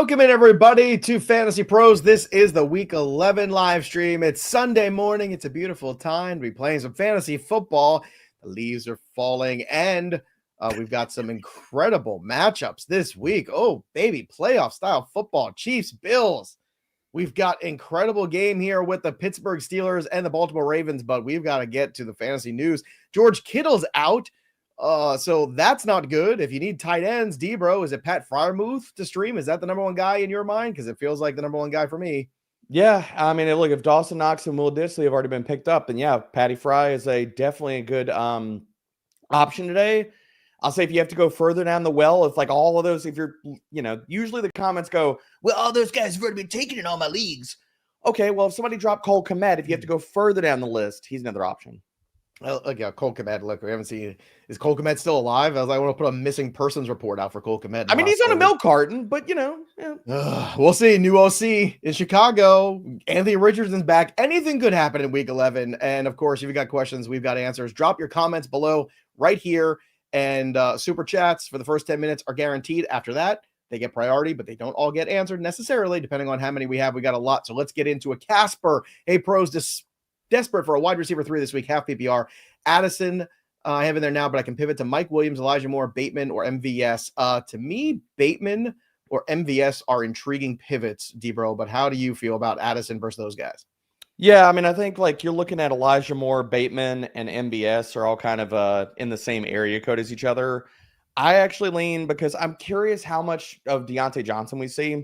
Welcome in, everybody, to Fantasy Pros. This is the Week 11 live stream. It's Sunday morning. It's a beautiful time to be playing some fantasy football. The leaves are falling, and we've got some incredible matchups this week. Oh, baby, playoff-style football. Chiefs, Bills. We've got incredible game here with the Pittsburgh Steelers and the Baltimore Ravens, but we've got to get to the fantasy news. George Kittle's out. So that's not good. If you need tight ends, D-Bro, is it Pat Freiermuth to stream? Is that the number one guy in your mind? Because it feels like the number one guy for me. Yeah, I mean, look, if Dawson Knox and Will Dissly have already been picked up, then yeah, Patty Fry is definitely a good option today. I'll say if you have to go further down the well, if like all of those, if you're, usually the comments go, well, all those guys have already been taken in all my leagues. Okay, well, if somebody dropped Cole Kmet, if you have to go further down the list, he's another option. Yeah, Cole Kmet. Look, we haven't seen. Is Cole Kmet still alive? I want to put a missing persons report out for Cole Kmet. I mean, he's on a milk carton, but yeah. We'll see. New OC in Chicago. Anthony Richardson's back. Anything could happen in Week 11. And of course, if you got questions, we've got answers. Drop your comments below right here. And super chats for the first 10 minutes are guaranteed. After that, they get priority, but they don't all get answered necessarily, depending on how many we have. We got a lot. So let's get into a Casper. Hey, pros, desperate for a wide receiver 3 this week, half PPR. Addison, I have in there now, but I can pivot to Mike Williams, Elijah Moore, Bateman, or MVS. To me, Bateman or MVS are intriguing pivots, D-Bro, but how do you feel about Addison versus those guys? Yeah, I mean, I think like you're looking at Elijah Moore, Bateman, and MVS are all kind of in the same area code as each other. I actually lean because I'm curious how much of Deontay Johnson we see.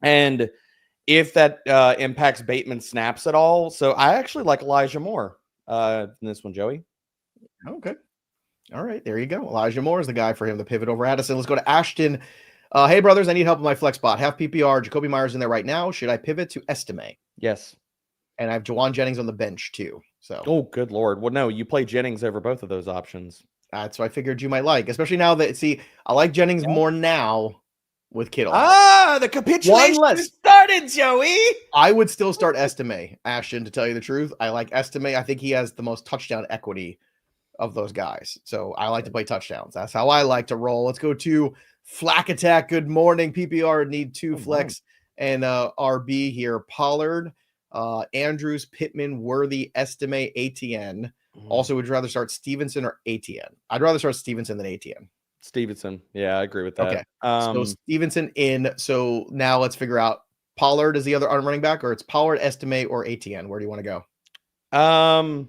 And if that impacts Bateman snaps at all. So I actually like Elijah Moore in this one, Joey. Okay. All right. There you go. Elijah Moore is the guy for him to pivot over Addison. Let's go to Ashton. Hey, brothers, I need help with my flex spot. Half PPR. Jacoby Myers in there right now. Should I pivot to Estime? Yes. And I have Jawan Jennings on the bench too. So. Oh, good Lord. Well, no, you play Jennings over both of those options. That's what I figured you might like, especially now that, I like Jennings more now with Kittle. The capitulation started, Joey. I would still start Estime, Ashton, to tell you the truth. I like Estime. I think he has the most touchdown equity of those guys. So I like to play touchdowns. That's how I like to roll. Let's go to Flack Attack. Good morning. PPR need 2 flex and RB here. Pollard, Andrews, Pittman, Worthy, Estime, ATN. Also, would you rather start Stevenson or ATN? I'd rather start Stevenson than ATN. Stevenson. Yeah, I agree with that. Okay. So Stevenson in. So now let's figure out Pollard is the other running back, or it's Pollard, Estime, or ATN. Where do you want to go?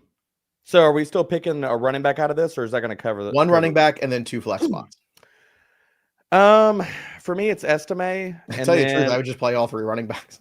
So are we still picking a running back out of this, or is that going to cover the one running back and then 2 flex spots? For me, it's Estime. To tell you the truth, I would just play all 3 running backs.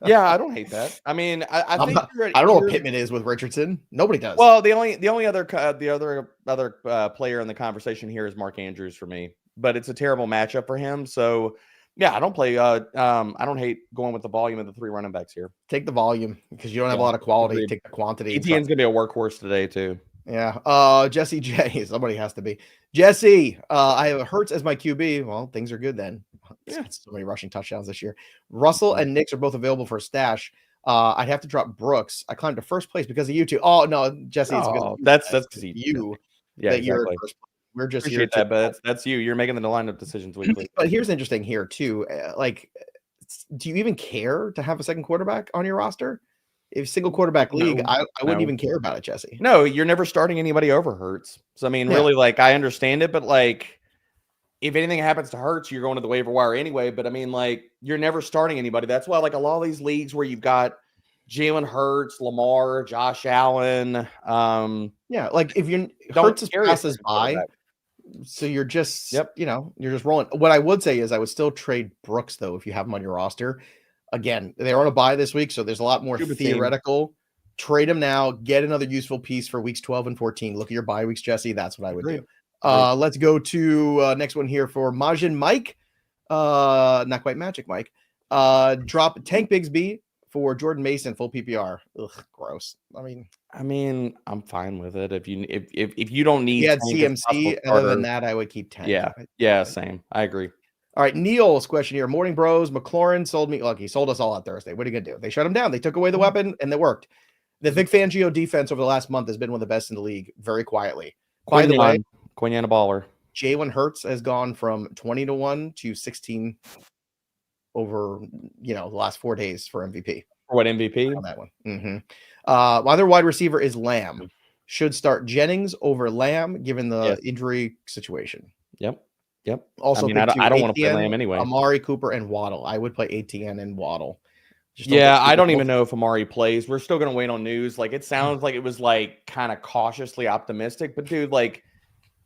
Yeah, I don't hate that. I mean, I think I don't know what Pittman is with Richardson. Nobody does. Well, the only other player in the conversation here is Mark Andrews for me, but it's a terrible matchup for him. So yeah, I don't play. I don't hate going with the volume of the 3 running backs here. Take the volume because you don't have a lot of quality. Agreed. Take the quantity. ETN's gonna be a workhorse today too. Yeah. Jesse J. Somebody has to be. Jesse, I have Hurts as my QB. Well, things are good then. Yeah. So many rushing touchdowns this year. Russell and Knicks are both available for a stash. I'd have to drop Brooks. I climbed to first place because of you two. Oh no, Jesse, it's because that's because you. Yeah, that you're in first place. We're just appreciate that, but that's you. You're making the lineup decisions weekly. But here's interesting here too. Do you even care to have a second quarterback on your roster? If single quarterback league, I wouldn't even care about it, Jesse. No, you're never starting anybody over Hurts. So I mean, really, I understand it, but if anything happens to Hurts, you're going to the waiver wire anyway. But I mean, you're never starting anybody. That's why, a lot of these leagues where you've got Jalen Hurts, Lamar, Josh Allen. If you're Hurts passes by, so you're just you're just rolling. What I would say is I would still trade Brooks though if you have him on your roster. Again, they're on a bye this week, so there's a lot more theoretical. Trade them now. Get another useful piece for weeks 12 and 14. Look at your bye weeks, Jesse. That's what I would do. Let's go to next one here for Majin Mike. Not quite Magic Mike. Drop Tank Bigsby for Jordan Mason, full PPR. Ugh, gross. I mean, I'm fine with it. If you don't need, he had CMC. Other than that, I would keep Tank. Yeah, same. I agree. All right, Neil's question here. Morning, bros. McLaurin sold me. Look, he sold us all on Thursday. What are you going to do? They shut him down. They took away the weapon, and it worked. The Vic Fangio defense over the last month has been one of the best in the league, very quietly. By the way, Quiniana baller. Jalen Hurts has gone from 20-1 to 16 over, the last 4 days for MVP. For what, MVP? On that one. My other wide receiver is Lamb. Should start Jennings over Lamb given the injury situation. Yep. Also, I don't want to play Lamb anyway. Amari Cooper and Waddle. I would play ATN and Waddle. I don't even know if Amari plays. We're still going to wait on news. Like, it sounds like it was like kind of cautiously optimistic, but dude, like,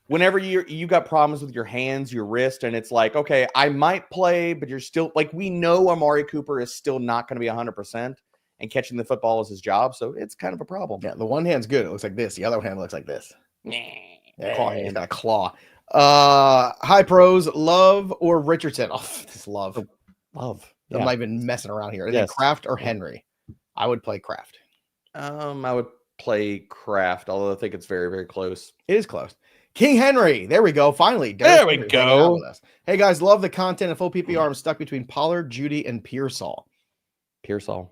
whenever you got problems with your hands, your wrist, and it's like, okay, I might play, but you're still like, we know Amari Cooper is still not going to be 100%, and catching the football is his job, so it's kind of a problem. Yeah, the one hand's good. It looks like this. The other hand looks like this. Claw hand. He's got a claw. Hi pros, Love or Richardson? Oh, this Love. Yeah. I'm not even messing around here. Is it Kraft or Henry? I would play Kraft. I would play Kraft, although I think it's very, very close. It is close. King Henry. There we go. Finally. There we go. Hey, guys. Love the content and full PPR. I'm stuck between Pollard, Judy, and Pearsall. All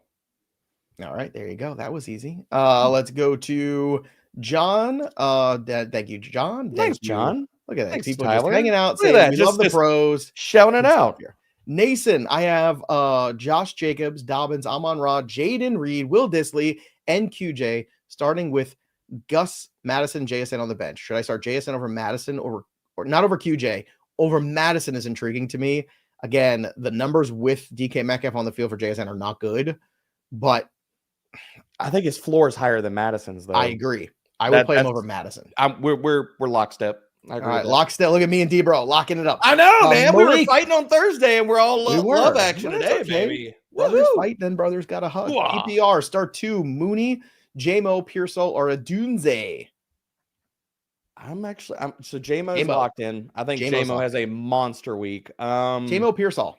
right. There you go. That was easy. Let's go to John. Thank you, John. Thanks, John. Look at that. Thanks, People Tyler. just hanging out. Saying, we love the pros. Shouting it out. Here. Nason. I have Josh Jacobs, Dobbins, Amon-Ra, Jaden Reed, Will Disley, and QJ, starting with Gus, Madison, JSN on the bench. Should I start JSN over Madison or not over QJ? Over Madison is intriguing to me. Again, the numbers with DK Metcalf on the field for JSN are not good, but I think his floor is higher than Madison's, though. I agree. I would play him over Madison. We're lockstep. All right, lockstep. Look at me and D-Bro locking it up. I know, man. We were fighting on Thursday, and we're all love action today, okay. baby. Brothers fight, then brothers got a hug. PPR, start 2, Mooney, JMO, Pearsall, or a Dunze. So JMO's locked in. I think JMO has a monster week. JMO, Pearsall.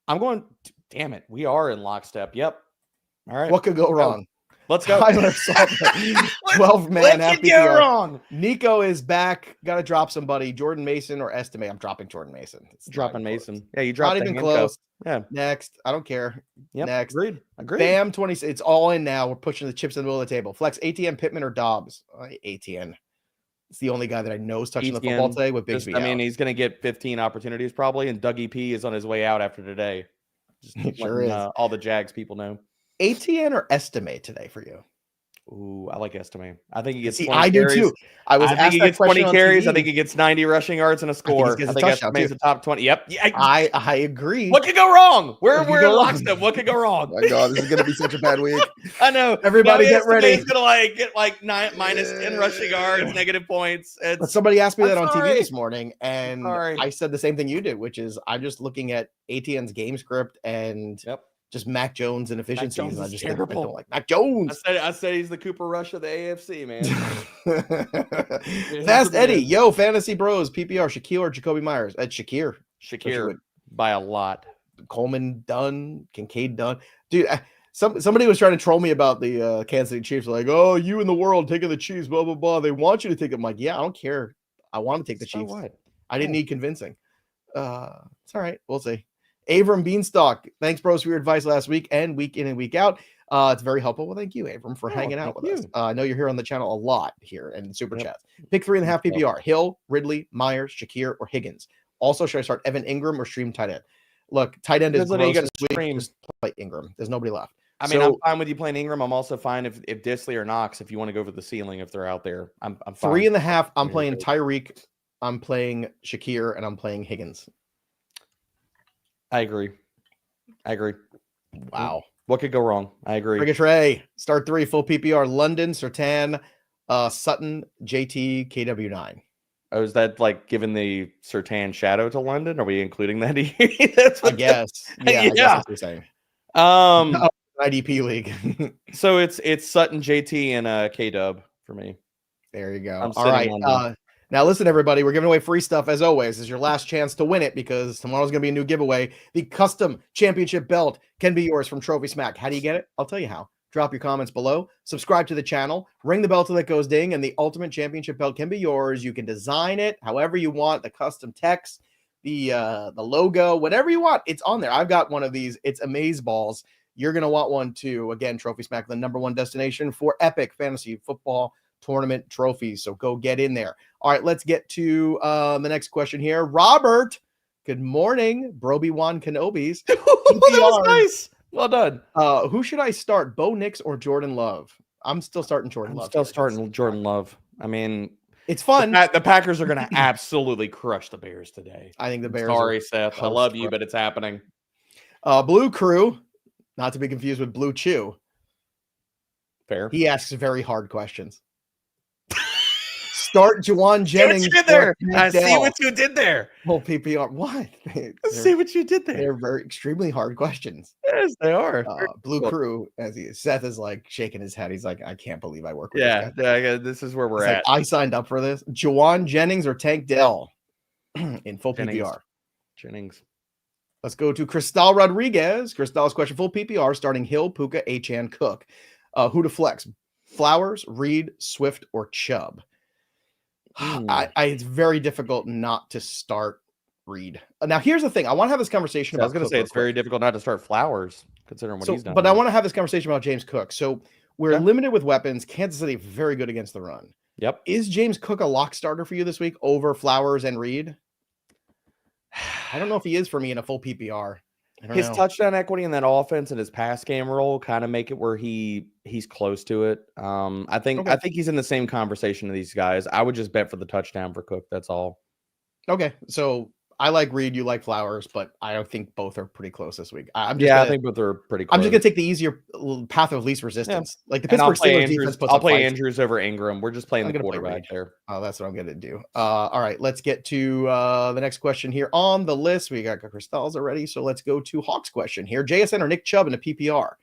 I'm going, damn it. We are in lockstep. Yep. All right. What could go wrong? Let's go. 12-man half PPR. Wrong. Nico is back. Got to drop somebody. Jordan Mason or Estimate. I'm dropping Jordan Mason. It's dropping Mason. Yeah, you dropped not even close. Yeah. Next. I don't care. Yep. Next. Agreed. Bam 20. It's all in now. We're pushing the chips in the middle of the table. Flex ATM, Pittman, or Dobbs. ATN. It's the only guy that I know is touching the football today with Bigsby. I mean, he's going to get 15 opportunities probably, and Dougie P is on his way out after today. Just sure is. All the Jags people know. ATN or Estimate today for you? Ooh, I like Estimate. I think he gets 20 I carries. Do too. I think he gets 20 carries. I think he gets 90 rushing yards and a score. I think Estimate's the top 20. Yep. I agree. What could go wrong? We're in lockstep. What could go wrong? Oh my God, this is going to be such a bad week. I know. Everybody get ready. He's going to get minus 10 rushing yards, negative points. But somebody asked me that on TV this morning, and I said the same thing you did, which is I'm just looking at ATN's game script and just Mac Jones and efficiencies. I just think I don't like Mac Jones. I said he's the Cooper Rush of the AFC, man. Fast Eddie, yo, Fantasy Bros, PPR, Shaquille or Jacoby Myers? Shakir by a lot. Coleman done, Kincaid done, dude. Somebody was trying to troll me about the Kansas City Chiefs. Like, oh, you in the world taking the Chiefs, blah blah blah. They want you to take it. I'm like, yeah, I don't care. I want to take the Chiefs. What? I didn't need convincing. It's all right. We'll see. Abram Beanstalk, thanks, bros, for your advice last week and week in and week out. It's very helpful. Well, thank you, Abram, for hanging out with us. I know you're here on the channel a lot here in Super Chats. Pick 3.5 PPR. Hill, Ridley, Myers, Shakir, or Higgins. Also, should I start Evan Ingram or stream tight end? Look, tight end is gross this week. Just play Ingram. There's nobody left. I mean, I'm fine with you playing Ingram. I'm also fine if Disley or Knox, if you want to go for the ceiling, if they're out there. I'm fine. 3.5. I'm playing Tyreek. I'm playing Shakir, and I'm playing Higgins. I agree. Wow. What could go wrong? I agree. Trey, start 3, full PPR. London, Sertan, Sutton, JT, KW9. Oh, is that like giving the Sertan shadow to London? Are we including that here? That's I guess. Yeah. I guess that's what you're saying. IDP league. So it's Sutton, JT, and K-Dub for me. There you go. All right. Now, listen, everybody, we're giving away free stuff as always. This is your last chance to win it because tomorrow's going to be a new giveaway. The custom championship belt can be yours from Trophy Smack. How do you get it? I'll tell you how. Drop your comments below, subscribe to the channel, ring the bell till it goes ding, and the ultimate championship belt can be yours. You can design it however you want, the custom text, the logo, whatever you want. It's on there. I've got one of these. It's Amazeballs. You're going to want one too. Again, Trophy Smack, the #1 destination for epic fantasy football tournament trophies. So go get in there. All right, let's get to the next question here. Robert, Good morning, Broby-Wan Kenobis. That was PPR. nice. Well done. Who should I start? Bo Nix or Jordan Love? I'm still starting Jordan Love. I'm still starting Jordan Love. I mean, it's fun. The Packers are going to absolutely crush the Bears today. I think the Bears. Sorry, Seth. I love you, but it's happening. Blue Crew, not to be confused with Blue Chew. Fair. He asks very hard questions. Start Juwan Jennings. I see what you did there. Whole PPR. What? See what you did there. They're very extremely hard questions. Yes, they are. Blue Crew, Seth is like shaking his head. He's like, I can't believe I work with this guy. This is where we're at. Like, I signed up for this. Juwan Jennings or Tank Dell in full PPR. Jennings. Let's go to Cristal Rodriguez. Cristal's question: full PPR, starting Hill, Puka, Achane, Cook. Who to flex? Flowers, Reed, Swift, or Chubb? It's very difficult not to start Reed. Now, here's the thing. I want to have this conversation about. I was going to say it's very difficult not to start Flowers, considering what he's done. But I want to have this conversation about James Cook. So we're limited with weapons. Kansas City very good against the run. Yep. Is James Cook a lock starter for you this week over Flowers and Reed? I don't know if he is for me in a full PPR. His touchdown equity in that offense and his pass game role kind of make it where he's close to it. I think he's in the same conversation of these guys. I would just bet for the touchdown for Cook. That's all. Okay, so I like Reed, you like Flowers, but I think both are pretty close this week. I think both are pretty close. I'm just gonna take the easier path of least resistance. Yeah. Like the Pittsburgh Steelers defense puts. I'll play Andrews over Ingram. We're just playing the quarterback there. Oh, that's what I'm gonna do. All right, let's get to the next question here on the list. We got Cristal's already, so let's go to Hawk's question here. JSN or Nick Chubb in a PPR?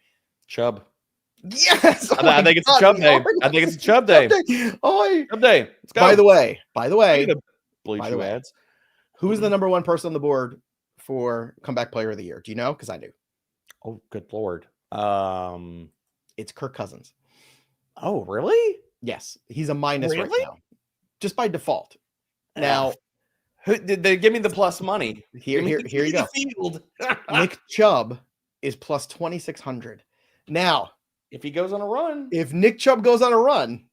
Chubb. Yes. I think it's a Chubb day. I think it's a Chubb day. Chubb day. Let's go. By the way, ads. Who's the number one person on the board for comeback player of the year? Do you know? Because I do. Oh, good Lord. It's Kirk Cousins. Oh, really? Yes. He's a minus right now. Just by default. Now, did they give me the plus money? Here you go. Nick Chubb is plus 2,600. Now, if he goes on a run. If Nick Chubb goes on a run.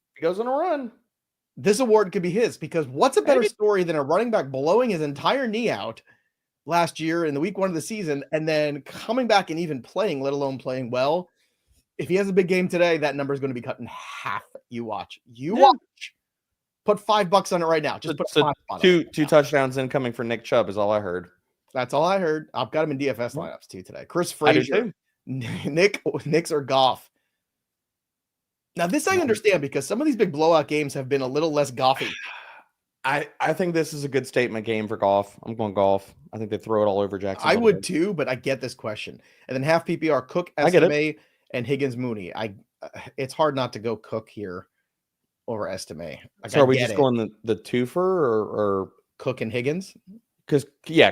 This award could be his, because what's a better story than a running back blowing his entire knee out last year in the week 1 of the season and then coming back and even playing, let alone playing well? If he has a big game today, that number is going to be cut in half. You watch. Watch. Put $5 on it right now. Just put $5 on it. Two touchdowns incoming for Nick Chubb is all I heard. That's all I heard. I've got him in DFS lineups too today. Chris Frazier, Knicks or Goff. Now, this I understand because some of these big blowout games have been a little less Goffy. I think this is a good statement game for Goff. I'm going Goff. I think they throw it all over Jackson. I would too, but I get this question. And then half PPR, Cook, Estime, and Higgins, Mooney. It's hard not to go Cook here over Estime. So are we just going the twofer or Cook and Higgins? Because,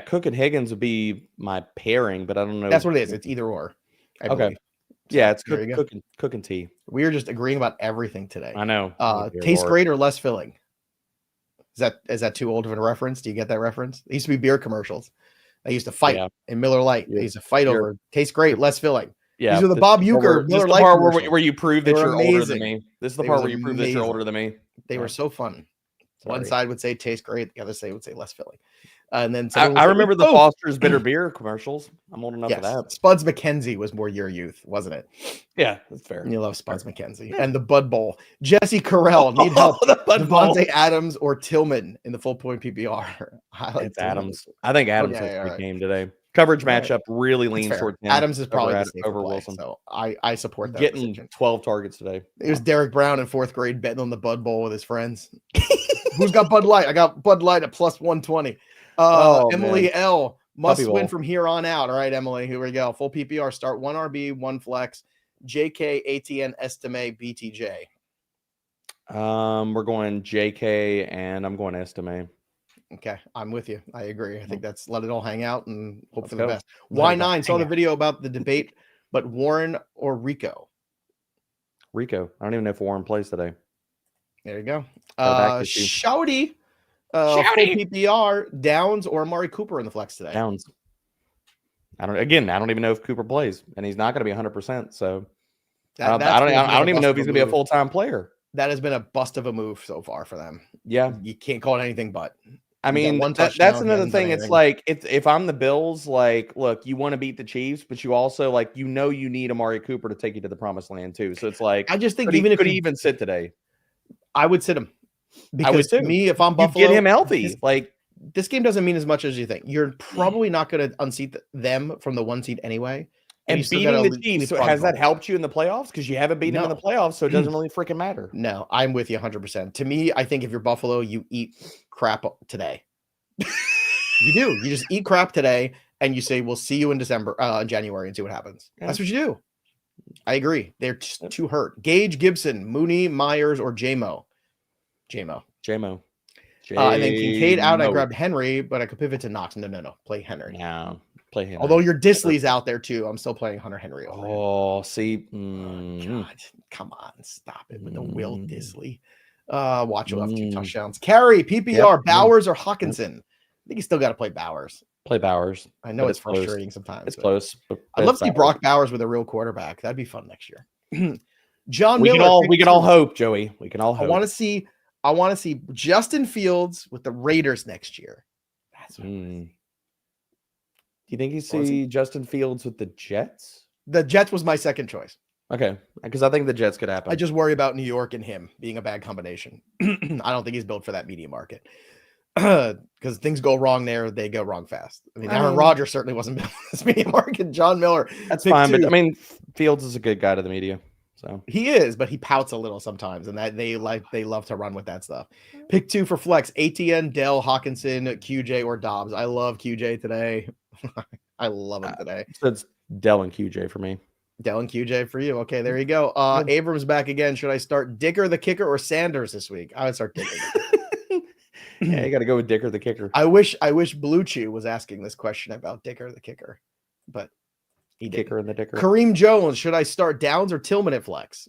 Cook and Higgins would be my pairing, but I don't know. That's what it is. It's either or. I believe. Yeah, it's Cook and tea. We are just agreeing about everything today. I know. Tastes great or less filling? Is that too old of a reference? Do you get that reference? It used to be beer commercials. They used to fight in Miller Lite. They used to fight over tastes great, less filling. Yeah, these are the Bob Uecker Miller Lite part where you prove that you're older than me. This is the part where you prove that you're older than me. They were so fun. One side would say tastes great, the other side would say less filling. And then I remember the Foster's bitter beer commercials. I'm old enough for that. Spuds McKenzie was more your youth, wasn't it? Yeah, that's fair. You love Spuds McKenzie. And the Bud Bowl. Jesse Carell, need help. Devontae Adams or Tillman in the full point PPR. It's Adams. I think Adams has a good game today. Coverage matchup really leans towards him. Adams is probably over Wilson. So I support that. Getting decision. 12 targets today. It was Derek Brown in 4th grade betting on the Bud Bowl with his friends. Who's got Bud Light? I got Bud Light at plus 120. Emily man. L must win from here on out. All right, Emily, here we go. Full PPR, start 1 RB, 1 flex, JK, ATN, Estime, BTJ. We're going JK and I'm going Estime. Okay, I'm with you. I agree. I think that's let it all hang out and hope for the best. Y9 saw the video about the debate, but Warren or Rico? Rico. I don't even know if Warren plays today. There you go. Shouty. Full PPR, Downs or Amari Cooper in the flex today? Downs. I don't even know if Cooper plays, and he's not going to be 100%. So I don't even know if he's going to be a full-time player. That has been a bust of a move so far for them. Yeah, you can't call it anything but. I mean, one that's touchdown. He another hasn't done thing. It's anything. like if I'm the Bills, like, look, you want to beat the Chiefs, but you also like you need Amari Cooper to take you to the promised land too. So it's like I just think could even if he you even sit today? I would sit him I would because to too. me, if I'm You Buffalo, get him healthy. Like this game doesn't mean as much as you think. You're probably not going to unseat them from the 1 seed anyway. and beating the Chiefs, so has that helped you in the playoffs? Because you haven't beaten them in the playoffs, so it doesn't really freaking matter. No, I'm with you 100%. To me, I think if you're Buffalo, you eat crap today. You do. You just eat crap today, and you say, "We'll see you in January, and see what happens." Yeah. That's what you do. I agree. They're just too hurt. Gage, Gibson, Mooney, Myers, or JMO. JMO. And then Kincaid out. I grabbed Henry, but I could pivot to Knox. No. Play Henry. No, play Henry. Although your Disley's out there too, I'm still playing Hunter Henry over him. Oh, see. God, come on, stop it with the Will Disley. Watch, you'll have 2 touchdowns. Carry, PPR, Bowers or Hawkinson. I think you still got to play Bowers. Play Bowers. I know it's frustrating sometimes. It's close. I'd love to see Brock Bowers with a real quarterback. That'd be fun next year. John we Miller. We can all hope, Joey. We can all hope. I want to see Justin Fields with the Raiders next year. That's what Do you think you see Justin Fields with the Jets? The Jets was my second choice. Okay, because I think the Jets could happen. I just worry about New York and him being a bad combination. I don't think he's built for that media market. Because things go wrong there, they go wrong fast. I mean, Aaron Rodgers certainly wasn't built for this media market. John Miller. That's fine, but I mean, Fields is a good guy to the media. So he is, but he pouts a little sometimes, and that they love to run with that stuff. Pick 2 for flex: ATN, Dell, Hawkinson, QJ, or Dobbs. I love QJ today. I love him today. So it's Dell and QJ for me. Dell and QJ for you. Okay, there you go. Abrams back again. Should I start Dicker the kicker or Sanders this week? I would start Dicker. Yeah, you got to go with Dicker the kicker. I wish Blue Chew was asking this question about Dicker the kicker, but he didn't. Kicker and the Dicker. Kareem Jones, should I start Downs or Tillman at flex?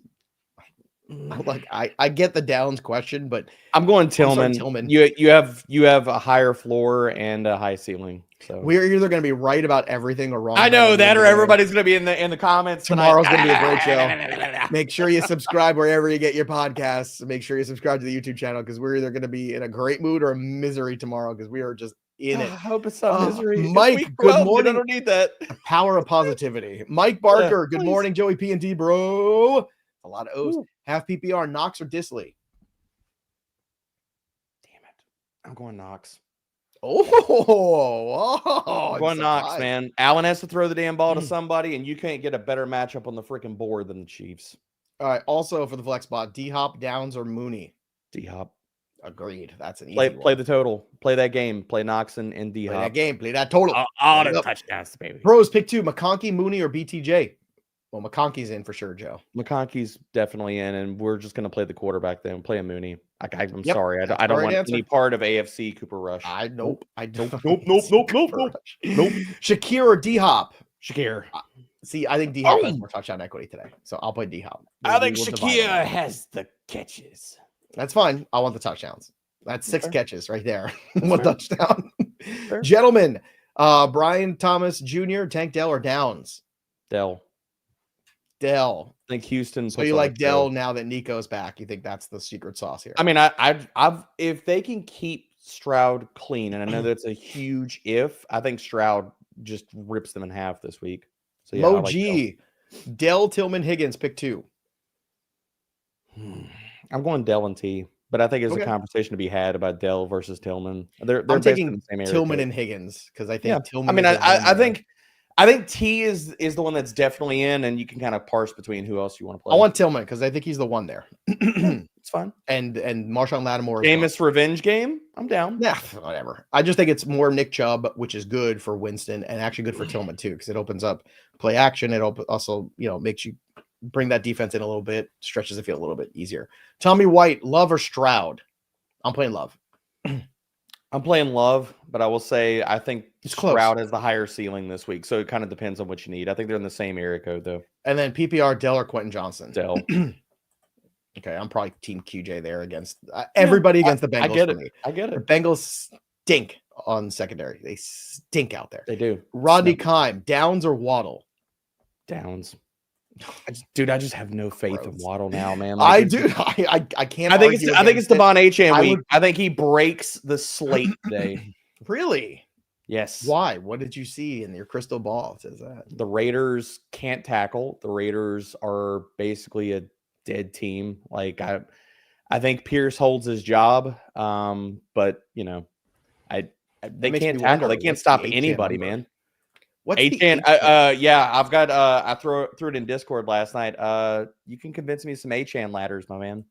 Like I get the Downs question, but I'm going Tillman. You have a higher floor and a high ceiling. So we're either going to be right about everything or wrong. I know that, or everybody's going to be in the comments. Tomorrow's going to be a great show. Make sure you subscribe wherever you get your podcasts. Make sure you subscribe to the YouTube channel because we're either going to be in a great mood or a misery tomorrow because we are just in it. I hope it's not misery. Mike, good morning. I don't need that. Power of positivity. Mike Barker, good morning. Joey P&D, bro. A lot of O's. Half PPR, Knox or Disley? Damn it. I'm going Knox. I'm going Knox, man. Allen has to throw the damn ball to somebody, and you can't get a better matchup on the freaking board than the Chiefs. All right. Also for the flex spot, D-Hop, Downs, or Mooney? D-Hop. Agreed. That's an easy one. Play the total. Play that game. Play Knox and D-Hop. Play that game. Play that total. All the touchdowns, baby. Pros, pick 2, McConkey, Mooney, or BTJ? Well, McConkey's in for sure, Joe. McConkey's definitely in, and we're just going to play the quarterback then. Play a Mooney. I'm sorry. I don't want any part of AFC Cooper Rush. Nope. I don't. Nope. Shakir or D-Hop? Shakir. See, I think D-Hop has more touchdown equity today, so I'll play D-Hop. I think Shakir has the catches. That's fine. I want the touchdowns. That's 6 catches right there. One touchdown. Gentlemen, Brian Thomas Jr., Tank Dell, or Downs? Dell. I think Houston. So you like Dell now that Nico's back? You think that's the secret sauce here? I mean, I've if they can keep Stroud clean, and I know that's a huge if. I think Stroud just rips them in half this week. So yeah, Mo G, Dell, Tillman, Higgins, pick 2. I'm going Dell and T, but I think there's a conversation to be had about Dell versus Tillman. I'm taking the same Tillman and Higgins because I think Tillman. I mean, I think T is the one that's definitely in, and you can kind of parse between who else you want to play. I want Tillman because I think he's the one there. It's fine. And Marshawn Lattimore. Jameis revenge game. I'm down. Yeah, whatever. I just think it's more Nick Chubb, which is good for Winston and actually good for Tillman too because it opens up play action. It also makes you bring that defense in a little bit, stretches the field a little bit easier. Tommy White, Love or Stroud? I'm playing Love. I'm playing Love, but I will say I think Stroud close. has the higher ceiling this week, so it kind of depends on what you need. I think they're in the same area code, though. And then PPR, Dell or Quentin Johnson? Dell. Okay, I'm probably Team QJ there against everybody against the Bengals. I get it. The Bengals stink on secondary. They stink out there. They do. Rodney Kime, Downs or Waddle? Downs. I just have no faith in Gross. Waddle now, man. I Like, do. I can't. I think it's against it. Devon Achane I week. would- I think he breaks the slate today. Really? Yes. Why? What did you see in your crystal ball? Says that The Raiders can't tackle. The Raiders are basically a dead team. Like I think Pierce holds his job. But you know, they makes can't me tackle. wonder, They can't what's stop the Achane anybody, number? man. What's the Achane? Achane? Yeah, I've got. I threw it in Discord last night. You can convince me some Achane ladders, my man.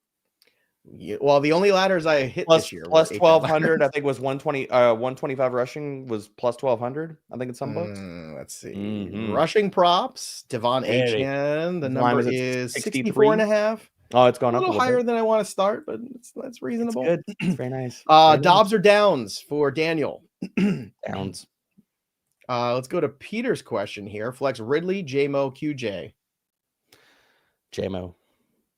Yeah, well, the only ladders I hit Plus this year plus were 1,200. I think was 120. 125 rushing was plus 1,200. I think in some books. Let's see. Mhm. Rushing props, Devon Hey, Achane. The mine number was at is 63. 64.5. Oh, it's A gone up a little little higher bit. than I want to start, but that's reasonable. It's good. It's very nice. Very nice. Dobbs or Downs for Daniel? Downs. Let's go to Peter's question here. Flex Ridley, JMO, QJ. JMO.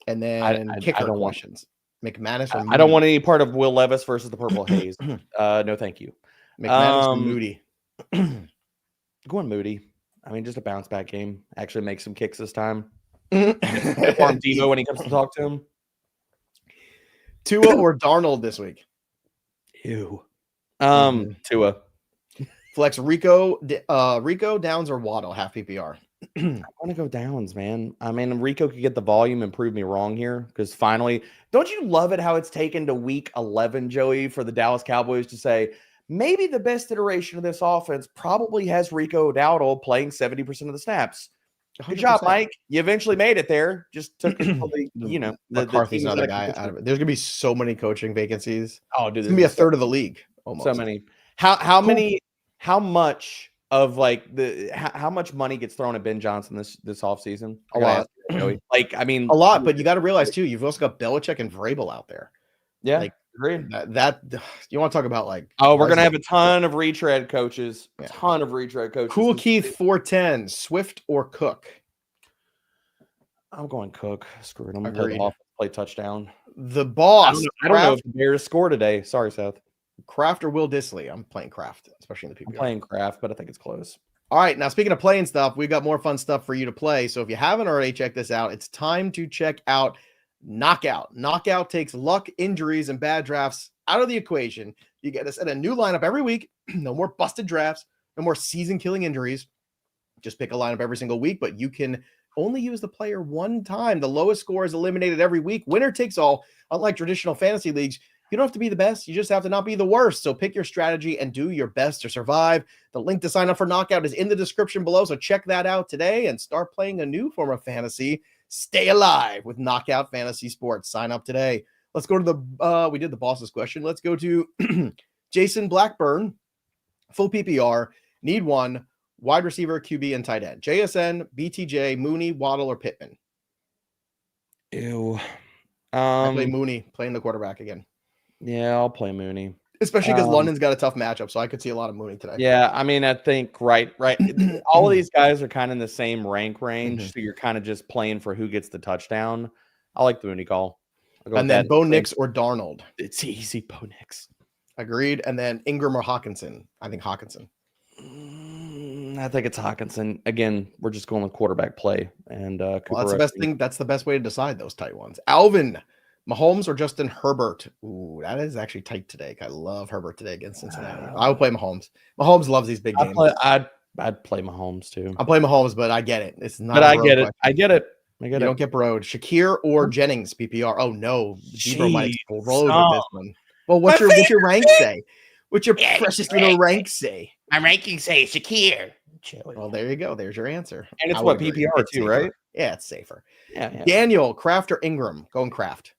And then kicker don't want- questions. McManus or Moody? I don't want any part of Will Levis versus the Purple Haze. No, thank you. McManus or Moody? Going Moody. I mean, just a bounce back game. Actually make some kicks this time. Tua Farm Devo when he comes to talk to him. or Darnold this week? Ew. Mhm. Tua. Flex Rico, Downs or Waddle, half PPR. I want to go Downs, man. I mean, Rico could get the volume and prove me wrong here because finally, don't you love it how it's taken to week 11, Joey, for the Dallas Cowboys to say maybe the best iteration of this offense probably has Rico Dowdle playing 70% of the snaps. Good job, 100%. Mike. You eventually made it there. Just took it until the McCarthy's teams another that guy can out of it. There's gonna be so many coaching vacancies. Oh, dude, It's gonna be a third of the league. Almost. so many. How many? How much of how much money gets thrown at Ben Johnson this offseason? A lot. Like, I mean, A lot, but you got to realize too, you've also got Belichick and Vrabel out there. Yeah, like agreed. That you want to talk about like? Oh, we're gonna have a ton of retread coaches. Yeah. Ton of retread coaches. Cool Keith 410, Swift or Cook? I'm going Cook. Screw it. I'm gonna Agreed. play touchdown. The boss. I don't know if the Bears score today. Sorry, Seth. Kraft or Will Disley? I'm playing Kraft, especially in the PPR. I'm playing Kraft, but I think it's close. All right, now speaking of playing stuff, we've got more fun stuff for you to play. So if you haven't already checked this out, it's time to check out Knockout. Knockout takes luck, injuries, and bad drafts out of the equation. You get to set a new lineup every week. No more busted drafts, no more season-killing injuries. Just pick a lineup every single week, but you can only use the player one time. The lowest score is eliminated every week. Winner takes all. Unlike traditional fantasy leagues, you don't have to be the best. You just have to not be the worst. So pick your strategy and do your best to survive. The link to sign up for Knockout is in the description below. So check that out today and start playing a new form of fantasy. Stay alive with Knockout Fantasy Sports. Sign up today. Let's go to the, we did the boss's question. Let's go to Jason Blackburn, full PPR, need one, wide receiver, QB, and tight end. JSN, BTJ, Mooney, Waddle, or Pittman? Ew. I play Mooney, playing the quarterback again. Yeah, I'll play Mooney. Especially because London's got a tough matchup, so I could see a lot of Mooney today. Yeah, I mean, I think right. All of these guys are kind of in the same rank range, so you're kind of just playing for who gets the touchdown. I like the Mooney call. And then Bo Nix or Darnold. It's easy, Bo Nix. Agreed. And then Ingram or Hawkinson. I think Hawkinson. I think it's Hawkinson. Again, we're just going with quarterback play. And well, that's the best thing. That's the best way to decide those tight ones. Alvin, Mahomes or Justin Herbert? Ooh, that is actually tight today. I love Herbert today against Cincinnati. I would play Mahomes. Mahomes loves these big games. I'd play Mahomes too. I'll play Mahomes, but I get it. It's not. But I get it. I get it. You don't get broed. Shakir or Jennings PPR? Oh no, Debo might explode with this one. Well, what's your rank say? What's your precious little rank say? My ranking say Shakir. Well, there you go. There's your answer. And it's what PPR too, safer. right? Yeah, it's safer. Yeah. Daniel, Kraft or Ingram? Going Kraft.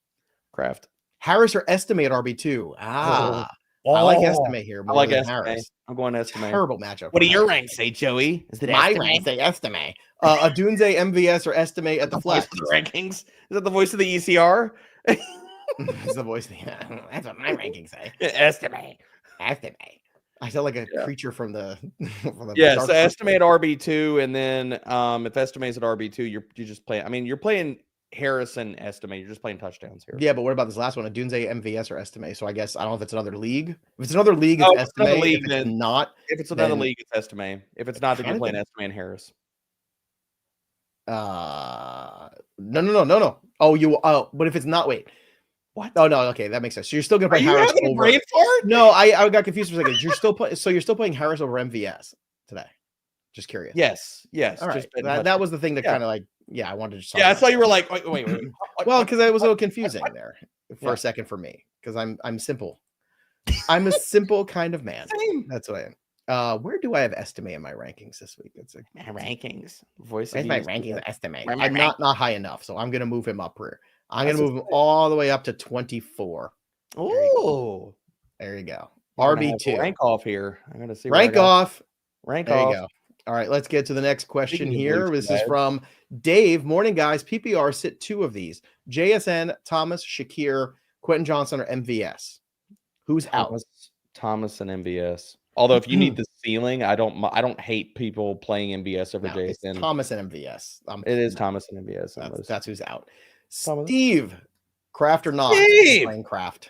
Kraft. Harris or Estimate at RB2? I like Estimate here. I like Estimate. I'm going Estimate. Terrible matchup. What do your ranks say, Joey? Is it my rank say Estimate? Adunze, MVS, or Estimate at the flex? Rankings. Is that the voice of the ECR? It's the voice. That's what my rankings say. Estimate. I sound like a creature from the. So Estimate RB2, and then if Estimate's at RB2, you're just playing. I mean, you're playing Harrison Estimate. You're just playing touchdowns here. Yeah, but what about this last one? Adunze, MVS, or Estimate? So I guess I don't know if it's another league. If it's another league, it's Estimate. If it's not, if it's another league, it's Estimate. If it's not, then you're playing Estimate and Harris. No. Oh, but if it's not, wait. What? Oh no, okay, that makes sense. So you're still gonna play Are you Harris having a over. brain fart? No, I got confused for a second. You're still playing Harris over MVS today. Just curious. Yes. All right. Just That was the thing that Yeah. kind of like, yeah, I wanted to just Yeah, I saw you were like, wait. well, because it was a little confusing what? there for Yeah. a second for me. Because I'm simple. I'm a simple kind of man. Same. That's what I am. Where do I have estimate in my rankings this week? It's my rankings. Voice where's of my youth. rankings estimate? Where my I'm not high enough, so I'm gonna move him up here. I'm That's gonna move him all the way up to 24. Oh, There you go. We're gonna have RB2. rank off here. I'm gonna see. Rank off. Rank There off. you go. All right, let's get to the next question Speaking of here. blue This is flags. from Dave. Morning, guys. PPR, sit 2 of these. JSN, Thomas, Shakir, Quentin Johnson, or MVS. Who's out? Thomas and MVS. Although if you need the ceiling, I don't hate people playing MVS over No, it's JSN. Thomas and MVS. It is Thomas and MVS. That's who's out. Thomas. Steve, Kraft or not? Steve! Playing Kraft.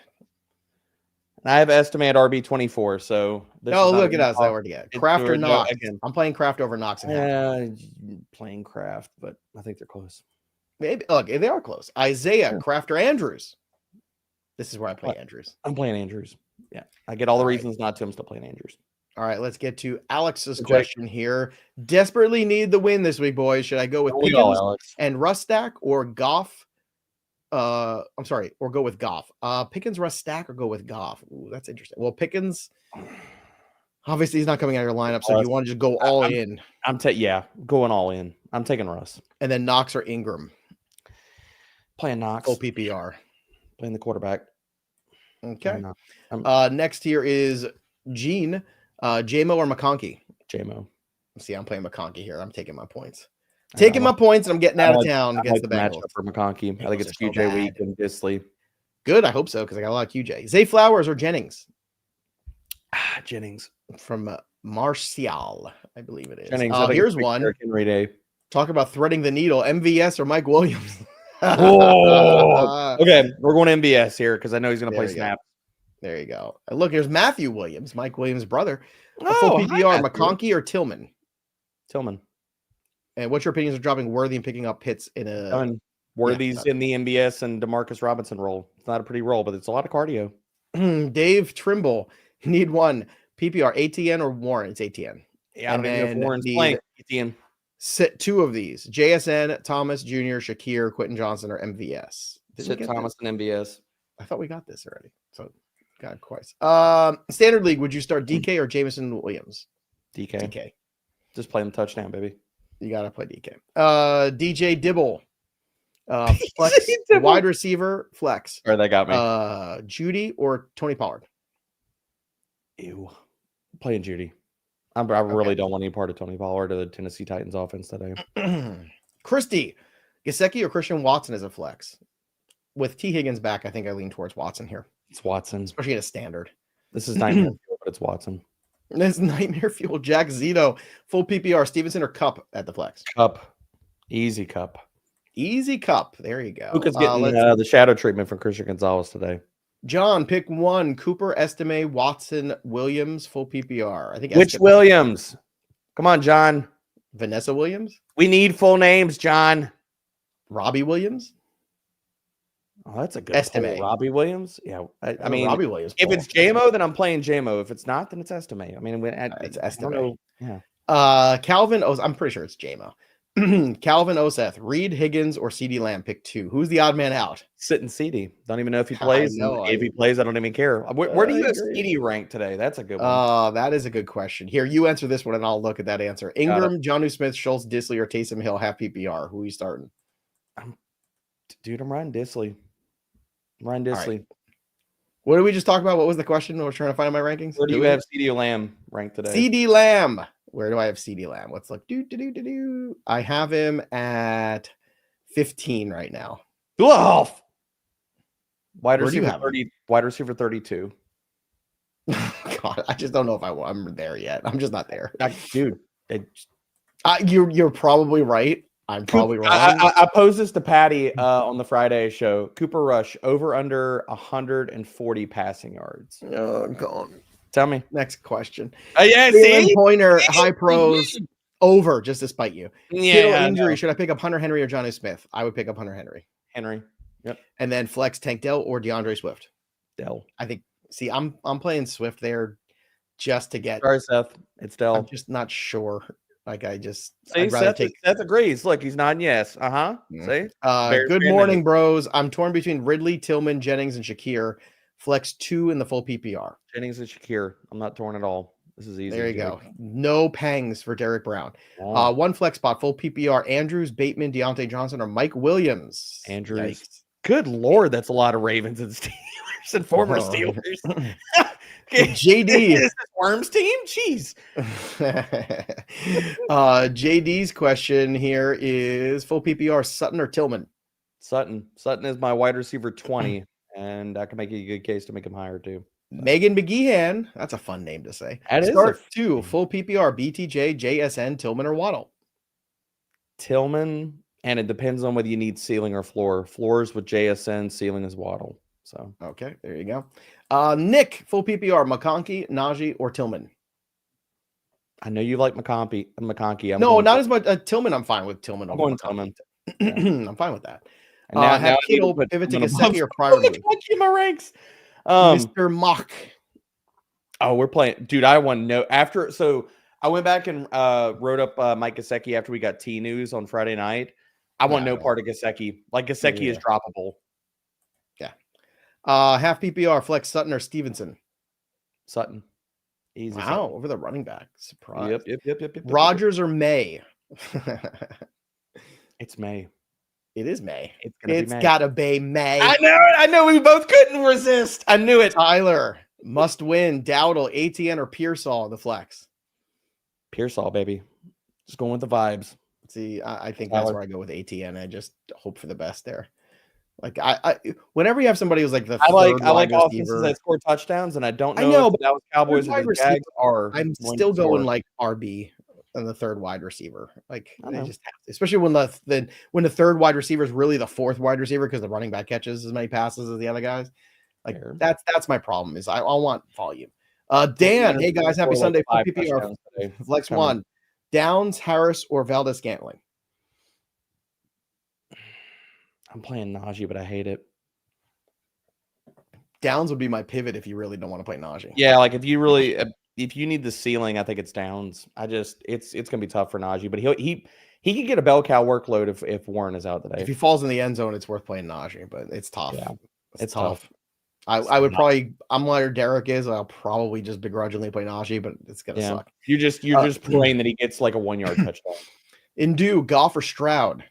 I have estimated RB24, so Look at us. That word again. Kraft or Knox? Again. I'm playing Kraft over Knox. Playing Kraft, but I think they're close. Maybe look, they are close. Isaiah, Kraft or Andrews? This is where I play Andrews. I'm playing Andrews. Yeah, I get all the reasons not to. I'm still playing Andrews. All right, let's get to Alex's question here. Desperately need the win this week, boys. Should I go with Pickens and Rustack or Goff? Or go with Goff. Pickens, Rustack, or go with Goff? Ooh, that's interesting. Well, Pickens, obviously he's not coming out of your lineup, so you want to just go all in. Going all in. I'm taking Russ. And then Knox or Ingram? Playing Knox. Full PPR. Playing the quarterback. Okay. Next here is Gene. JMO or McConkey? JMO. See, I'm playing McConkey here. I'm taking my points. Taking my points, and I'm getting out of town against the Bengals. For McConkey. I think it's QJ week and Disley. Good. I hope so, because I got a lot of QJ. Zay Flowers or Jennings? Jennings. From Martial, I believe it is. Jennings. Here's one. Henry Day. Talk about threading the needle. MVS or Mike Williams? Okay, we're going MVS here because I know he's going to play snap. There you go. And look, here's Matthew Williams, Mike Williams' brother. Full PPR, McConkey or Tillman? Tillman. And what's your opinions of dropping Worthy and picking up Pitts in a Worthy's in the MBS and Demarcus Robinson role? It's not a pretty role, but it's a lot of cardio. Dave Trimble, need one. PPR, ATN or Warren? It's ATN. Yeah, I don't even know if Warren's playing ATN. Sit 2 of these. JSN, Thomas Jr., Shakir, Quentin Johnson, or MVS. Sit Thomas and MVS. I thought we got this already. So got twice. Standard League, would you start DK or Jameson Williams? DK. Just play the touchdown, baby. You gotta play DK. DJ Dibble. Flex, wide receiver, flex. Or they got me. Judy or Tony Pollard? Ew. Playing Judy. I really don't want any part of Tony Pollard or the Tennessee Titans offense today. Christy, Gesicki or Christian Watson as a flex? With T. Higgins back, I think I lean towards Watson here. It's Watson. Especially in a standard. This is nightmare fuel, but it's Watson. This nightmare fuel. Jack Zito, full PPR. Stevenson or Cup at the flex? Cup. Easy Cup. Easy Cup. There you go. Luca's getting the shadow treatment from Christian Gonzalez today. John, pick one. Cooper, Estime, Watson, Williams, full PPR. I think. Which Williams? Come on, John. Vanessa Williams? We need full names, John. Robbie Williams? Oh, that's a good Estimate. Robbie Williams? Yeah. I mean, Robbie Williams. If it's JMO, then I'm playing JMO. If it's not, then it's Estimate. I mean, it's Estimate. Yeah. Calvin, I'm pretty sure it's JMO. Calvin Oseth, Reed, Higgins, or CD Lamb, pick 2. Who's the odd man out? Sitting CD. Don't even know if he plays. If he plays, I don't even care. Where do you have CD rank today? That's a good one. That is a good question. Here, you answer this one, and I'll look at that answer. Ingram, Jonnu Smith, Schultz, Disley, or Taysom Hill, half PPR. Who are you starting? Dude, I'm riding Disley. Right. What did we just talk about? What was the question? We're trying to find my rankings. Where do you have CD Lamb ranked today? CD Lamb. Where do I have CD Lamb? Let's look. I have him at 15 right now. Wide receiver 30. Wide receiver 32. God, I just don't know if I'm there yet. I'm just not there, dude. You're probably right. I'm probably wrong. I posed this to Patty on the Friday show. Cooper Rush over under 140 passing yards. Oh God. Tell me. Next question. See? Pointer, high pros. Over, just to spite you. Yeah, Kittle I injury. know. Should I pick up Hunter Henry or Johnny Smith? I would pick up Hunter Henry. Henry. Yep. And then flex Tank Dell or DeAndre Swift. Dell. I think. See, I'm playing Swift there just to get. Sorry, Seth. It's Dell. I'm just not sure. Like I'd See, rather Seth agrees. Look, he's nodding yes. See. Good morning, bros. I'm torn between Ridley, Tillman, Jennings, and Shakir. Flex 2 in the full PPR. Jennings and Shakir. I'm not torn at all. This is easy. There you go. No pangs for Derek Brown. One flex spot, full PPR. Andrews, Bateman, Deontay Johnson, or Mike Williams. Andrews. Yikes. Good Lord, that's a lot of Ravens and Steelers and former Steelers. JD. Is this Worms team? Jeez. JD's question here is full PPR, Sutton or Tillman? Sutton. Sutton is my wide receiver 20, and I can make a good case to make him higher too. Megan McGeehan. That's a fun name to say. Start 2, full PPR, BTJ, JSN, Tillman, or Waddle? Tillman, and it depends on whether you need ceiling or floor. Floors with JSN, ceiling is Waddle. So okay, there you go. Nick, full PPR, McConkey, Najee, or Tillman? I know you like McConkey. No, not as much. Tillman, I'm fine with Tillman. I'm going Tillman. Yeah. I'm fine with that. And now, have Kittle pivot to Gesicki or prior move. In my ranks. Mr. Mock. Oh, we're playing. Dude, I want to know. So I went back and wrote up Mike Gesicki after we got T News on Friday night. I want no part of Gesicki. Like, Gesicki is droppable. Yeah. Half PPR, flex Sutton or Stevenson? Sutton. Easy. Wow, Sutton. over the running back. Surprise. Yep. Rodgers or May? It's May. It is May. It's gotta be May. I know. We both couldn't resist. I knew it. Tyler, must win. Dowdle, ATN, or Pearsall, the flex? Pearsall, baby. Just going with the vibes. See, I think that's where I go with ATN. I just hope for the best there. Like I whenever you have somebody who's like the I like offenses that score touchdowns, and I don't know if that was Cowboys or the Jags are. I'm still going like RB and the third wide receiver. Like they just have to, especially when the third wide receiver is really the fourth wide receiver because the running back catches as many passes as the other guys. Like that's my problem is I want volume. Dan, hey guys, happy Sunday. PPR flex 1. Downs, Harris, or Valdez-Scantling? I'm playing Najee, but I hate it. Downs would be my pivot if you really don't want to play Najee. Yeah, like if you need the ceiling, I think it's Downs. It's gonna be tough for Najee, but he can get a bell cow workload if Warren is out today. If he falls in the end zone, it's worth playing Najee, but it's tough. Yeah, it's tough. I would probably, I'm where Derek is. I'll probably just begrudgingly play Najee, but it's gonna suck. You're just praying that he gets like a 1-yard touchdown. Indu, Goff or Stroud?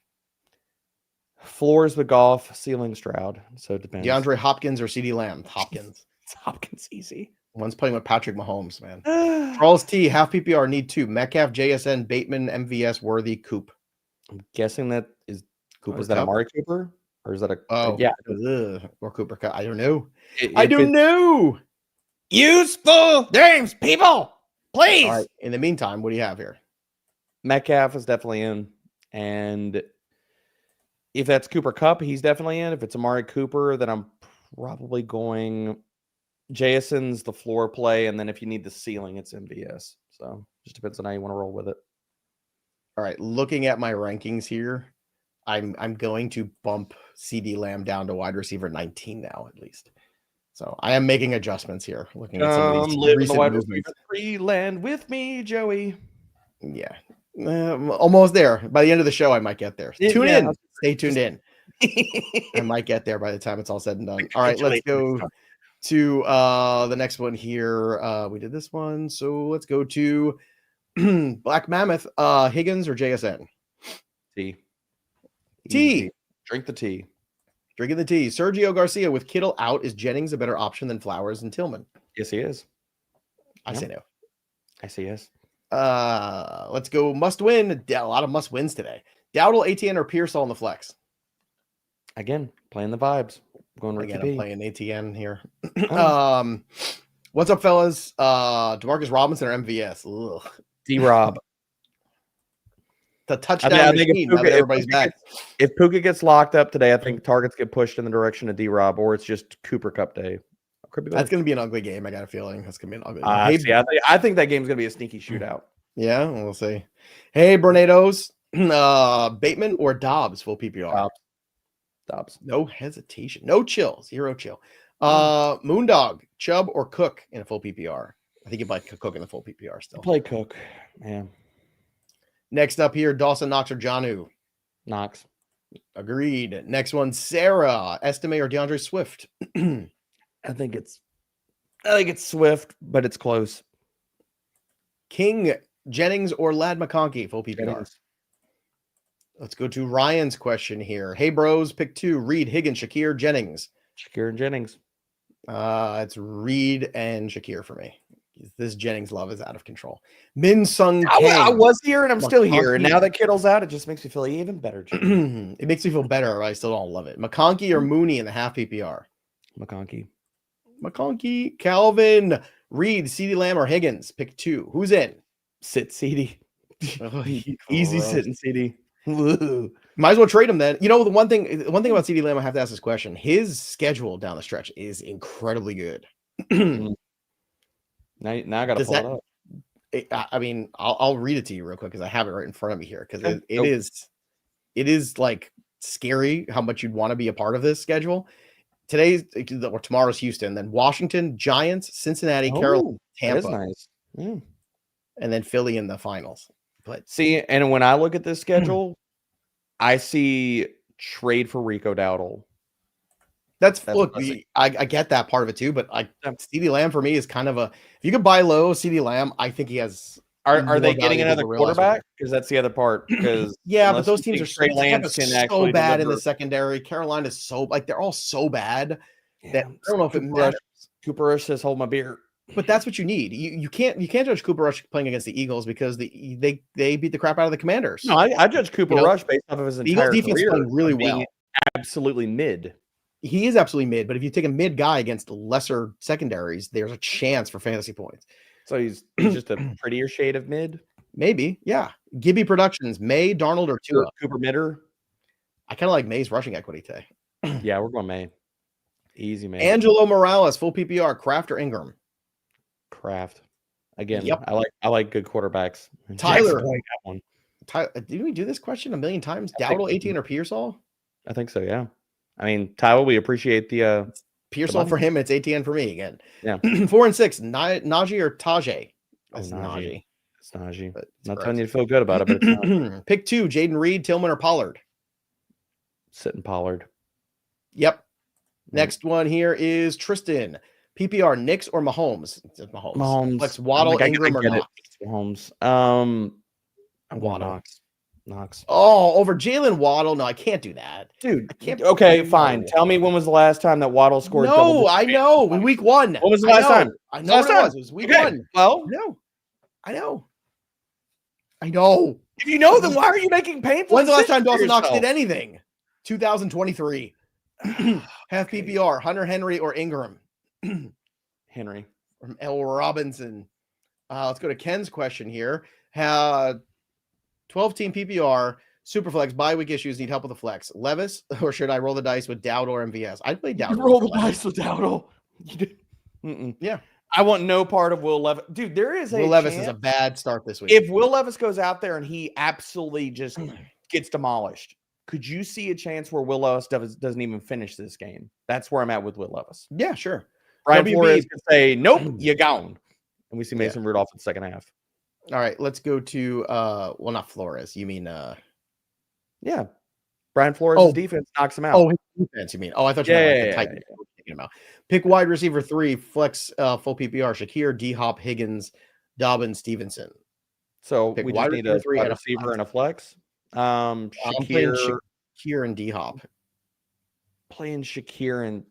Floors with Goff, ceiling Stroud. So it depends. DeAndre Hopkins or CeeDee Lamb? Hopkins. It's Hopkins easy. One's playing with Patrick Mahomes, man. Charles T, half PPR, need 2. Metcalf, JSN, Bateman, MVS, Worthy, Coop. I'm guessing that is Cooper. Is that Amari Cooper? Or is that or Cooper Cup? I don't know. I don't know. Useful names, people. Please. All right. In the meantime, what do you have here? Metcalf is definitely in. And if that's Cooper Cup, he's definitely in. If it's Amari Cooper, then I'm probably going Jason's the floor play. And then if you need the ceiling, it's MVS. So just depends on how you want to roll with it. All right. Looking at my rankings here, I'm going to bump CD Lamb down to wide receiver 19 now, at least. So I am making adjustments here. Looking at some of these recent wide movements. Free land with me, Joey. Yeah, almost there. By the end of the show, I might get there. Tune in. Stay tuned in. I might get there by the time it's all said and done. All right, let's go to the next one here. We did this one, so let's go to Black Mammoth. Higgins or JSN? Tea. Drink the tea. Drinking the tea. Sergio Garcia with Kittle out. Is Jennings a better option than Flowers and Tillman? Yes, he is. I say no. I say yes. Let's go must win. A lot of must wins today. Dowdle, ATN, or Pearsall on the flex? Again, playing the vibes. I'm playing ATN here. What's up, fellas? Demarcus Robinson or MVS? D-Rob. The touchdown machine. Everybody's back. If Puka gets locked up today, I think targets get pushed in the direction of D-Rob, or it's just Cooper Cup day. That's going to be an ugly game. I got a feeling that's going to be an ugly game. I think that game's going to be a sneaky shootout. Yeah, we'll see. Hey, Bernados, Bateman or Dobbs, full PPR? Dobbs. No hesitation. No chill. Zero chill. Moondog, Chubb or Cook in a full PPR? I think you might Cook in the full PPR still. Play Cook. Yeah. Next up here, Dawson Knox or Jonnu? Knox. Agreed. Next one, Sarah, Estime or DeAndre Swift? I think it's Swift, but it's close. King, Jennings or Lad McConkey, full PPR? Jennings. Let's go to Ryan's question here. Hey, bros, pick 2. Reed, Higgins, Shakir, Jennings. Shakir and Jennings. It's Reed and Shakir for me. This Jennings love is out of control. Min Sung I Kang. was here and I'm still here. And McConkey. now that Kittle's out, it just makes me feel even better. It makes me feel better, but I still don't love it. McConkey or Mooney in the half PPR? McConkey. Calvin, Reed, CeeDee Lamb or Higgins? Pick 2. Who's in? Sit CeeDee. Easy sitting CeeDee. Might as well trade him then. You know, the one thing about CeeDee Lamb, I have to ask this question. His schedule down the stretch is incredibly good. Now I got to pull it up. I mean, I'll read it to you real quick because I have it right in front of me here because it is like scary how much you'd want to be a part of this schedule. Today's or tomorrow's Houston, then Washington, Giants, Cincinnati, Carolina, Tampa, that is nice. And then Philly in the finals. But see, and when I look at this schedule, I see trade for Rico Dowdle. Look, I get that part of it too, but CeeDee Lamb for me is kind of if you could buy low CeeDee Lamb, I think he has. Are they getting another quarterback? Because that's the other part. Because yeah, but those teams are so bad in the secondary. Carolina is they're all so bad that I don't know if it matters. Cooper Rush says, "Hold my beer." But that's what you need. You can't judge Cooper Rush playing against the Eagles because they beat the crap out of the Commanders. No, I judge Cooper Rush based off of his entire Eagles defense career playing really well. Absolutely mid. He is absolutely mid, but if you take a mid guy against lesser secondaries, there's a chance for fantasy points. So he's just a prettier shade of mid. Maybe, yeah. Gibby Productions, May, Darnold, or Tua. Cooper Midder. I kind of like May's rushing equity today. Yeah, we're going May. Easy May. Angelo Morales, full PPR, Kraft or Ingram? Kraft. Again, Yep. I like good quarterbaks. Tyler. One. Didn't we do this question a million times? Dowdle, 18 or Pearsall? I think so, yeah. I mean, Tyler, we appreciate the Pearsall for him. It's ATN for me again. Yeah. 4 and 6. Najee or Tajay? That's Najee. It's Najee. But I'm not telling you to feel good about it, but it's not. Pick 2, Jaden Reed, Tillman, or Pollard? Sitting Pollard. Yep. Next one here is Tristan. PPR, Knicks or Mahomes? Mahomes. Flex Waddle, Ingram, or Knox? Mahomes. Knox. Oh, over Jalen Waddle? No, I can't do that. Dude, I can't. Okay, fine. Tell me when was the last time that Waddle scored? No, I know. Week 1. When was the last time? I know what it was. It was week 1. Well, no. I know. If you know, then why are you making painful? When's the last time Dawson Knox did anything? 2023. Half PPR, Hunter Henry or Ingram? Henry. From L. Robinson. Let's go to Ken's question here. 12-team PPR, Superflex, bye-week issues, need help with the flex. Levis, or should I roll the dice with Dowd or MVS? I'd play Dowd. Roll the dice with Dowdle. Yeah. I want no part of Will Levis. Dude, there is Will Levis is a bad start this week. If Will Levis goes out there and he absolutely just gets demolished, could you see a chance where Will Levis doesn't even finish this game? That's where I'm at with Will Levis. Yeah, sure. Brian Flores could say, nope, you're gone. And we see Mason Rudolph in the second half. All right, let's go to well, not Flores. You mean yeah. Brian Flores' defense knocks him out. Oh, his defense, you mean? Oh, I thought you meant the Titans. About. Pick wide receiver 3, flex full PPR, Shakir, D-Hop, Higgins, Dobbins, Stevenson. So we just need a wide receiver and a flex. Shakir and D-Hop. Playing Shakir and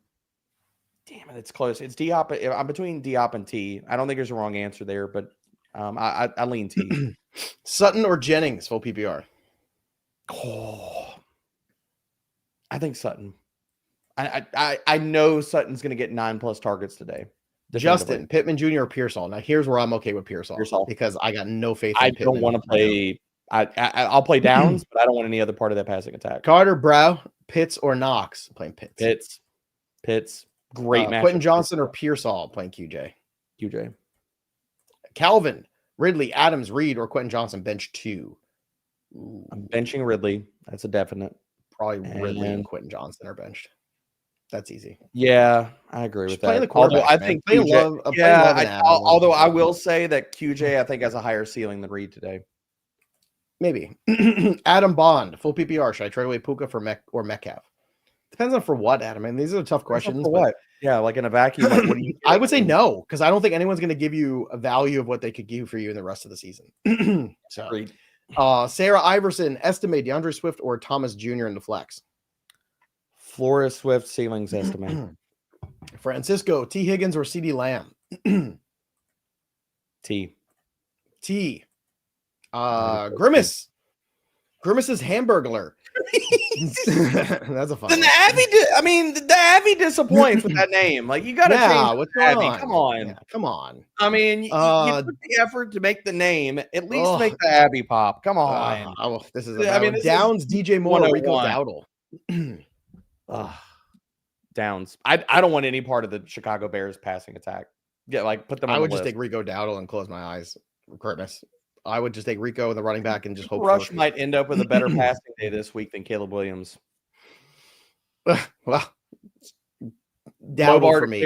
damn it, it's close. It's D-Hop. I'm between D-Hop and T. I don't think there's a wrong answer there, but I lean T. Sutton or Jennings, full PPR? Oh, I think Sutton. I know Sutton's going to get 9+ targets today. Justin, Pittman Jr. or Pearsall? Now, here's where I'm okay with Pearsall because I got no faith in Pittman. I don't want to play. I'll play Downs, but I don't want any other part of that passing attack. Carter, Brow, Pitts, or Knox? Playing Pitts. Pitts. Great match. Quentin Johnson or Pearsall? Playing QJ. QJ. Calvin, Ridley, Adams, Reed, or Quentin Johnson, bench 2. Ooh. I'm benching Ridley. That's a definite. Probably Ridley and Quentin Johnson are benched. That's easy. Yeah, I agree with that. Playing the quarterback, although I think QJ, although I will say that QJ I think has a higher ceiling than Reed today. Maybe. Adam Bond, full PPR. Should I trade away Puka for Metcalf? Depends on for what, Adam. I mean, these are tough questions. For what? Yeah, like in a vacuum. Like, what do you? I would say no, because I don't think anyone's going to give you a value of what they could give for you in the rest of the season. So, Agreed. Sarah Iverson, estimate DeAndre Swift or Thomas Jr. in the flex. Flores Swift ceilings estimate. Francisco, T. Higgins or CD Lamb? T. Grimace. Grimace's Hamburglar. That's a fun one. The Abby disappoints with that name. Like, you got to change what's going Abby. on? Come on. Yeah, come on. I mean, you took the effort to make the name. At least make the Abby pop. Come on. This is Downs, DJ Moore, Rico Dowdle. Downs. I don't want any part of the Chicago Bears passing attack. Yeah, like put them on I would the just list. take Rico Dowdle and close my eyes. Curtis. I would just take Rico and the running back and just hope Rush might end up with a better passing day this week than Caleb Williams. Well, Dowdle for me.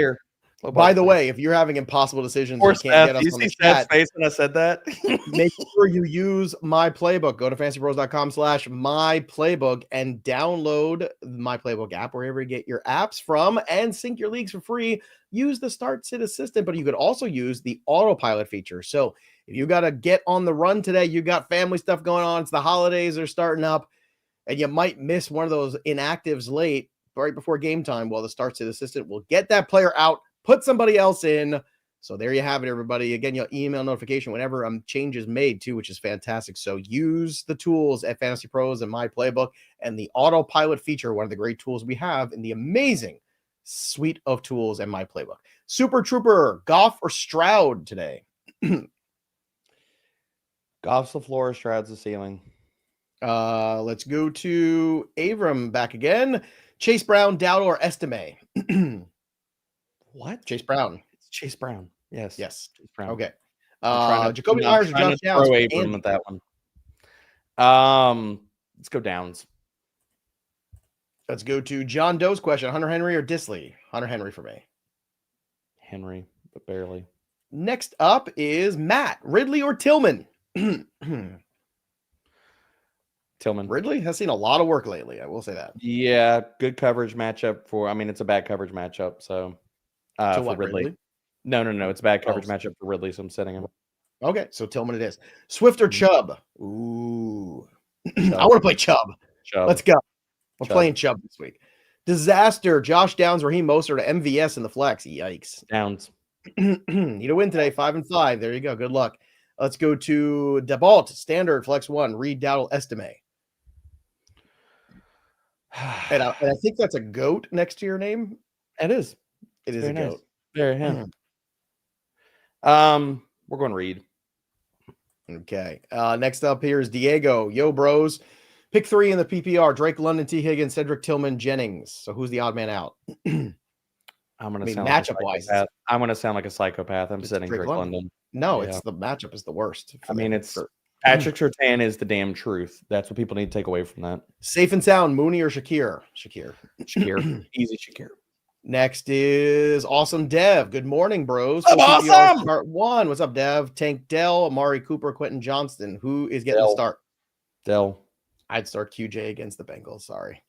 By the way, if you're having impossible decisions, you can't get us on the chat. Face when I said that. Make sure you use my playbook. Go to fantasypros.com/myplaybook and download my playbook app wherever you get your apps from and sync your leagues for free. Use the Start Sit Assistant, but you could also use the autopilot feature. So if you got to get on the run today, you got family stuff going on, it's the holidays are starting up, and you might miss one of those inactives late right before game time. Well, the Start Sit Assistant will get that player out, put somebody else in. So there you have it, everybody. Again, you'll email notification whenever change is made too, which is fantastic. So use the tools at Fantasy Pros and my playbook and the autopilot feature, one of the great tools we have in the amazing suite of tools and my playbook. Super Trooper, Goff or Stroud today? Goff's the floor, Stroud's the ceiling. Let's go to Avram back again. Chase Brown, Dowdle, or Estime? What? Chase Brown. It's Chase Brown. Yes. Yes. Chase Brown. Okay. Jacoby Myers or Josh Downs? Abram with that one. Let's go Downs. Let's go to John Doe's question. Hunter Henry or Disley? Hunter Henry for me. Henry, but barely. Next up is Matt. Ridley or Tillman? Tillman. Ridley has seen a lot of work lately. I will say that. Yeah, good coverage matchup it's a bad coverage matchup. So for Ridley. No. It's a bad coverage matchup for Ridley, so I'm setting him. Okay, so Tillman it is. Swift or Chubb? Ooh. I want to play Chubb. Let's go. We're playing Chubb this week. Disaster. Josh Downs, Raheem Mostert to MVS in the flex. Yikes. Downs. Need a win today. 5-5. There you go. Good luck. Let's go to Debalt. Standard flex 1. Reed Dowdle Estime. And I think that's a goat next to your name. It is. It is a goat. Very him. We're going Reed. Okay. Next up here is Diego. Yo, bros. Pick 3 in the PPR. Drake London, T. Higgins, Cedric Tillman, Jennings. So who's the odd man out? I'm going to sound matchup wise. I'm going to sound like a psychopath. I'm sitting Drake London. No, it's the matchup is the worst. It's Patrick Surtain is the damn truth. That's what people need to take away from that. Safe and sound, Mooney or Shakir? Shakir. Easy Shakir. Next is Awesome Dev. Good morning, bros. Awesome. Start 1. What's up, Dev? Tank Dell, Amari Cooper, Quentin Johnston. Who is getting the start? Dell. I'd start QJ against the Bengals. Sorry.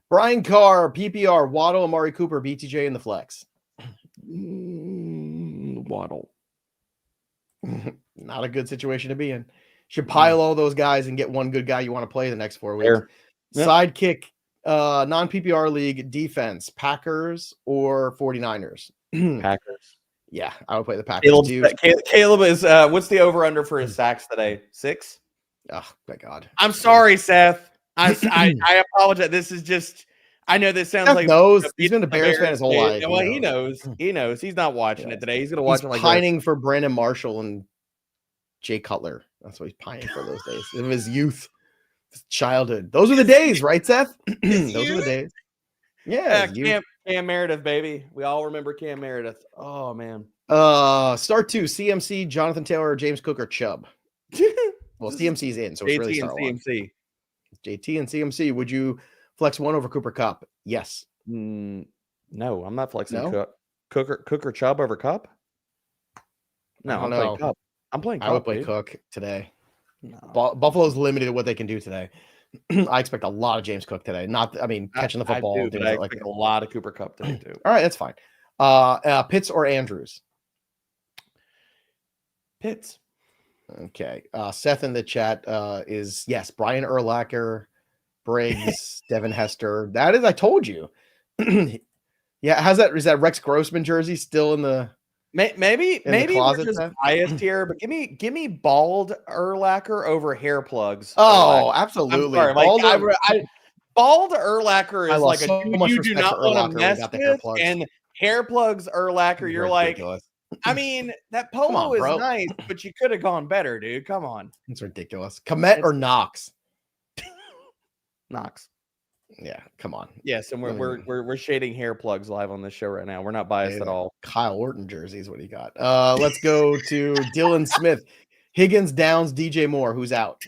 Brian Carr, PPR, Waddle, Amari Cooper, BTJ in the flex. Waddle. Not a good situation to be in. Should pile all those guys and get one good guy you want to play the next 4 weeks. Yep. Sidekick, non-PPR league defense, Packers or 49ers? Packers. Yeah, I would play the Packers. Caleb is, what's the over-under for his sacks today? 6? Oh, my God. I'm sorry, Seth. I apologize. This is just, I know this sounds Seth like knows. He's been a Bears fan his whole life. Well, he knows. He's not watching it today. He's going to watch it like pining for Brandon Marshall and Jay Cutler. That's what he's pining for those days. In his youth, his childhood. Those are the days, right, Seth? Those are the days. Yeah. Cam Meredith, baby. We all remember Cam Meredith. Oh man. Start 2, CMC, Jonathan Taylor, James Cook, or Chubb. Well, CMC's in, so it's really JT and start 1. CMC. JT and CMC. Would you flex 1 over Cooper Kupp? Yes. No, I'm not flexing No? Cook or Chubb over Cup. No, I'm playing Cup. I'm playing Cup. I would play Cook today. No. Buffalo's limited at what they can do today. I expect a lot of James Cook today. Catching the football. I do, but I expect a lot of Cooper Kupp today too. All right, that's fine. Pitts or Andrews? Pitts. Okay. Seth in the chat is yes. Brian Urlacher, Briggs, Devin Hester. That is, I told you. Yeah, is that Rex Grossman jersey still in the maybe closet, we're just biased here, but give me bald Urlacher over hair plugs. Oh, absolutely. I'm sorry, bald Urlacher is like so a dude you do not want to mess with, and hair plugs Urlacher, you're ridiculous. Like, I mean, that polo is nice, but you could have gone better, dude. Come on. It's ridiculous. Komet or Knox? Knox. Yeah, come on. Yes, and we're shading hair plugs live on this show right now. We're not biased at all. Kyle Orton jerseys. What do you got? Let's go to Dylan Smith. Higgins, Downs, DJ Moore. Who's out?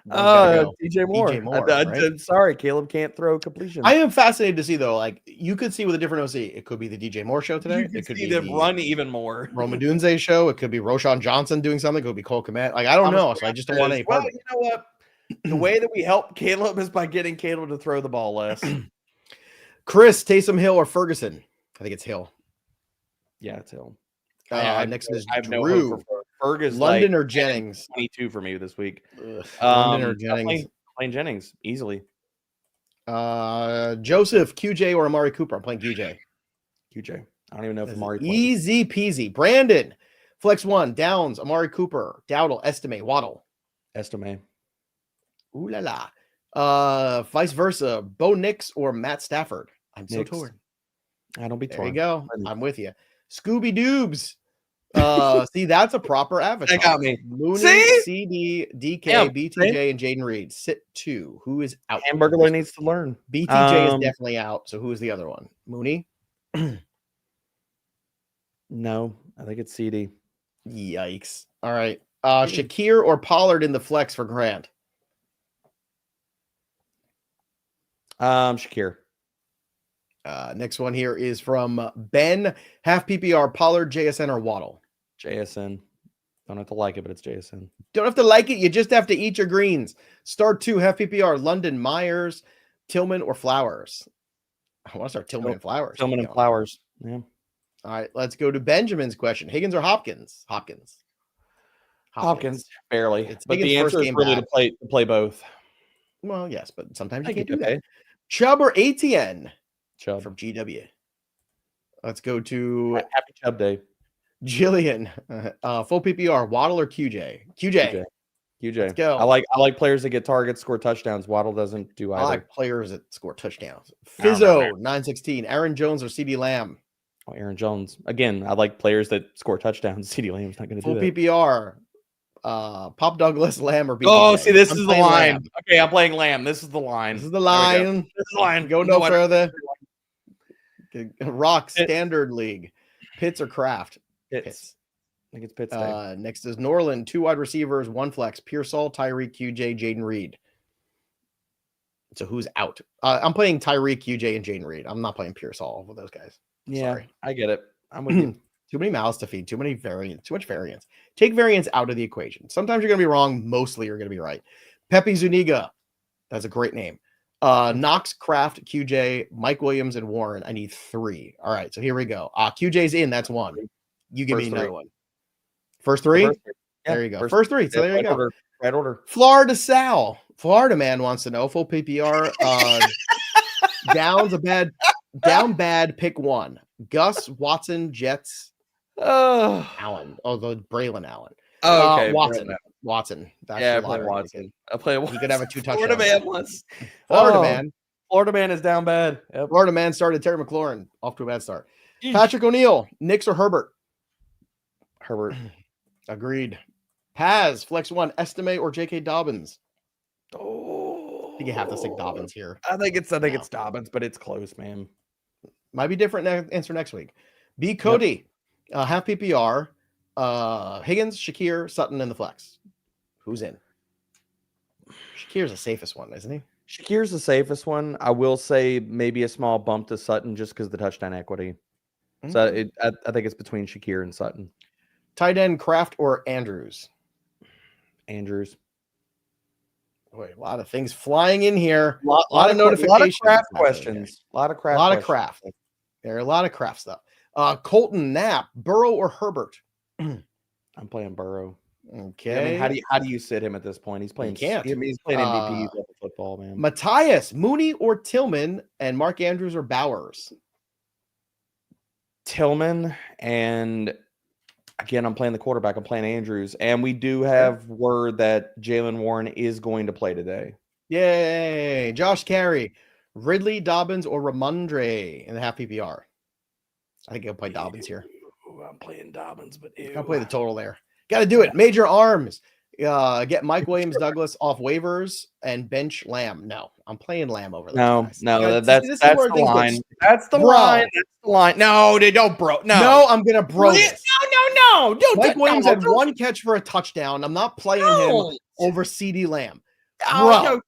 DJ Moore. DJ Moore, I'm sorry, Caleb can't throw completion. I am fascinated to see though. Like you could see with a different OC, it could be the DJ Moore show today. It could be them run even more. Rome Odunze show. It could be Roshan Johnson doing something. It could be Cole Kmet. Like I don't know. So I just don't want any part. Well, you know what? The way that we help Caleb is by getting Caleb to throw the ball less. Chris, Taysom Hill or Ferguson? I think it's Hill. Yeah, it's Hill. Next is Drew. No hope for Ferguson. London or Jennings? 22 for me this week. London or Jennings? Playing Jennings easily. Joseph, QJ or Amari Cooper? I'm playing QJ. QJ. I don't even know if Amari plays. Easy peasy. Brandon, Flex 1, Downs, Amari Cooper, Dowdle, Estime, Waddle. Estime. Ooh la la. Vice versa, Bo Nix or Matt Stafford? I'm so torn. I don't be torn. There you go. I'm with you. Scooby Doobs. See, that's a proper avatar. They got me. Mooney, See? CD, DK, BTJ, and Jaden Reed. Sit 2. Who is out? Hamburglar needs to learn. BTJ is definitely out. So who is the other one? Mooney? No, I think it's CD. Yikes. All right. Shakir or Pollard in the flex for Grant? Shakir. Next one here is from Ben. Half PPR, Pollard, JSN, or Waddle? JSN. Don't have to like it, but it's JSN. Don't have to like it. You just have to eat your greens. Start 2, half PPR, London, Myers, Tillman, or Flowers? I want to start Tillman and Flowers. Tillman and Flowers. Yeah. All right, let's go to Benjamin's question. Higgins or Hopkins? Hopkins, barely. It's but the answer is really to play both. Well, yes, but sometimes you can't do that. Chubb or ATN? Chubb. From GW. Let's go to Happy Chubb Day. Jillian. Full PPR, Waddle or QJ? QJ. Let's go. I like players that get targets, score touchdowns. Waddle doesn't do either. I like players that score touchdowns. Fizzo, 916. Aaron Jones or CD Lamb? Oh, Aaron Jones. Again, I like players that score touchdowns. CD Lamb's not going to do that. Full PPR. Pop Douglas, Lamb, or BTJ? Oh, see, this is the line. Lamb. Okay, I'm playing Lamb. This is the line. This is the line. Go no further. Rock Standard League. Pitts or Kraft? Pitts. I think it's Pitts. Next is Norland. 2 wide receivers, 1 flex. Pearsall, Tyreek, QJ, Jaden Reed. So who's out? I'm playing Tyreek, QJ, and Jaden Reed. I'm not playing Pearsall with those guys. Yeah, sorry. I get it. I'm with you. Too many mouths to feed. Too much variance. Take variance out of the equation. Sometimes you're going to be wrong. Mostly you're going to be right. Pepe Zuniga. That's a great name. Knox, Kraft, QJ, Mike Williams, and Warren. I need 3. All right, so here we go. QJ's in. That's 1. You give me another one. First 3? There you go. First 3. So there you go. Right order. Florida Sal. Florida man wants to know. Full PPR. Down bad. Pick 1. Gus, Watson, Jets. Allen. Oh, the Braylon Allen. Oh, okay. Watson. That's I play Watson. I play Watson. He could have a 2 touchdowns. Florida man once. Florida man is down bad. Yep. Florida man started Terry McLaurin off to a bad start. Patrick O'Neal, Knicks or Herbert? Herbert. Agreed. Paz, Flex 1, Estime or J.K. Dobbins? Oh, I think you have to stick Dobbins here. I think it's Dobbins, but it's close, man. Might be different answer next week. B. Cody, half PPR, Higgins, Shakir, Sutton, and the flex. Who's in? Shakir's the safest one, isn't he? Shakir's the safest one. I will say maybe a small bump to Sutton just because of the touchdown equity. So I think it's between Shakir and Sutton. Tight end, Kraft or Andrews? Andrews. Wait, a lot of things flying in here. A lot of notifications. A lot of Kraft questions. A lot of Kraft. There are a lot of Kraft stuff. Colton, Knapp, Burrow or Herbert? I'm playing Burrow. Okay. I mean, how do you sit him at this point? He's playing. He's playing MVP level football, man. Matthias, Mooney or Tillman, and Mark Andrews or Bowers? Tillman, and again, I'm playing the quarterback. I'm playing Andrews, and we do have word that Jalen Warren is going to play today. Yay! Josh Carey, Ridley, Dobbins, or Ramondre in the half PPR? I think I'll play Dobbins here. I'm playing Dobbins, but I'll play the total there. Got to do it. Major arms. Get Mike Williams Douglas off waivers and bench Lamb. No, I'm playing Lamb over there. That's the line. That's the line. No, they don't, bro. No, I'm gonna bro this. No. Mike Williams had one catch for a touchdown. I'm not playing him over CD Lamb. Bro,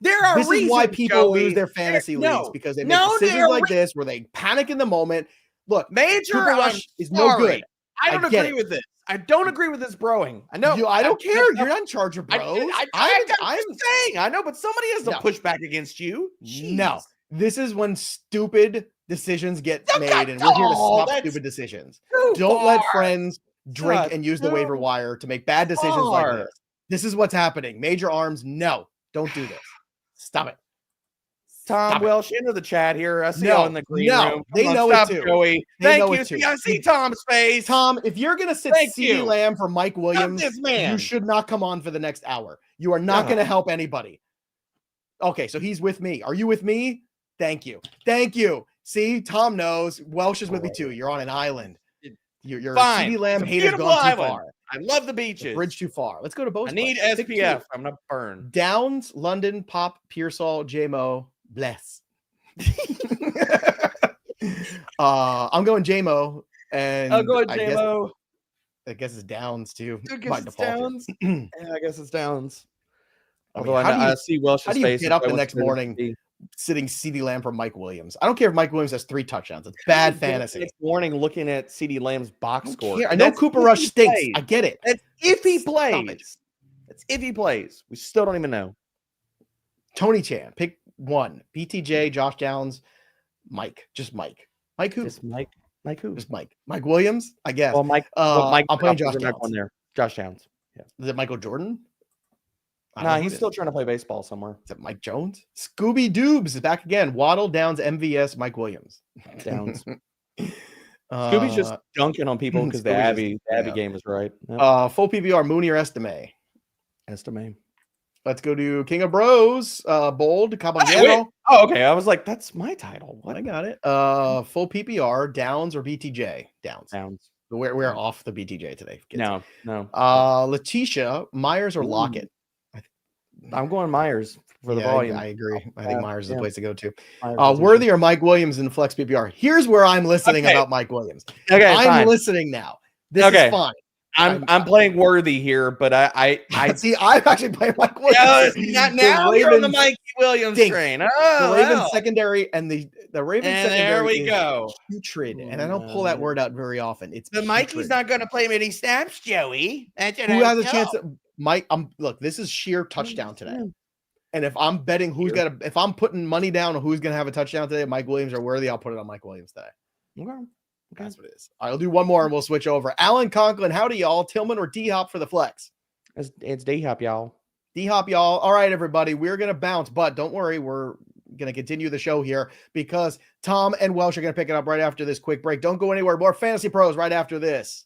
there are this is why people lose their fantasy leagues, because they make decisions like this where they panic in the moment. Look, Major rush is no good. I don't agree with this. I don't agree with this broing. I know. I don't care. You're not in charge of bros. I'm saying. I know, but somebody has to push back against you. Jeez. No. This is when stupid decisions get made, and we're here to stop stupid decisions. Don't let friends drink and use the waiver wire to make bad decisions like this. This is what's happening. Major arms, no. Don't do this. Stop it. Tom Welsh into the chat here. I see you in the green room. They know it too. Joey. Thank you. I see Tom's face. Tom, if you're going to sit CeeDee Lamb for Mike Williams, you should not come on for the next hour. You are not going to help anybody. Okay, so he's with me. Are you with me? Thank you. See, Tom knows. Welsh is with me too. You're on an island. You're CeeDee Lamb hater gone too far. I love the beaches. Bridge too far. Let's go to both. I need SPF. I'm going to burn. Downs, London, Pop, Pearsall, JMO. Bless. I'm going JMO, and I'll go JMO. I guess it's Downs too. I guess it's Downs. I guess it's Downs. Although I see Welsh's face. How do you get up the next morning sitting CeeDee Lamb for Mike Williams? I don't care if Mike Williams has 3 touchdowns. It's bad fantasy. Next morning, looking at CeeDee Lamb's box score. I know Cooper Rush stinks. I get it. That's if he plays. That's if he plays. We still don't even know. Tony Chan, pick 1. BTJ, Josh Downs, Mike. Just Mike. Mike who? Just Mike. Mike who? Just Mike. Mike Williams, I guess. Well, Mike. I'm playing Josh Downs. On there. Josh Downs. Yeah. Is it Michael Jordan? Nah, he's still trying to play baseball somewhere. Is it Mike Jones? Scooby Doobs is back again. Waddle, Downs, MVS, Mike Williams. Downs. Scooby's just dunking on people because the Abby game is right. Yep. Full PPR, Mooney or Estime? Estime. Let's go to King of Bros. Bold, Caballero. Oh, okay. I was like, that's my title. What? I got it. Full PPR, Downs or BTJ? Downs. We're off the BTJ today. No. Letitia, Myers or Lockett? I'm going Myers for the volume. I agree. I think Myers is the place to go to. Worthy or Mike Williams in Flex PPR? Here's where I'm listening about Mike Williams. Okay, I'm listening now. This is fine. I'm playing Worthy here, but I see. I'm actually playing Mike Williams. Now you're on the Mikey Williams train. The Ravens secondary and the Ravens secondary. There we go. Putrid, and I don't pull that word out very often. It's the Mikey's not going to play many snaps, Joey. Who has a chance? Mike, look. This is sheer touchdown today. And if I'm betting if I'm putting money down on who's going to have a touchdown today, Mike Williams or Worthy, I'll put it on Mike Williams today. Okay. That's what it is. All right, I'll do one more and we'll switch over. Alan Conklin, howdy, y'all. Tillman or D-Hop for the flex? It's D-Hop, y'all. D-Hop, y'all. All right, everybody, we're going to bounce, but don't worry. We're going to continue the show here because Tom and Welsh are going to pick it up right after this quick break. Don't go anywhere. More Fantasy Pros right after this.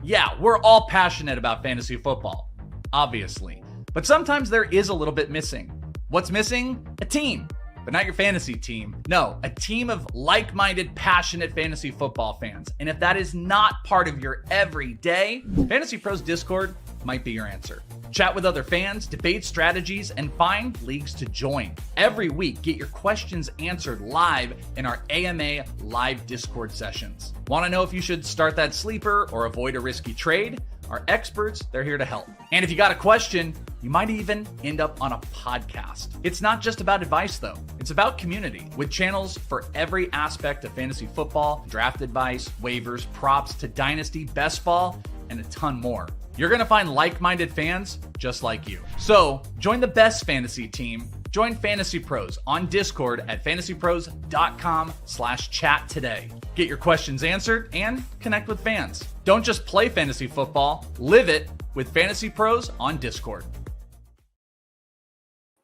Yeah, we're all passionate about fantasy football, obviously. But sometimes there is a little bit missing. What's missing? A team. But not your fantasy team. No, a team of like-minded, passionate fantasy football fans. And if that is not part of your everyday, Fantasy Pros Discord might be your answer. Chat with other fans, debate strategies, and find leagues to join. Every week, get your questions answered live in our AMA live Discord sessions. Want to know if you should start that sleeper or avoid a risky trade? Our experts, they're here to help. And if you got a question, you might even end up on a podcast. It's not just about advice, though. It's about community, with channels for every aspect of fantasy football, draft advice, waivers, props, to dynasty, best ball, and a ton more. You're going to find like-minded fans just like you. So join the best fantasy team. Join FantasyPros on Discord at fantasypros.com/chat today. Get your questions answered and connect with fans. Don't just play fantasy football, live it with Fantasy Pros on Discord.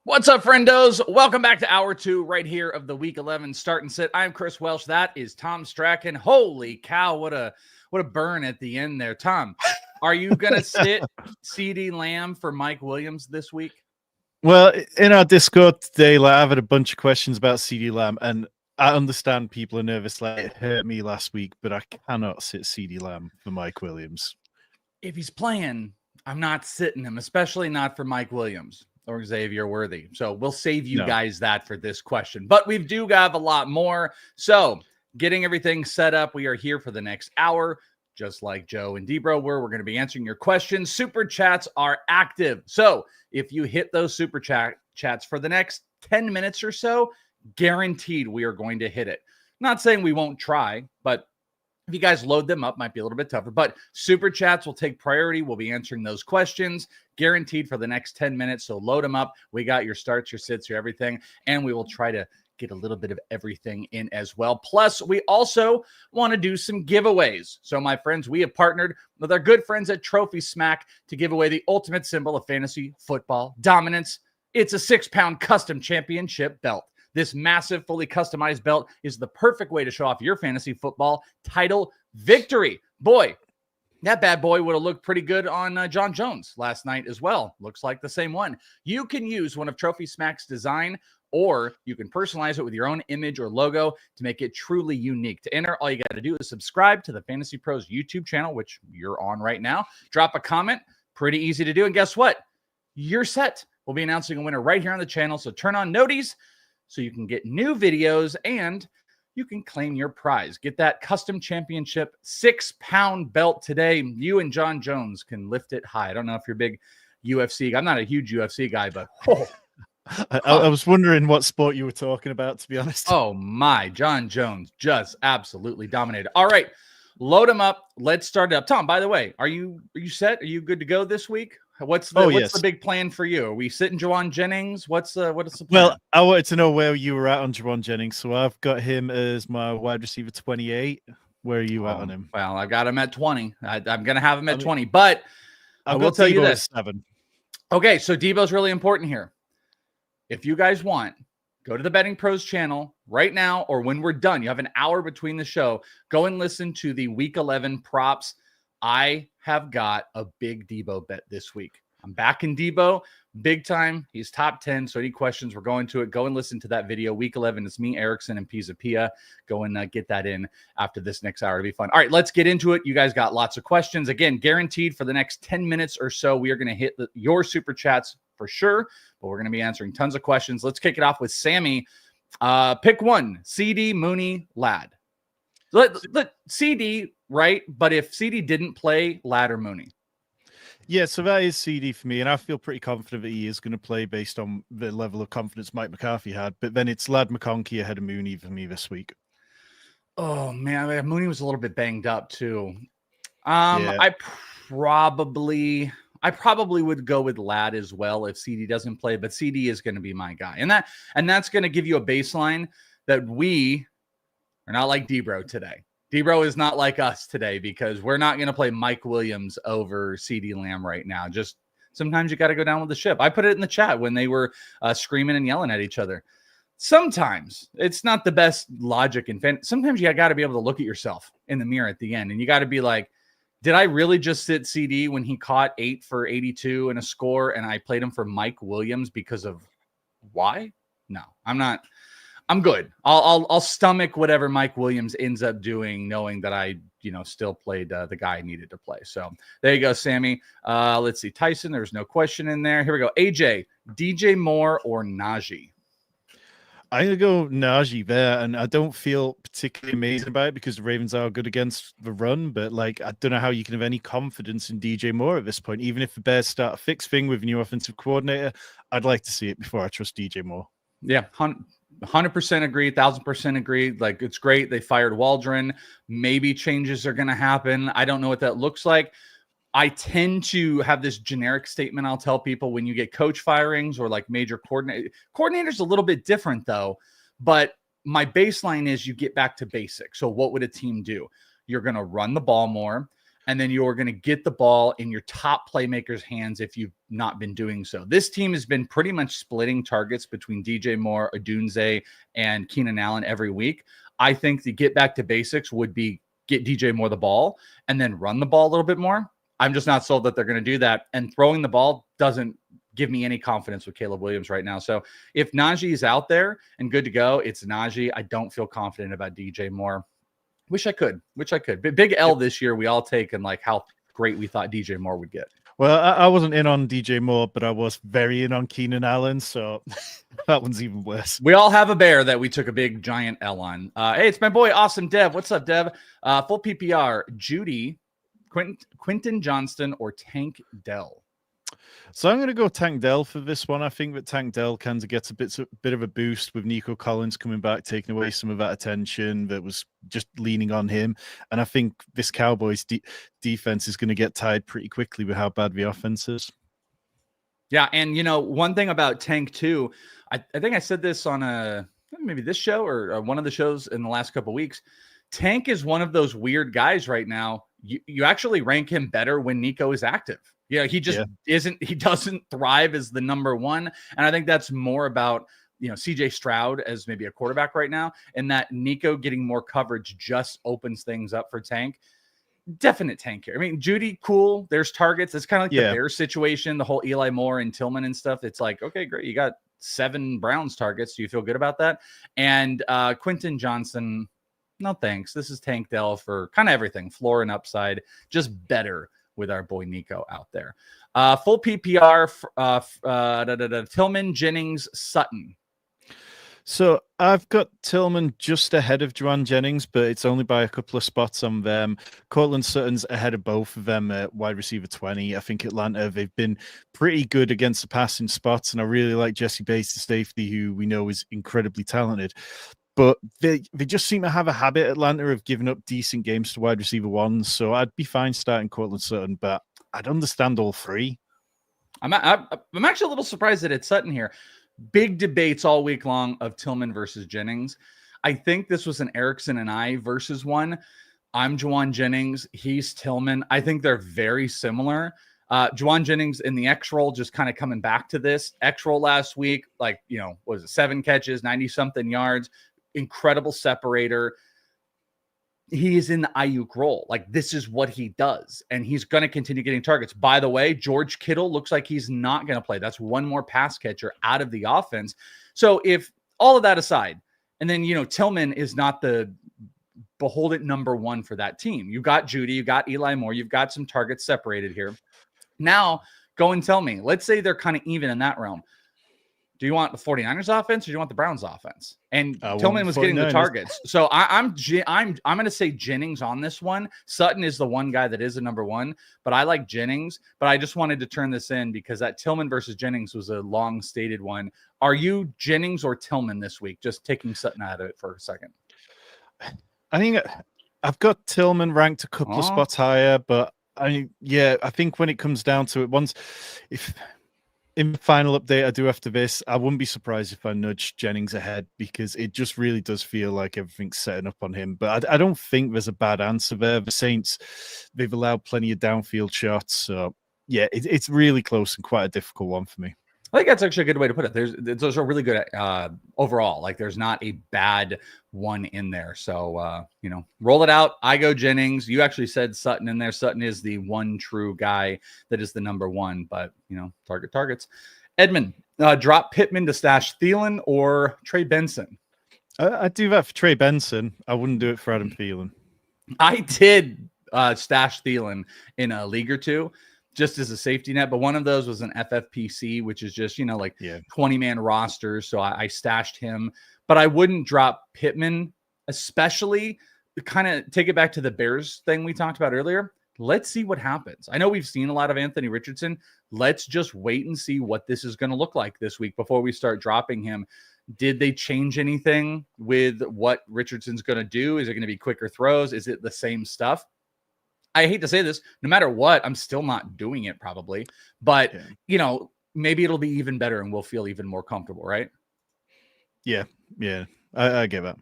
What's up, friendos? Welcome back to Hour 2 right here of the Week 11 Start and Sit. I'm Chris Welsh. That is Tom Strachan. Holy cow, what a burn at the end there. Tom, are you going to sit CeeDee Lamb for Mike Williams this week? Well, in our Discord today, I've had a bunch of questions about CeeDee Lamb, and I understand people are nervous. It hurt me last week, but I cannot sit CeeDee Lamb for Mike Williams. If he's playing, I'm not sitting him, especially not for Mike Williams or Xavier Worthy. So we'll save you guys that for this question. But we do have a lot more. So getting everything set up, we are here for the next hour. Just like Joe and Debro were, we're going to be answering your questions. Super chats are active. So if you hit those super chats for the next 10 minutes or so, guaranteed we are going to hit it. Not saying we won't try, but if you guys load them up, might be a little bit tougher. But super chats will take priority. We'll be answering those questions guaranteed for the next 10 minutes. So load them up. We got your starts, your sits, your everything. And we will try to get a little bit of everything in as well. Plus, we also want to do some giveaways. So, my friends, we have partnered with our good friends at Trophy Smack to give away the ultimate symbol of fantasy football dominance. It's a 6-pound custom championship belt. This massive, fully customized belt is the perfect way to show off your fantasy football title victory. Boy, that bad boy would have looked pretty good on John Jones last night as well. Looks like the same one. You can use one of Trophy Smack's design, or you can personalize it with your own image or logo to make it truly unique. To enter, all you got to do is subscribe to the Fantasy Pros YouTube channel, which you're on right now. Drop a comment. Pretty easy to do. And guess what? You're set. We'll be announcing a winner right here on the channel. So turn on noties so you can get new videos and you can claim your prize. Get that custom championship 6-pound belt today. You and John Jones can lift it high. I don't know if you're a big UFC guy. I'm not a huge UFC guy, but I was wondering what sport you were talking about, to be honest. Oh my, John Jones just absolutely dominated. All right, load them up. Let's start it up. Tom, by the way, are you set? Are you good to go this week? What's the big plan for you? Are we sitting Juwan Jennings? What is the plan? Well, I wanted to know where you were at on Juwan Jennings. So I've got him as my wide receiver 28. Where are you at on him? Well, I got him at 20. I'm going to have him at 20, but I will tell you this. 7. Okay, so Debo's really important here. If you guys want, go to the Betting Pros channel right now, or when we're done, you have an hour between the show. Go and listen to the Week 11 props. I have got a big Debo bet this week. I'm back in Debo, big time. He's top 10. So any questions, we're going to it. Go and listen to that video. Week 11 is me, Erickson, and Pisapia. Go and get that in after this next hour. It'll be fun. All right, let's get into it. You guys got lots of questions. Again, guaranteed for the next 10 minutes or so, we are going to hit your super chats for sure, but we're going to be answering tons of questions. Let's kick it off with Sammy. Pick one: CeeDee, Mooney, Ladd. Let CeeDee, right? But if CeeDee didn't play, Ladd or Mooney? Yeah, so that is CeeDee for me, and I feel pretty confident that he is going to play based on the level of confidence Mike McCarthy had. But then it's Ladd McConkey ahead of Mooney for me this week. Oh man, Mooney was a little bit banged up too. Yeah. I probably would go with Ladd as well if CeeDee doesn't play, but CeeDee is going to be my guy, and that's going to give you a baseline that we are not like Debro today. Debro is not like us today because we're not going to play Mike Williams over CeeDee Lamb right now. Just sometimes you got to go down with the ship. I put it in the chat when they were screaming and yelling at each other. Sometimes it's not the best logic and sometimes you got to be able to look at yourself in the mirror at the end, and you got to be like, did I really just sit CeeDee when he caught 8 for 82 and a score, and I played him for Mike Williams because of why? No, I'm not. I'm good. I'll stomach whatever Mike Williams ends up doing, knowing that I still played the guy I needed to play. So there you go, Sammy. Let's see. Tyson, there's no question in there. Here we go. AJ, DJ Moore or Najee? I'm going to go Najee there, and I don't feel particularly amazing about it because the Ravens are good against the run, but I don't know how you can have any confidence in DJ Moore at this point. Even if the Bears start a fixed thing with a new offensive coordinator, I'd like to see it before I trust DJ Moore. Yeah, 100% agree, 1,000% agree. It's great. They fired Waldron. Maybe changes are going to happen. I don't know what that looks like. I tend to have this generic statement I'll tell people when you get coach firings or major coordinators a little bit different though, but my baseline is you get back to basics. So what would a team do? You're going to run the ball more, and then you're going to get the ball in your top playmakers' hands if you've not been doing so. This team has been pretty much splitting targets between DJ Moore, Odunze, and Keenan Allen every week. I think the get back to basics would be get DJ Moore the ball and then run the ball a little bit more. I'm just not sold that they're going to do that. And throwing the ball doesn't give me any confidence with Caleb Williams right now. So if Najee is out there and good to go, it's Najee. I don't feel confident about DJ Moore. Wish I could. Big L this year we all take and how great we thought DJ Moore would get. Well, I wasn't in on DJ Moore, but I was very in on Keenan Allen, so that one's even worse. We all have a bear that we took a big giant L on. Hey, it's my boy Awesome Dev. What's up, Dev? Full PPR, Judy, Quentin Johnston, or Tank Dell? So I'm going to go Tank Dell for this one. I think that Tank Dell kind of gets a bit of a boost with Nico Collins coming back, taking away some of that attention that was just leaning on him. And I think this Cowboys defense is going to get tired pretty quickly with how bad the offense is. Yeah, and one thing about Tank too, I think I said this on maybe this show or one of the shows in the last couple of weeks. Tank is one of those weird guys right now. You actually rank him better when Nico is active. He just he doesn't thrive as the number one. And I think that's more about, CJ Stroud as maybe a quarterback right now. And that Nico getting more coverage just opens things up for Tank. Definite Tank here. I mean, Judy, cool. There's targets. It's kind of the Bears situation, the whole Eli Moore and Tillman and stuff. It's okay, great. You got 7 Browns targets. Do you feel good about that? And Quentin Johnson, no thanks. This is Tank Dell for kind of everything, floor and upside, just better with our boy Nico out there. Full PPR, Tillman, Jennings, Sutton. So I've got Tillman just ahead of Juwan Jennings, but it's only by a couple of spots on them. Cortland Sutton's ahead of both of them at wide receiver 20. I think Atlanta, they've been pretty good against the passing spots, and I really like Jesse Bates, the safety, who we know is incredibly talented. But they just seem to have a habit, Atlanta, of giving up decent games to wide receiver ones. So I'd be fine starting Cortland Sutton, but I'd understand all three. I'm actually a little surprised that it's Sutton here. Big debates all week long of Tillman versus Jennings. I think this was an Erickson and I versus one. I'm Juwan Jennings. He's Tillman. I think they're very similar. Juwan Jennings in the X role, just kind of coming back to this X role last week, what was it? 7 catches, 90-something yards. Incredible separator. He is in the Ayuk role. This is what he does, and he's going to continue getting targets. By the way, George Kittle looks like he's not going to play. That's one more pass catcher out of the offense. So if all of that aside, and then, Tillman is not the beholden number one for that team. You got Judy, you got Eli Moore, you've got some targets separated here. Now go and tell me, let's say they're kind of even in that realm. Do you want the 49ers offense or do you want the Browns offense? And Tillman was getting the targets. So I'm going to say Jennings on this one. Sutton is the one guy that is a number one, but I like Jennings. But I just wanted to turn this in because that Tillman versus Jennings was a long stated one. Are you Jennings or Tillman this week? Just taking Sutton out of it for a second. I think I've got Tillman ranked a couple of spots higher, but I think when it comes down to it, in the final update I do after this, I wouldn't be surprised if I nudge Jennings ahead because it just really does feel like everything's setting up on him. But I don't think there's a bad answer there. The Saints, they've allowed plenty of downfield shots. So, it's really close and quite a difficult one for me. I think that's actually a good way to put it. Those are really good overall. There's not a bad one in there. So, roll it out. I go Jennings. You actually said Sutton in there. Sutton is the one true guy that is the number one, but, targets. Edmund, drop Pittman to stash Thielen or Trey Benson? I'd do that for Trey Benson. I wouldn't do it for Adam Thielen. I did stash Thielen in a league or two just as a safety net, but one of those was an FFPC, which is just, 20-man rosters. So I stashed him, but I wouldn't drop Pittman, especially kind of take it back to the Bears thing we talked about earlier. Let's see what happens. I know we've seen a lot of Anthony Richardson. Let's just wait and see what this is going to look like this week before we start dropping him. Did they change anything with what Richardson's going to do? Is it going to be quicker throws? Is it the same stuff? I hate to say this, no matter what, I'm still not doing it probably, but maybe it'll be even better and we'll feel even more comfortable, right? Yeah. I get that.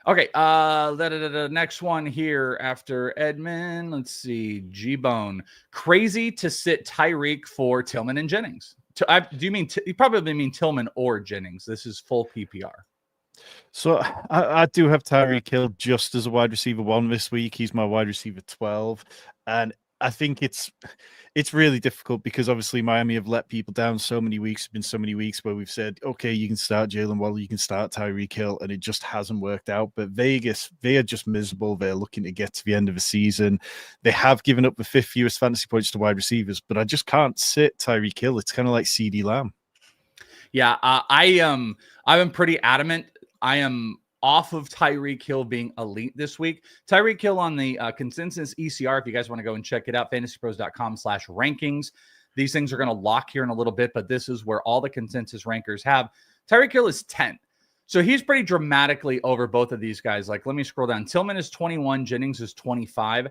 Okay. The next one here after Edmund. Let's see. G-Bone. Crazy to sit Tyreek for Tillman and Jennings. Do you mean you probably mean Tillman or Jennings? This is full PPR. So I do have Tyreek Hill just as a wide receiver 1 this week. He's my wide receiver 12. And I think it's really difficult because obviously Miami have let people down so many weeks. It's been so many weeks where we've said, okay, you can start Jalen Waddle, you can start Tyreek Hill, and it just hasn't worked out. But Vegas, they are just miserable. They're looking to get to the end of the season. They have given up the 5th fewest fantasy points to wide receivers, but I just can't sit Tyreek Hill. It's kind of like CeeDee Lamb. Yeah, I'm pretty adamant. I am off of Tyreek Hill being elite this week. Tyreek Hill on the consensus ECR, if you guys want to go and check it out, fantasypros.com/rankings. These things are going to lock here in a little bit, but this is where all the consensus rankers have. Tyreek Hill is 10. So he's pretty dramatically over both of these guys. Like, let me scroll down. Tillman is 21. Jennings is 25.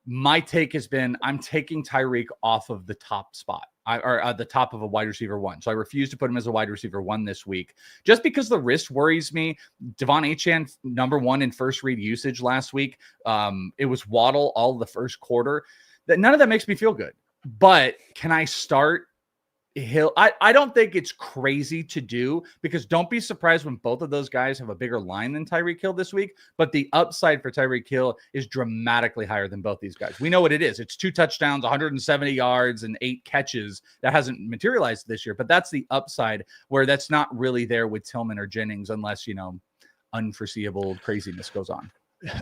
My take has been I'm taking Tyreek off of the top spot. Or the top of a wide receiver 1. So I refuse to put him as a wide receiver 1 this week just because the wrist worries me. Devon Achane, number 1 in first read usage last week. It was Waddle all of the first quarter. None of that makes me feel good. But can I start Hill? I don't think it's crazy to do because don't be surprised when both of those guys have a bigger line than Tyreek Hill this week. But the upside for Tyreek Hill is dramatically higher than both these guys. We know what it is. It's 2 touchdowns, 170 yards, and 8 catches. That hasn't materialized this year, but that's the upside where that's not really there with Tillman or Jennings unless, unforeseeable craziness goes on.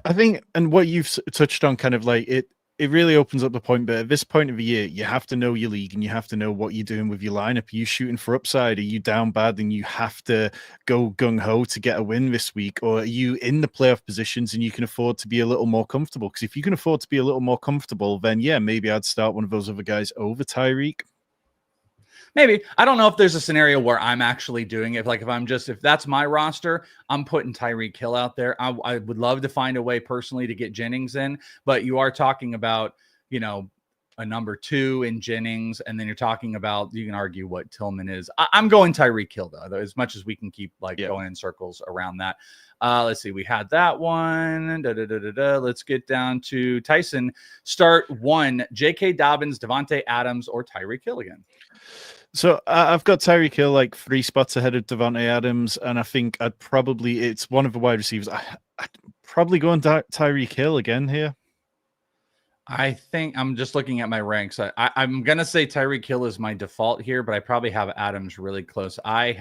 I think, and what you've touched on kind of like it really opens up the point, but at this point of the year, you have to know your league and you have to know what you're doing with your lineup. Are you shooting for upside? Are you down bad and you have to go gung-ho to get a win this week? Or are you in the playoff positions and you can afford to be a little more comfortable? Because if you can afford to be a little more comfortable, then yeah, maybe I'd start one of those other guys over Tyreek. Maybe. I don't know if there's a scenario where I'm actually doing it. Like if that's my roster, I'm putting Tyreek Hill out there. I would love to find a way personally to get Jennings in, but you are talking about, a number 2 in Jennings. And then you're talking about, you can argue what Tillman is. I'm going Tyreek Hill though, as much as we can keep going in circles around that. Let's see. We had that one. Let's get down to Tyson. Start 1, J.K. Dobbins, Devontae Adams, or Tyreek Hill again. So I've got Tyreek Hill like 3 spots ahead of Devontae Adams, and I think it's one of the wide receivers. I'd probably go on Tyreek Hill again here. I think I'm just looking at my ranks. I'm going to say Tyreek Hill is my default here, but I probably have Adams really close. I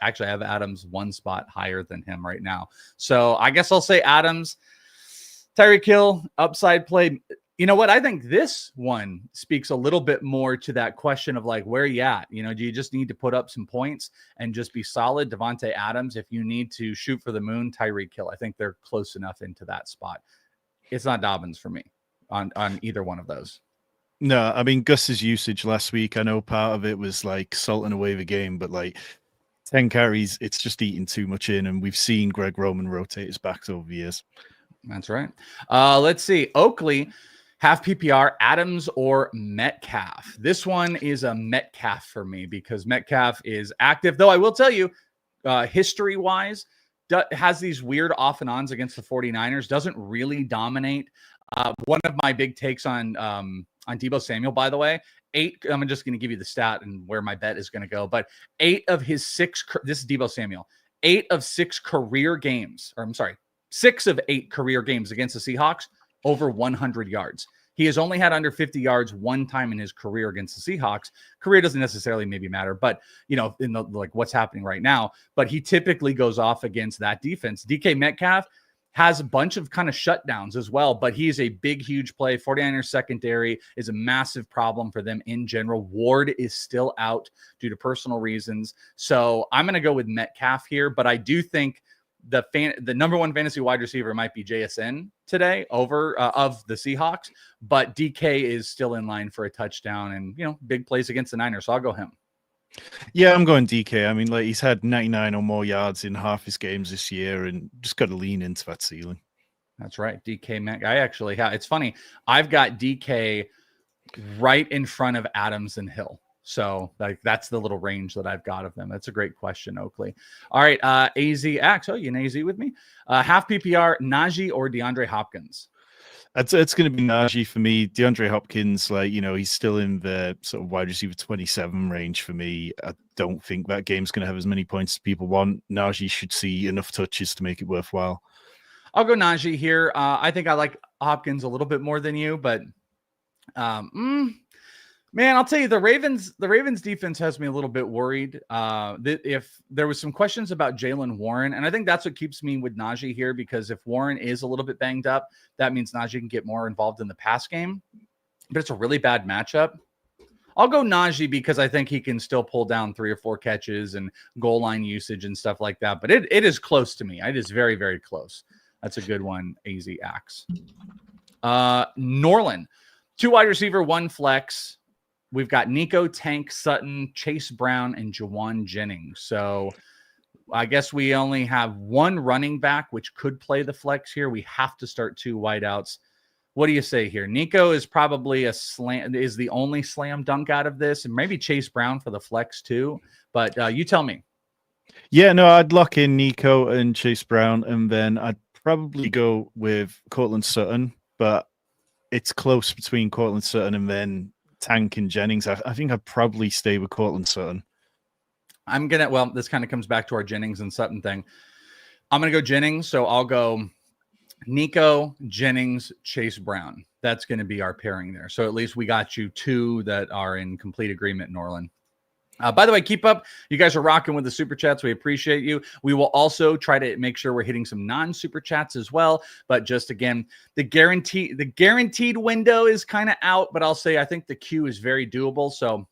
actually have Adams 1 spot higher than him right now. So I guess I'll say Adams. Tyreek Hill, upside play. You know what? I think this one speaks a little bit more to that question of like, where are you at? Do you just need to put up some points and just be solid? Devontae Adams, if you need to shoot for the moon, Tyreek Hill. I think they're close enough into that spot. It's not Dobbins for me on either one of those. No, I mean, Gus's usage last week, I know part of it was like salting away the game, but like 10 carries, it's just eating too much in. And we've seen Greg Roman rotate his backs over the years. That's right. Let's see. Oakley. Half PPR, Adams or Metcalf. This one is a Metcalf for me because Metcalf is active. Though I will tell you, history-wise, has these weird off and ons against the 49ers, doesn't really dominate. One of my big takes on Deebo Samuel, by the way, I'm just going to give you the stat and where my bet is going to go, but 8 of his 6, this is Deebo Samuel, 8 of 6 career games, 6 of 8 career games against the Seahawks, over 100 yards. He has only had under 50 yards 1 time in his career against the Seahawks. Career doesn't necessarily maybe matter, but in the what's happening right now, but he typically goes off against that defense. DK Metcalf, has a bunch of kind of shutdowns as well, but he's a big, huge play. 49ers secondary is a massive problem for them in general. Ward is still out due to personal reasons. So I'm going to go with Metcalf here, but I do think the number one fantasy wide receiver might be JSN today over of the Seahawks, but DK is still in line for a touchdown and, big plays against the Niners. So I'll go him. Yeah, I'm going DK. I mean, like, he's had 99 or more yards in half his games this year, and just got to lean into that ceiling. That's right, DK. I actually have. It's funny. I've got DK right in front of Adams and Hill. So that's the little range that I've got of them. That's a great question, Oakley. All right, AZ Axe. Oh, you an AZ with me? Half PPR, Najee or DeAndre Hopkins? It's going to be Najee for me. DeAndre Hopkins, he's still in the sort of wide receiver 27 range for me. I don't think that game's going to have as many points as people want. Najee should see enough touches to make it worthwhile. I'll go Najee here. I think I like Hopkins a little bit more than you, but man, I'll tell you, the Ravens defense has me a little bit worried. If there was some questions about Jaylen Warren, and I think that's what keeps me with Najee here, because if Warren is a little bit banged up, that means Najee can get more involved in the pass game. But it's a really bad matchup. I'll go Najee because I think he can still pull down 3 or 4 catches and goal line usage and stuff like that. But it is close to me. It is very, very close. That's a good one, AZ Axe. Norland, 2 wide receiver, 1 flex. We've got Nico, Tank, Sutton, Chase Brown, and Jawan Jennings. So I guess we only have 1 running back, which could play the flex here. We have to start 2 wideouts. What do you say here? Nico is probably is the only slam dunk out of this, and maybe Chase Brown for the flex too. But you tell me. Yeah, no, I'd lock in Nico and Chase Brown, and then I'd probably go with Cortland Sutton, but it's close between Cortland Sutton and then Tank and Jennings. I think I'd probably stay with Cortland Sutton. This kind of comes back to our Jennings and Sutton thing. I'm going to go Jennings. So I'll go Nico, Jennings, Chase Brown. That's going to be our pairing there. So at least we got you 2 that are in complete agreement, Norland. By the way, keep up. You guys are rocking with the super chats. We appreciate you. We will also try to make sure we're hitting some non-super chats as well. But just again, the guaranteed window is kind of out, but I'll say I think the queue is very doable. So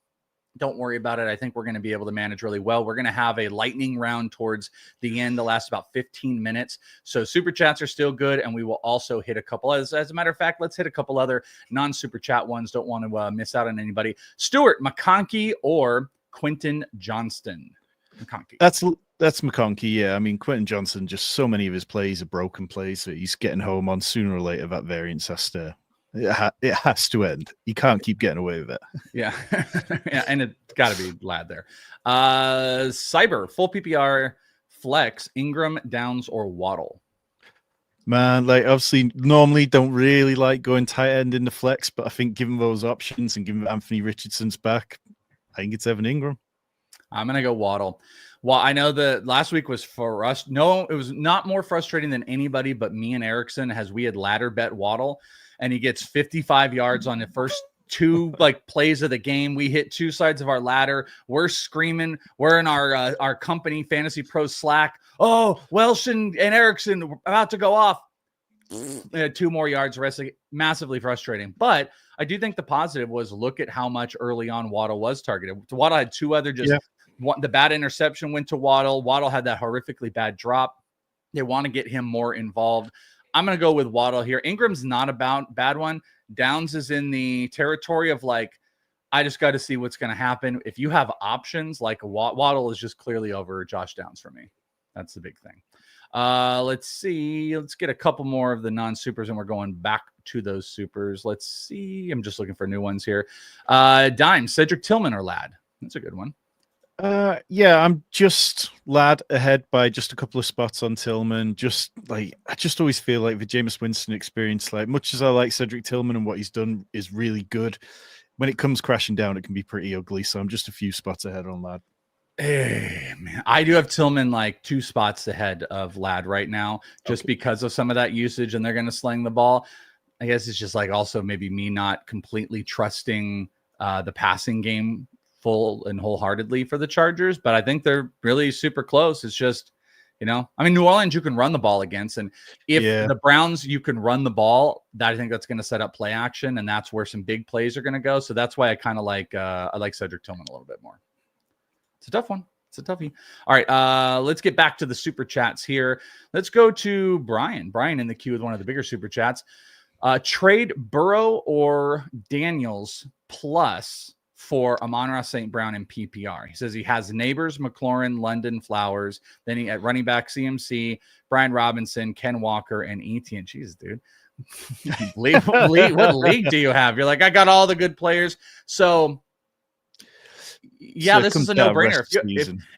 don't worry about it. I think we're going to be able to manage really well. We're going to have a lightning round towards the end, the last about 15 minutes. So super chats are still good. And we will also hit a couple. As a matter of fact, let's hit a couple other non-super chat ones. Don't want to miss out on anybody. Stuart McConkey or Quentin Johnston? McConkey. That's McConkey, yeah. I mean, Quentin Johnston, just so many of his plays are broken plays that he's getting home on. Sooner or later, that variance has to end. You can't keep getting away with it. Yeah. Yeah, and it's got to be Lad there. Cyber, full PPR, flex, Ingram, Downs, or Waddle? Man, obviously, normally don't really like going tight end in the flex, but I think given those options and given Anthony Richardson's back, I think it's Evan Ingram. I'm going to go Waddle. Well, I know the last week was for us. No, it was not more frustrating than anybody but me and Erickson, as we had ladder bet Waddle, and he gets 55 yards on the first 2 plays of the game. We hit 2 sides of our ladder. We're screaming. We're in our company FantasyPros Slack. Oh, Welsh and Erickson about to go off. 2 more yards, rest of it, massively frustrating. But I do think the positive was look at how much early on Waddle was targeted. Waddle had 2 other the bad interception went to Waddle. Waddle had that horrifically bad drop. They want to get him more involved. I'm going to go with Waddle here. Ingram's not a bad one. Downs is in the territory of I just got to see what's going to happen. If you have options, Waddle is just clearly over Josh Downs for me. That's the big thing. Let's see. Let's get a couple more of the non-supers, and we're going back to those supers. Let's see. I'm just looking for new ones here. Dime, Cedric Tillman or Lad? That's a good one. Yeah, I'm just Lad ahead by just a couple of spots on Tillman. I just always feel like the Jameis Winston experience, much as I like Cedric Tillman and what he's done is really good, when it comes crashing down, it can be pretty ugly. So I'm just a few spots ahead on Lad. Hey, man, I do have Tillman 2 spots ahead of Lad right now, just because of some of that usage, and they're going to sling the ball. I guess it's just also maybe me not completely trusting the passing game full and wholeheartedly for the Chargers, but I think they're really super close. It's just You know, I mean, New Orleans, you can run the ball against. And if the Browns, you can run the ball, I think that's going to set up play action. And that's where some big plays are going to go. So that's why I kind of like, I like Cedric Tillman a little bit more. It's a tough one. It's a toughie. All right. Let's get back to the super chats here. Let's go to Brian. Brian in the queue with one of the bigger super chats. Trade Burrow or Daniels plus for Amon-Ra St. Brown in PPR. He says he has Neighbors, McLaurin, London, Flowers. Then he at running back CMC, Brian Robinson, Ken Walker, and Etienne. Jesus, dude. What league do you have? You're like, I got all the good players. So yeah, this is a no-brainer.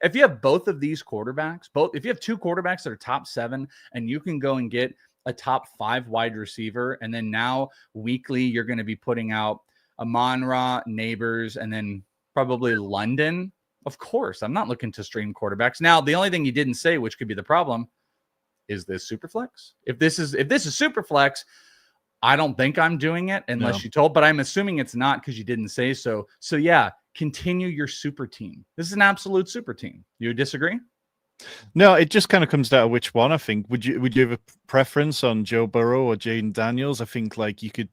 If you have both of these quarterbacks, if you have two quarterbacks that are top 7 and you can go and get a top 5 wide receiver, and then now weekly you're going to be putting out Amon-Ra, Neighbors, and then probably London. Of course, I'm not looking to stream quarterbacks. Now, the only thing you didn't say, which could be the problem, is this Superflex? If this is Superflex, I don't think I'm doing it unless you told, but I'm assuming it's not because you didn't say so. So yeah, continue your super team. This is an absolute super team. You disagree? No, it just kind of comes down to which one. I think. Would you have a preference on Joe Burrow or Jaden Daniels? I think like you could.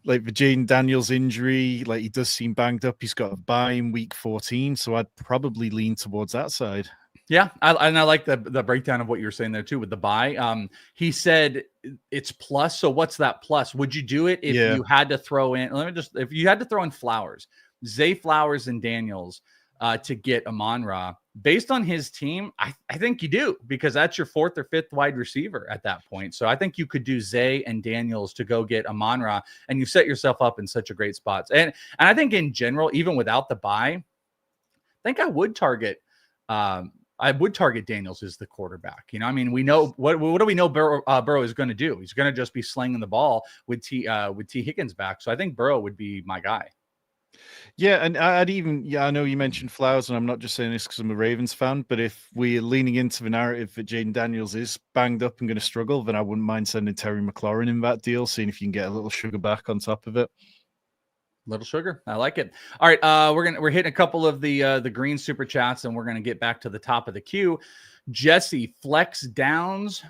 Like the Jaden Daniels injury, like he does seem banged up. He's got a bye in week 14, so I'd probably lean towards that side. Yeah, I like the breakdown of what you were saying there too with the bye. He said it's plus. So what's that plus? Would you do it if you had to throw in? If you had to throw in Flowers, Zay Flowers and Daniels to get Amon-Ra based on his team? I think you do, because that's your 4th or 5th wide receiver at that point. So I think you could do Zay and Daniels to go get Amon-Ra, and you set yourself up in such a great spot. And I think in general, even without the bye, I think I would target. I would target Daniels as the quarterback. You know, I mean, we know what do we know Burrow is going to do? He's going to just be slinging the ball with T Higgins back. So I think Burrow would be my guy. Yeah, and I know you mentioned Flowers, and I'm not just saying this because I'm a Ravens fan, but if we're leaning into the narrative that Jaden Daniels is banged up and going to struggle, then I wouldn't mind sending Terry McLaurin in that deal, seeing if you can get a little sugar back on top of it. Little sugar. I like it. All right. We're hitting a couple of the green super chats, and we're going to get back to the top of the queue. Jesse, Flex Downs,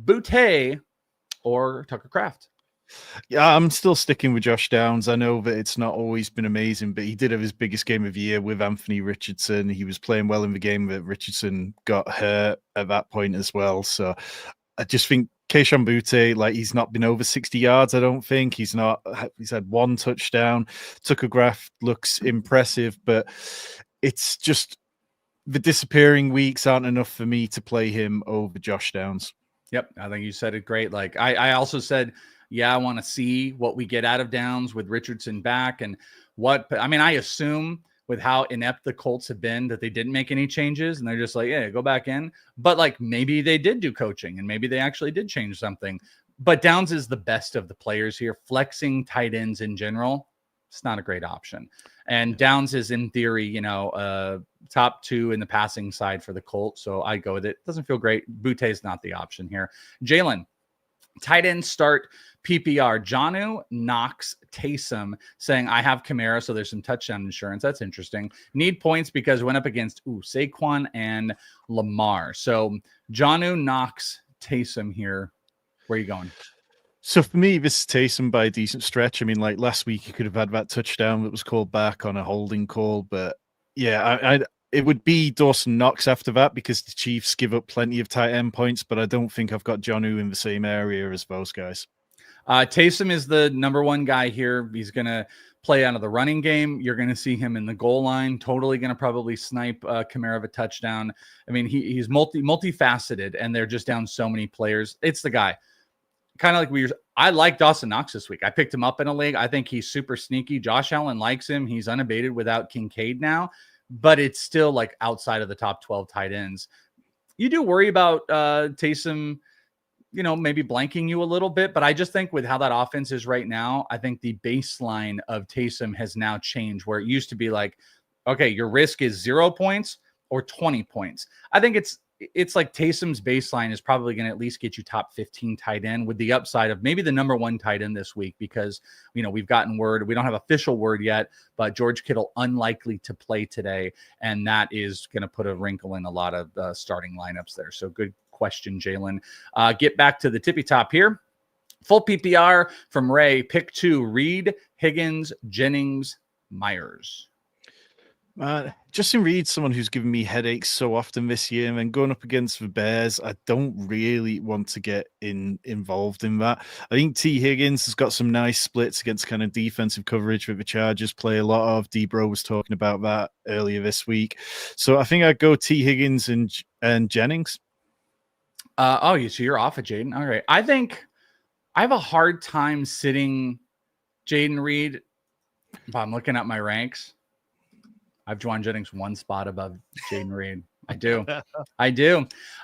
Boutte, or Tucker Kraft? Yeah, I'm still sticking with Josh Downs. I know that it's not always been amazing, but he did have his biggest game of the year with Anthony Richardson. He was playing well in the game that Richardson got hurt at that point as well. So I just think Kayshon Boutte, like, he's not been over 60 yards, I don't think. He's had 1 touchdown. Tucker Kraft looks impressive, but it's just the disappearing weeks aren't enough for me to play him over Josh Downs. Yep, I think you said it great. Like I also said, I want to see what we get out of Downs with Richardson back, and I assume with how inept the Colts have been that they didn't make any changes, and they're just like, yeah, go back in. But like maybe they did do coaching, and maybe they actually did change something. But Downs is the best of the players here. Flexing tight ends in general, it's not a great option. And Downs is in theory, top 2 in the passing side for the Colts. So I go with it. Doesn't feel great. Boutte is not the option here. Jalen, tight end start PPR. Jonnu, Knox, Taysom saying, I have Kamara, so there's some touchdown insurance. That's interesting. Need points because went up against Saquon and Lamar. So Jonnu, Knox, Taysom here. Where are you going? So for me, this is Taysom by a decent stretch. I mean, like last week, you could have had that touchdown that was called back on a holding call. But yeah, it would be Dawson Knox after that because the Chiefs give up plenty of tight end points, but I don't think I've got Jonnu in the same area as those guys. Taysom is the number 1 guy here. He's going to play out of the running game. You're going to see him in the goal line. Totally going to probably snipe Kamara of a touchdown. I mean, he's multifaceted, and they're just down so many players. It's the guy. Kind of like I like Dawson Knox this week. I picked him up in a league. I think he's super sneaky. Josh Allen likes him. He's unabated without Kincaid now, but it's still like outside of the top 12 tight ends. You do worry about Taysom, maybe blanking you a little bit, but I just think with how that offense is right now, I think the baseline of Taysom has now changed, where it used to be like, okay, your risk is 0 points or 20 points. I think it's it's like Taysom's baseline is probably going to at least get you top 15 tight end, with the upside of maybe the number 1 tight end this week, because, we've gotten word, we don't have official word yet, but George Kittle unlikely to play today. And that is going to put a wrinkle in a lot of starting lineups there. So good question, Jalen. Get back to the tippy top here. Full PPR from Ray. Pick 2, Reed, Higgins, Jennings, Myers. Justin Reed, someone who's given me headaches so often this year, and then going up against the Bears, I don't really want to get involved in that. I think T. Higgins has got some nice splits against kind of defensive coverage that the Chargers play a lot of. Debro was talking about that earlier this week. So I think I'd go T. Higgins and Jennings. So you're off of Jaden. All right. I think I have a hard time sitting Jaden Reed if I'm looking at my ranks. I have Juwan Jennings 1 spot above Jaden Reed. I do.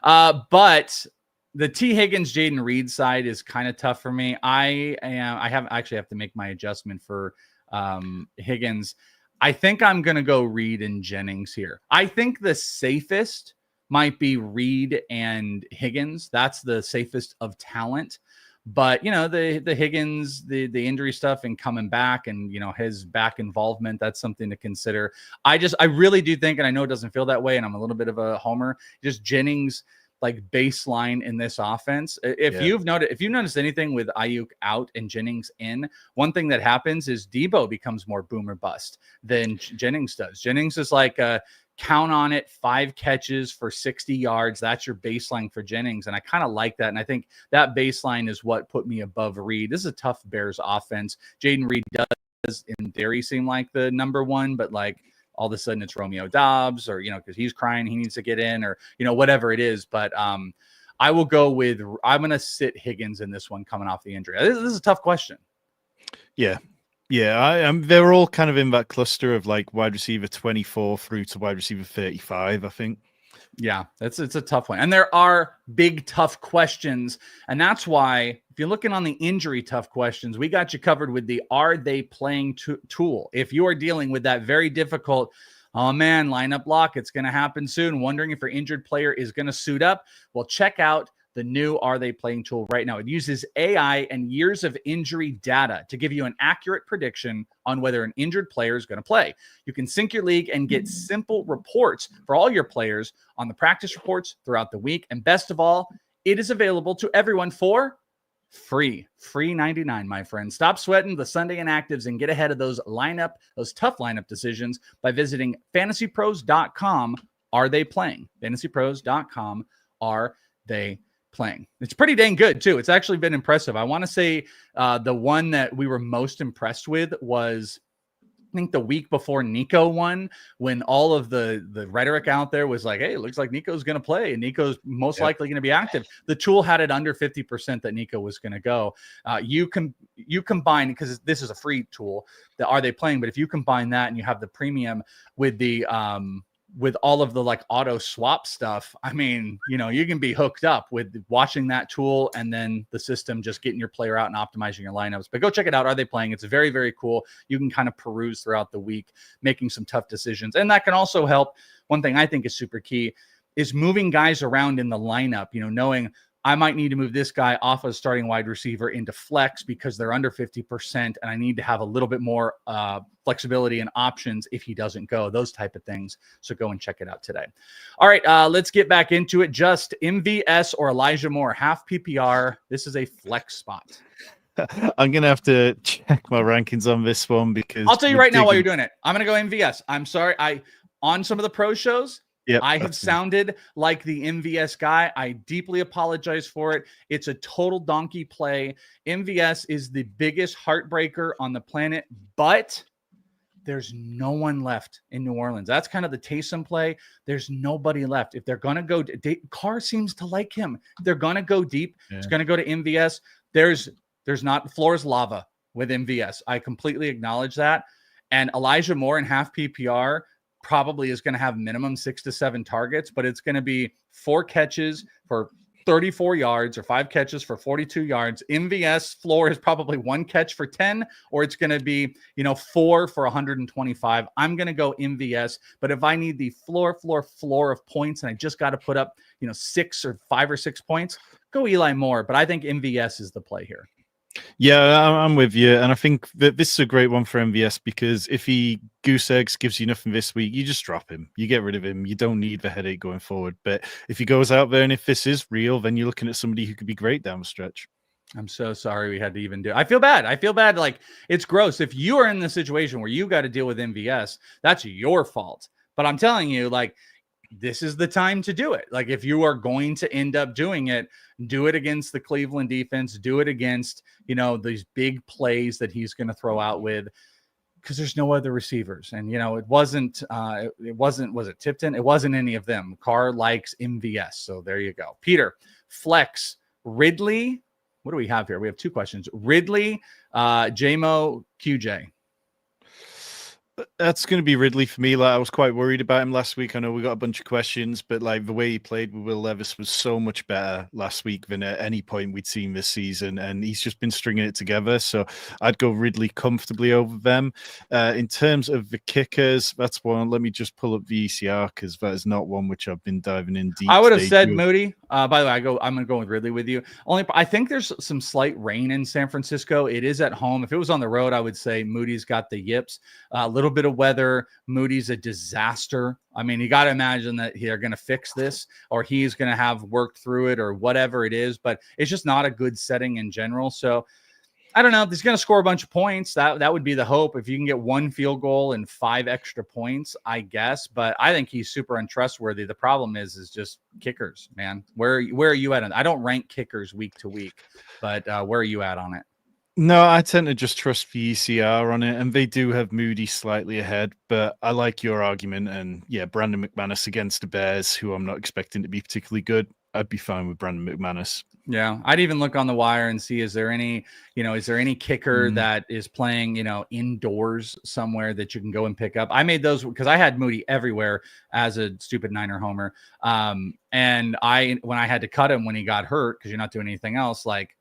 But the T. Higgins, Jaden Reed side is kind of tough for me. I actually have to make my adjustment for Higgins. I think I'm going to go Reed and Jennings here. I think the safest might be Reed and Higgins. That's the safest of talent. But, the Higgins, the injury stuff and coming back and, his back involvement, that's something to consider. I really do think, and I know it doesn't feel that way, and I'm a little bit of a homer, just Jennings, like baseline in this offense. If you've noticed anything with Ayuk out and Jennings in, one thing that happens is Debo becomes more boom or bust than Jennings does. Jennings is like count on it, 5 catches for 60 yards. That's your baseline for Jennings. And I kind of like that. And I think that baseline is what put me above Reed. This is a tough Bears offense. Jaden Reed does in theory seem like the number 1, but like all of a sudden it's Romeo Dobbs, or, because he's crying, he needs to get in, or, whatever it is. But I will go with, I'm going to sit Higgins in this one coming off the injury. This is a tough question. Yeah. Yeah, they're all kind of in that cluster of like wide receiver 24 through to wide receiver 35, I think. Yeah, it's a tough one. And there are big, tough questions. And that's why, if you're looking on the injury tough questions, we got you covered with the Are They Playing tool. If you are dealing with that very difficult, oh man, lineup lock, it's going to happen soon, wondering if your injured player is going to suit up, well, check out the new Are They Playing tool right now. It uses AI and years of injury data to give you an accurate prediction on whether an injured player is going to play. You can sync your league and get simple reports for all your players on the practice reports throughout the week. And best of all, it is available to everyone for free 99, my friend. Stop sweating the Sunday Inactives and get ahead of those tough lineup decisions by visiting FantasyPros.com. Are they playing? FantasyPros.com. Are they playing? It's pretty dang good too. It's actually been impressive. I want to say the one that we were most impressed with was, I think, the week before Nico won, when all of the rhetoric out there was like, hey, it looks like Nico's going to play and Nico's most likely going to be active. The tool had it under 50% that Nico was going to go. You combine, because this is a free tool, that Are They Playing, but if you combine that and you have the premium with the with all of the like auto swap stuff, I mean, you can be hooked up with watching that tool and then the system just getting your player out and optimizing your lineups. But go check it out. Are They Playing? It's very, very cool. You can kind of peruse throughout the week, making some tough decisions. And that can also help. One thing I think is super key is moving guys around in the lineup, knowing I might need to move this guy off of starting wide receiver into flex because they're under 50%, and I need to have a little bit more flexibility and options if he doesn't go, those type of things. So go and check it out today. All right, let's get back into it. Just MVS or Elijah Moore, half PPR. This is a flex spot. I'm going to have to check my rankings on this one because I'll tell you right now while you're doing it. I'm going to go MVS. I'm sorry. On some of the pro shows, yep, I have sounded like the MVS guy. I deeply apologize for it. It's a total donkey play. MVS is the biggest heartbreaker on the planet, but there's no one left in New Orleans. That's kind of the Taysom play. There's nobody left. If they're going to go, Carr seems to like him. If they're going to go deep, it's going to go to MVS. There's not, floor is lava with MVS. I completely acknowledge that. And Elijah Moore in half PPR probably is going to have minimum 6 to 7 targets, but it's going to be 4 catches for 34 yards or 5 catches for 42 yards. MVS floor is probably 1 catch for 10, or it's going to be, 4 for 125. I'm going to go MVS, but if I need the floor of points and I just got to put up, 6 or 5 or 6 points, go Eli Moore. But I think MVS is the play here. Yeah, I'm with you. And I think that this is a great one for MVS because if he goose eggs, gives you nothing this week, you just drop him. You get rid of him. You don't need the headache going forward. But if he goes out there and if this is real, then you're looking at somebody who could be great down the stretch. I'm so sorry we had to even do it. I feel bad. Like, it's gross. If you are in the situation where you got to deal with MVS, that's your fault. But I'm telling you, like, this is the time to do it. Like, if you are going to end up doing it, do it against the Cleveland defense, do it against, these big plays that he's going to throw out with, because there's no other receivers. And, it wasn't, was it Tipton? It wasn't any of them. Carr likes MVS. So there you go. Peter, flex, Ridley. What do we have here? We have 2 questions. Ridley, JMO, QJ. That's going to be Ridley for me. Like, I was quite worried about him last week. I know we got a bunch of questions, but like the way he played with Will Levis was so much better last week than at any point we'd seen this season, and he's just been stringing it together. So I'd go Ridley comfortably over them. In terms of the kickers, that's one. Let me just pull up the ECR because that is not one which I've been diving in deep. I would have said Moody. By the way, I'm going to go with Ridley with you. I think there's some slight rain in San Francisco. It is at home. If it was on the road, I would say Moody's got the yips. A little bit of weather. Moody's a disaster. I mean, you got to imagine that they're going to fix this, or he's going to have worked through it, or whatever it is. But it's just not a good setting in general. So I don't know. He's going to score a bunch of points. That would be the hope. If you can get 1 field goal and 5 extra points, I guess. But I think he's super untrustworthy. The problem is just kickers, man. Where are you at? I don't rank kickers week to week, but where are you at on it? No, I tend to just trust the ECR on it, and they do have Moody slightly ahead, but I like your argument. And yeah, Brandon McManus against the Bears, who I'm not expecting to be particularly good. I'd be fine with Brandon McManus. Yeah, I'd even look on the wire and see, is there any kicker that is playing, indoors somewhere that you can go and pick up? I made those because I had Moody everywhere as a stupid Niner homer. And when I had to cut him when he got hurt, because you're not doing anything else, like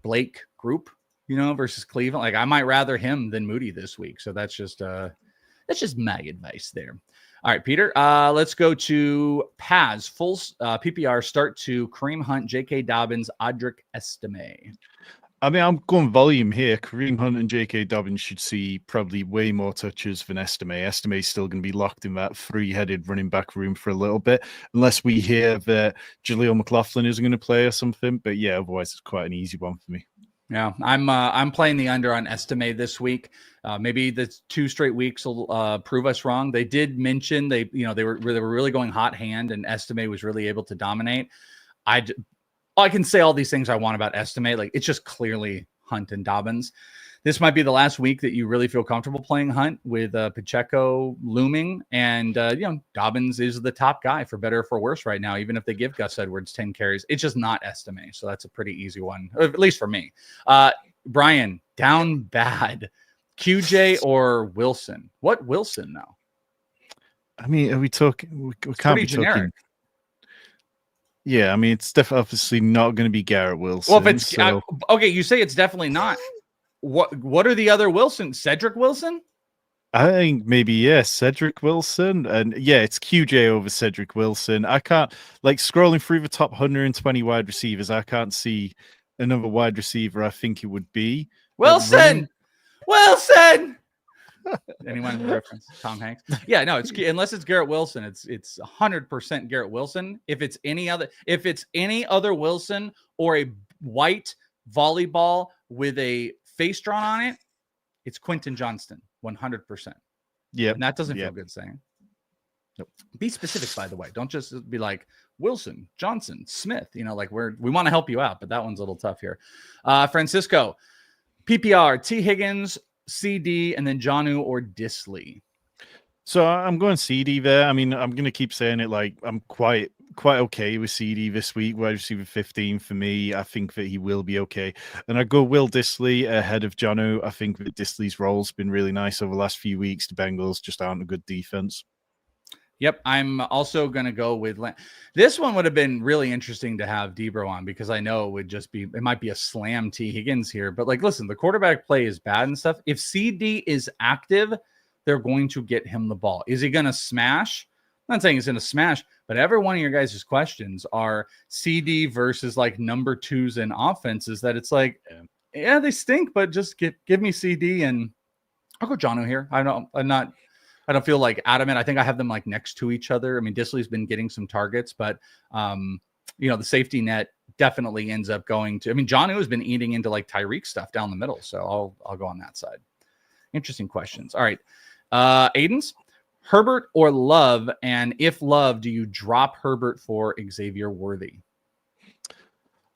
Blake Group, versus Cleveland. Like, I might rather him than Moody this week. So that's just my advice there. All right, Peter, let's go to Paz. Full PPR start to Kareem Hunt, J.K. Dobbins, Audric Estime. I mean, I'm going volume here. Kareem Hunt and J.K. Dobbins should see probably way more touches than Estime. Estime is still going to be locked in that 3-headed running back room for a little bit, unless we hear that Jaleel McLaughlin isn't going to play or something. But yeah, otherwise it's quite an easy one for me. Yeah, I'm playing the under on Estime this week. Maybe the 2 straight weeks will prove us wrong. They did mention they were really going hot hand, and Estime was really able to dominate. I can say all these things I want about Estime. Like, it's just clearly Hunt and Dobbins. This might be the last week that you really feel comfortable playing Hunt with Pacheco looming. And, Dobbins is the top guy for better or for worse right now, even if they give Gus Edwards 10 carries. It's just not Estime. So that's a pretty easy one, at least for me. Brian, down bad. QJ or Wilson? What Wilson, though? I mean, are we talking? We can't be generic. talking. Yeah, I mean, it's definitely obviously not going to be Garrett Wilson. Well, if it's okay, you say it's definitely not. What are the other Wilson? Cedric Wilson? I think maybe, yeah, Cedric Wilson. And yeah, it's QJ over Cedric Wilson. I can't, like, scrolling through the top 120 wide receivers, I can't see another wide receiver I think it would be. Wilson! Wilson! Anyone reference Tom Hanks? Yeah, no, unless it's Garrett Wilson, it's 100% Garrett Wilson. If it's any other Wilson or a white volleyball with a face drawn on it, it's Quentin Johnston, 100%. Yeah, and that doesn't feel good saying. Nope. Be specific, by the way. Don't just be like Wilson, Johnson, Smith. Like we want to help you out, but that one's a little tough here. Francisco, PPR, T. Higgins, CD, and then Jonnu or Disley. So I'm going CD there. I mean, I'm going to keep saying it. Like, I'm quite okay with CD this week. Wide receiver 15 for me. I think that he will be okay. And I go Will Disley ahead of Jonnu. I think that Disley's role's been really nice over the last few weeks. The Bengals just aren't a good defense. Yep, I'm also going to go with this one. Would have been really interesting to have Debro on because I know it might be a slam T Higgins here. But like, listen, the quarterback play is bad and stuff. If CD is active, they're going to get him the ball. Is he going to smash? I'm not saying he's going to smash, but every one of your guys' questions are CD versus like number twos in offenses that it's like, yeah, they stink, but just give me CD and I'll go Jonnu here. I don't feel like adamant. I think I have them like next to each other. I mean, Disley's been getting some targets, but the safety net definitely ends up going to. I mean, Jonnu has been eating into like Tyreek stuff down the middle, so I'll go on that side. Interesting questions. All right, Aiden's Herbert or Love, and if Love, do you drop Herbert for Xavier Worthy?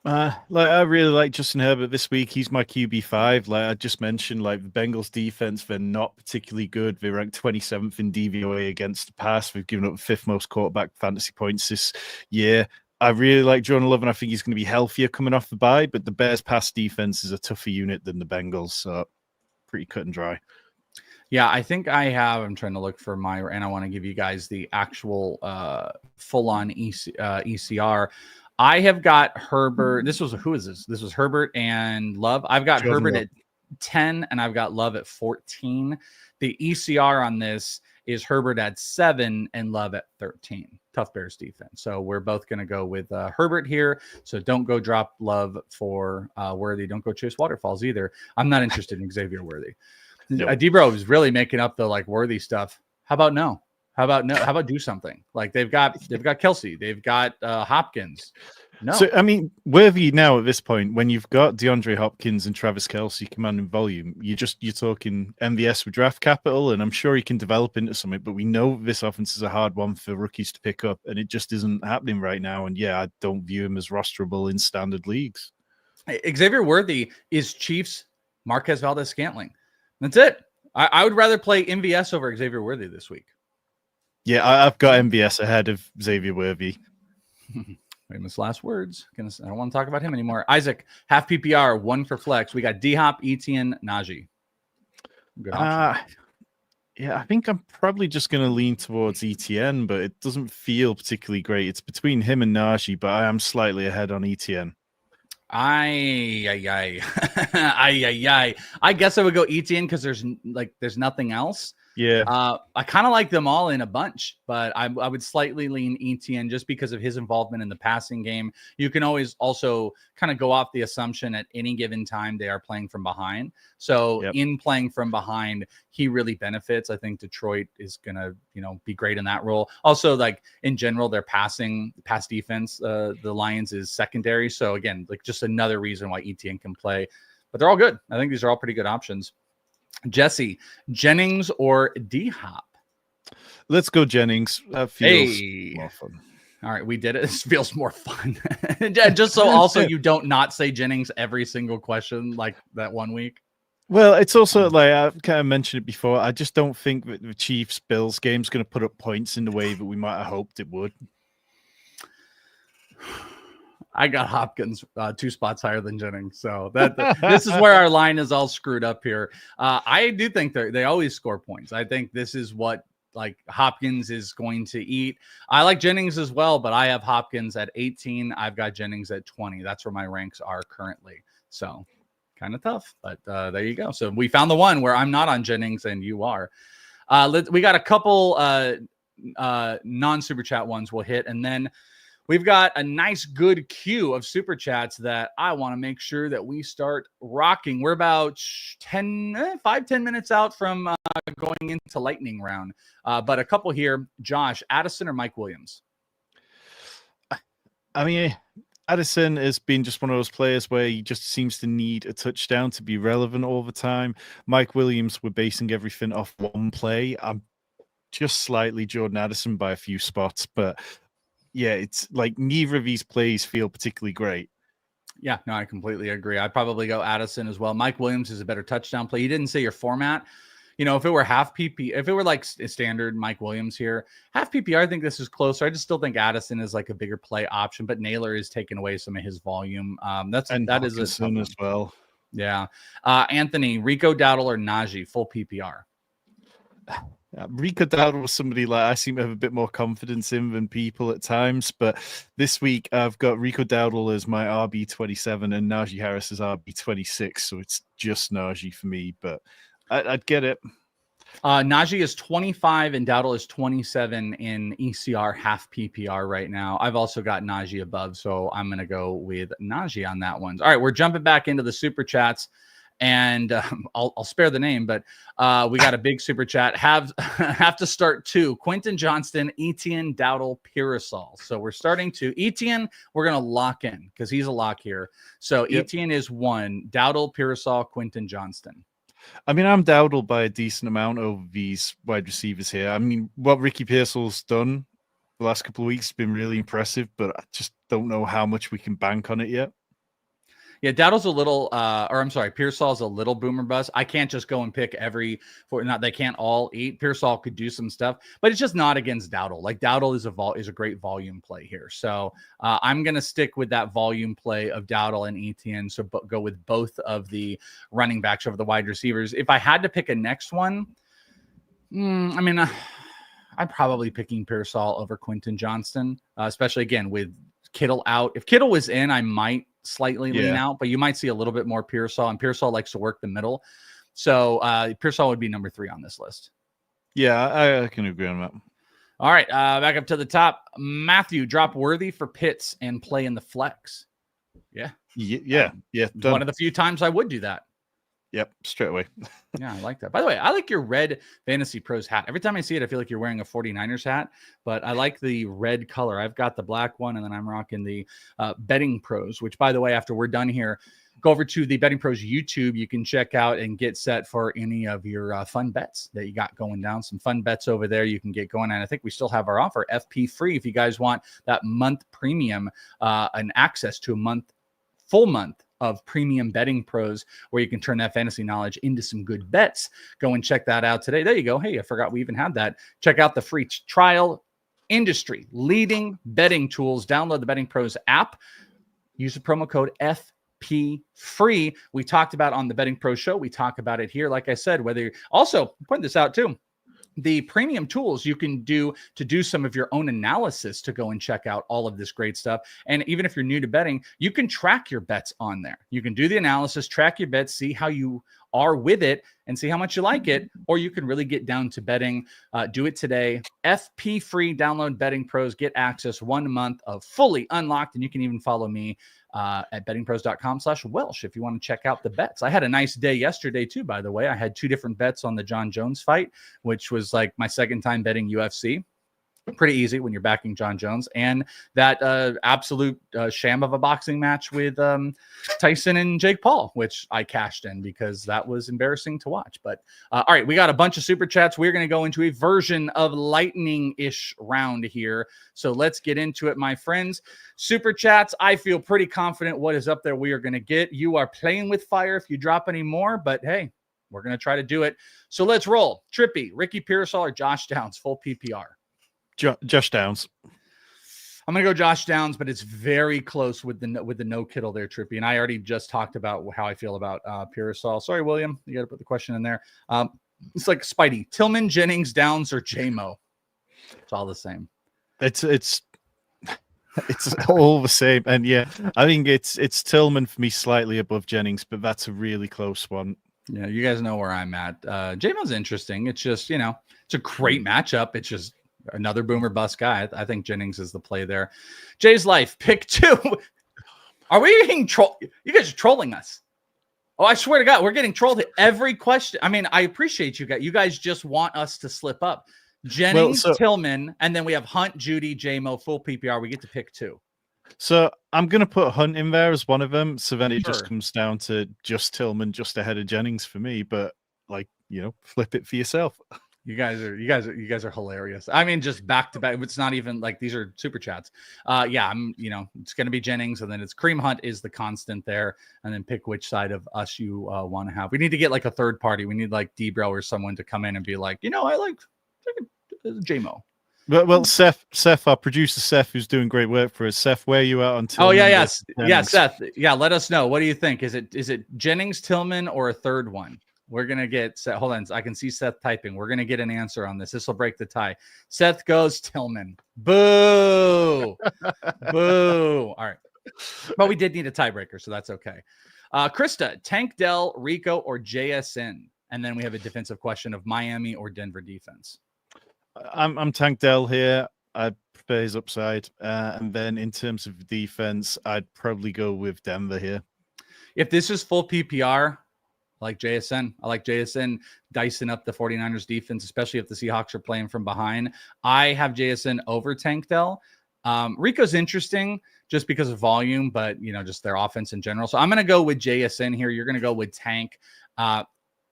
I really like Justin Herbert this week. He's my QB5. Like I just mentioned, like the Bengals defense, they're not particularly good. They ranked 27th in DVOA against the pass. They've given up the 5th most quarterback fantasy points this year. I really like Jordan Love, and I think he's going to be healthier coming off the bye, but the Bears pass defense is a tougher unit than the Bengals, so pretty cut and dry. Yeah, I think I'm trying to look for and I want to give you guys the actual full-on ECR. I have got Herbert. Who is this? This was Herbert and Love. I've got Herbert at 10 and I've got Love at 14. The ECR on this is Herbert at 7 and Love at 13. Tough Bears defense. So we're both going to go with Herbert here. So don't go drop Love for Worthy. Don't go chase waterfalls either. I'm not interested in Xavier Worthy. Nope. Debro is really making up the like Worthy stuff. How about no? How about do something? Like they've got Kelsey, they've got Hopkins. No. So I mean, Worthy now at this point, when you've got DeAndre Hopkins and Travis Kelsey commanding volume, you're talking MVS with draft capital, and I'm sure he can develop into something. But we know this offense is a hard one for rookies to pick up, and it just isn't happening right now. And yeah, I don't view him as rosterable in standard leagues. Xavier Worthy is Chiefs Marquez Valdez-Scantling. That's it. I would rather play MVS over Xavier Worthy this week. Yeah, I've got MVS ahead of Xavier Worthy. Famous last words. I don't want to talk about him anymore. Isaac, half PPR, 1 for flex. We got D-Hop, Etienne, Najee. Good option. Yeah, I think I'm probably just going to lean towards Etienne, but it doesn't feel particularly great. It's between him and Najee, but I am slightly ahead on Etienne. I guess I would go Etienne because there's nothing else. Yeah. I kind of like them all in a bunch, but I would slightly lean Etienne just because of his involvement in the passing game. You can always also kind of go off the assumption at any given time they are playing from behind. So in playing from behind, he really benefits. I think Detroit is going to, be great in that role. Also, like in general, their pass defense, the Lions is secondary. So again, like just another reason why Etienne can play, but they're all good. I think these are all pretty good options. Jesse, Jennings or D-Hop? Let's go Jennings. That feels more fun. All right, we did it. This feels more fun. Just so also you don't not say Jennings every single question like that one week. Well, it's also like I've kind of mentioned it before. I just don't think that the Chiefs-Bills game is going to put up points in the way that we might have hoped it would. I got Hopkins 2 spots higher than Jennings. So this is where our line is all screwed up here. I do think they always score points. I think this is what like Hopkins is going to eat. I like Jennings as well, but I have Hopkins at 18. I've got Jennings at 20. That's where my ranks are currently. So kind of tough, but there you go. So we found the one where I'm not on Jennings and you are. We got a couple non-super chat ones we'll hit, and then we've got a nice good queue of super chats that I want to make sure that we start rocking. We're about 10 minutes out from going into lightning round. But a couple here, Josh, Addison or Mike Williams? I mean, Addison has been just one of those players where he just seems to need a touchdown to be relevant all the time. Mike Williams, we're basing everything off one play. I'm just slightly Jordan Addison by a few spots, but yeah, it's like neither of these plays feel particularly great. Yeah, no, I completely agree. I'd probably go Addison as well. Mike Williams is a better touchdown play. You didn't say your format. If it were half PP, if it were like standard Mike Williams here, half PPR, I think this is closer. I just still think Addison is like a bigger play option, but Naylor is taking away some of his volume. That is a soon as well. Yeah. Anthony, Rico Dowdle or Najee, full PPR? Rico Dowdle was somebody like I seem to have a bit more confidence in than people at times, but this week I've got Rico Dowdle as my RB27 and Najee Harris as RB26, so it's just Najee for me, but I'd get it. Najee is 25 and Dowdle is 27 in ECR half PPR right now. I've also got Najee above, so I'm going to go with Najee on that one. All right, we're jumping back into the super chats. And I'll spare the name, but we got a big super chat. Have to start two. Quentin Johnston, Etienne, Dowdle, Pearsall. So we're starting to Etienne. We're gonna lock in because he's a lock here. So yep. Etienne is 1. Dowdle, Pearsall, Quentin Johnston. I mean, I'm Dowdle by a decent amount over these wide receivers here. I mean, what Ricky Pearsall's done the last couple of weeks has been really impressive, but I just don't know how much we can bank on it yet. Yeah, Dowdle's a little, Pearsall's a little boomer bust. I can't just go and pick they can't all eat. Pearsall could do some stuff, but it's just not against Dowdle. Like Dowdle is a great volume play here. So I'm going to stick with that volume play of Dowdle and Etienne. So go with both of the running backs over the wide receivers. If I had to pick a next one, I'm probably picking Pearsall over Quentin Johnston, especially again with Kittle out. If Kittle was in, I might slightly lean out, but you might see a little bit more Pearsall, and Pearsall likes to work the middle. So Pearsall would be number 3 on this list. Yeah, I can agree on that. All right, back up to the top. Matthew, drop Worthy for Pitts and play in the flex. Yeah. Done. One of the few times I would do that. Yep, straight away. Yeah, I like that. By the way, I like your red FantasyPros hat. Every time I see it, I feel like you're wearing a 49ers hat, but I like the red color. I've got the black one, and then I'm rocking the Betting Pros, which, by the way, after we're done here, go over to the Betting Pros YouTube. You can check out and get set for any of your fun bets that you got going down. Some fun bets over there you can get going. And I think we still have our offer, FP free, if you guys want that month premium and access to a full month of premium Betting Pros, where you can turn that fantasy knowledge into some good bets. Go and check that out today. There you go. Hey, I forgot we even had that. Check out the free trial, industry leading betting tools. Download the Betting Pros app. Use the promo code FP free. We talked about on the Betting Pros show. We talk about it here. Like I said, also point this out too. The premium tools you can do to do some of your own analysis to go and check out all of this great stuff. And even if you're new to betting, you can track your bets on there. You can do the analysis, track your bets, see how you are with it, and see how much you like it. Or you can really get down to betting. Do it today. FP free, download Betting Pros, get access 1 month of fully unlocked. And you can even follow me at bettingpros.com/Welsh if you want to check out the bets. I had a nice day yesterday too, by the way. I had 2 different bets on the John Jones fight, which was like my second time betting UFC. Pretty easy when you're backing John Jones, and that absolute sham of a boxing match with Tyson and Jake Paul, which I cashed in because that was embarrassing to watch. But all right, we got a bunch of super chats. We're going to go into a version of lightning-ish round here. So let's get into it, my friends. Super chats, I feel pretty confident what is up there we are going to get. You are playing with fire if you drop any more, but hey, we're going to try to do it. So let's roll. Trippy, Ricky Pearsall, or Josh Downs, full PPR. Josh Downs. I'm gonna go Josh Downs, but it's very close with the no Kittle there, Trippy. And I already just talked about how I feel about Pearsall. Sorry, William, you got to put the question in there. It's like Spidey, Tillman, Jennings, Downs, or JMO. It's all the same. It's all the same. And yeah, I think it's Tillman for me, slightly above Jennings, but that's a really close one. Yeah, you guys know where I'm at. JMO's interesting. It's just, it's a great matchup. It's just another boomer bust guy. I think Jennings is the play there. Jay's Life, pick 2. Are we getting trolled? You guys are trolling us. Oh, I swear to God, we're getting trolled at every question. I mean, I appreciate you guys. You guys just want us to slip up. Jennings, Tillman, and then we have Hunt, Judy, JMO, full PPR. We get to pick 2. So I'm going to put Hunt in there as one of them. So then it just comes down to just Tillman, just ahead of Jennings for me. But flip it for yourself. You guys are hilarious. I mean, just back to back. It's not even like these are super chats. It's going to be Jennings, and then it's Kareem Hunt is the constant there, and then pick which side of us you want to have. We need to get like a third party. We need like Debro or someone to come in and be like, I like JMO. Well, Seth, our producer Seth, who's doing great work for us. Seth, where are you at on Tillman? Oh yeah, Seth. Yeah, let us know. What do you think? Is it Jennings, Tillman, or a third one? We're going to get Seth. Hold on. I can see Seth typing. We're going to get an answer on this. This will break the tie. Seth goes Tillman. Boo. Boo. All right. But we did need a tiebreaker, so that's okay. Krista, Tank Dell, Rico, or JSN? And then we have a defensive question of Miami or Denver defense. I'm Tank Dell here. I prefer his upside. And then in terms of defense, I'd probably go with Denver here. If this is full PPR, I like JSN. I like JSN dicing up the 49ers defense, especially if the Seahawks are playing from behind. I have JSN over Tank Dell. Rico's interesting just because of volume, but, just their offense in general. So I'm going to go with JSN here. You're going to go with Tank.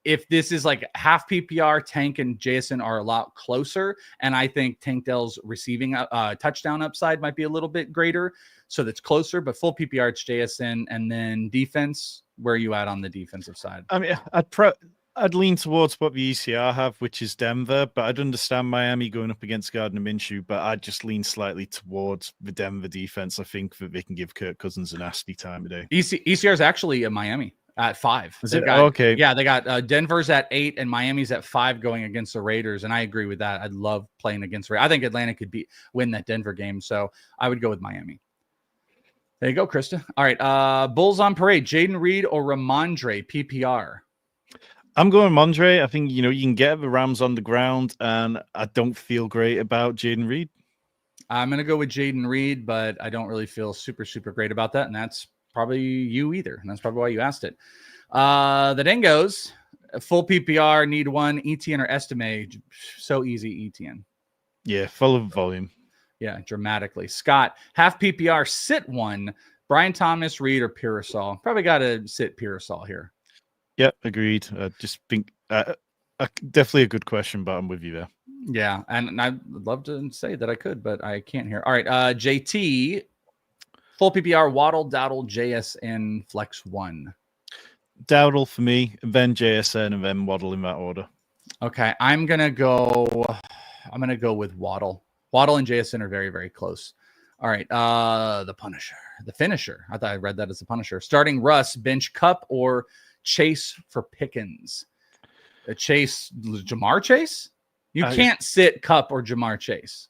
If this is like half PPR, Tank and JSN are a lot closer. And I think Tank Dell's receiving touchdown upside might be a little bit greater. So that's closer, but full PPR, it's JSN. And then defense, where are you at on the defensive side? I mean, I'd lean towards what the ECR have, which is Denver, but I'd understand Miami going up against Gardner Minshew, but I'd just lean slightly towards the Denver defense. I think that they can give Kirk Cousins a nasty time of day. ECR is actually a Miami at 5. Okay. Yeah, they got Denver's at 8 and Miami's at 5 going against the Raiders, and I agree with that. I'd love playing against Raiders. I think Atlanta could win that Denver game, so I would go with Miami. There you go, Krista. All right, Bulls on parade, Jaden Reed or Ramondre, PPR? I'm going Mondre. I think, you can get the Rams on the ground, and I don't feel great about Jaden Reed. I'm going to go with Jaden Reed, but I don't really feel super, super great about that, and that's probably you either, and that's probably why you asked it. The Dingoes, full PPR, need one, ETN or Estime. So easy, ETN. Yeah, full of volume. Yeah, dramatically. Scott, half PPR, sit one. Brian Thomas, Reed, or Pearsall? Probably got to sit Pearsall here. Yep, agreed. I just think definitely a good question, but I'm with you there. Yeah, and I'd love to say that I could, but I can't here. All right, JT, full PPR, Waddle, Dowdle, JSN, Flex 1. Dowdle for me, then JSN, and then Waddle in that order. Okay, I'm gonna go with Waddle. Waddle and JSN are very, very close. All right, the finisher. I thought I read that as the Punisher. Starting Russ, bench Cup or Chase for Pickens. Jamar Chase? You can't sit Cup or Jamar Chase.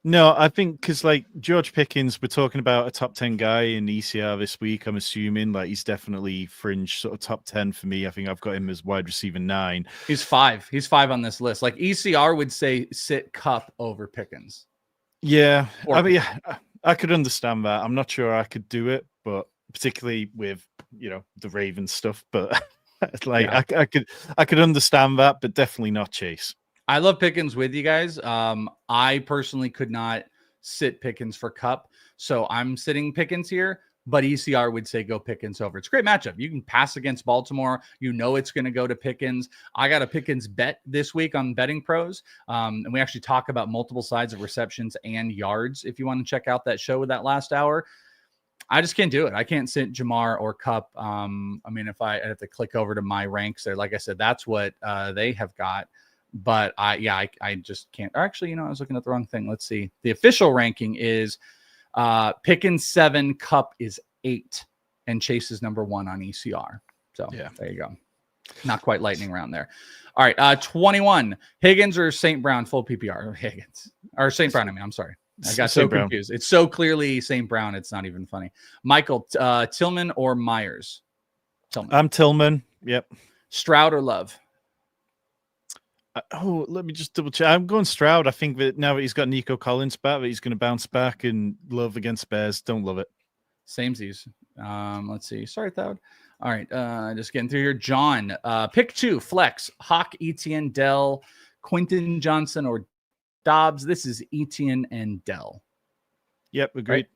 No, I think because George Pickens, we're talking about a top 10 guy in ECR this week. I'm assuming he's definitely fringe sort of top 10 for me. I think I've got him as wide receiver 9. He's 5. He's 5 on this list. ECR would say sit Cup over Pickens. Yeah, I could understand that. I'm not sure I could do it, but particularly with the Ravens stuff. But I could understand that, but definitely not Chase. I love Pickens with you guys. I personally could not sit Pickens for Cup, so I'm sitting Pickens here, but ECR would say go Pickens over. It's a great matchup. You can pass against Baltimore. It's going to go to Pickens. I got a Pickens bet this week on Betting Pros, and we actually talk about multiple sides of receptions and yards if you want to check out that show with that last hour. I just can't do it. I can't sit Jamar or Cup. If I have to click over to my ranks there, like I said, that's what they have got. But I just can't. Actually, I was looking at the wrong thing. Let's see. The official ranking is Pickens 7, Cup is 8, and Chase is number 1 on ECR. So yeah, there you go. Not quite lightning round there. All right, 21. Higgins or St. Brown, full PPR. Higgins or St. Brown. I'm sorry. I got so confused. It's so clearly St. Brown. It's not even funny. Michael, Tillman or Myers? Tillman. I'm Tillman. Yep. Stroud or Love? Let me just double check. I'm going Stroud. I think that now that he's got Nico Collins back, that he's going to bounce back, and Love against Bears. Don't love it. Samesies. Let's see. Sorry, Thad. All right. Just getting through here. John, pick 2, flex, Hawk, Etienne, Dell, Quentin Johnson, or Dobbs. This is Etienne and Dell. Yep. Agreed.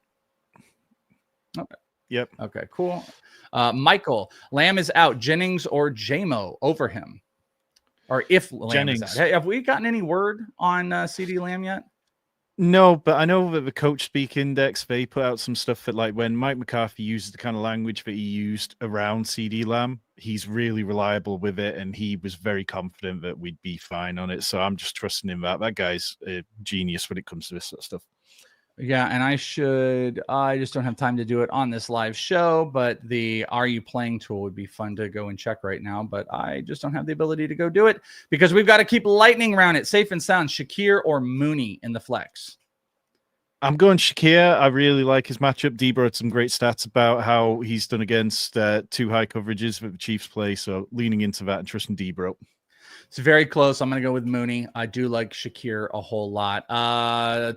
Right? Okay. Yep. Okay, cool. Michael, Lamb is out. Jennings or JMO over him? Or if Lamb Jennings. is out. Have we gotten any word on CD Lamb yet? No, but I know that the Coach Speak Index, they put out some stuff that when Mike McCarthy uses the kind of language that he used around CD Lamb, he's really reliable with it, and he was very confident that we'd be fine on it. So I'm just trusting him that. That guy's a genius when it comes to this sort of stuff. Yeah, and I just don't have time to do it on this live show, but the Are You Playing tool would be fun to go and check right now, but I just don't have the ability to go do it because we've got to keep lightning round it safe and sound. Shakir or Mooney in the flex? I'm going Shakir. I really like his matchup. Debo had some great stats about how he's done against 2 high coverages that the Chiefs play, so leaning into that and trusting Debo. It's very close. I'm going to go with Mooney. I do like Shakir a whole lot.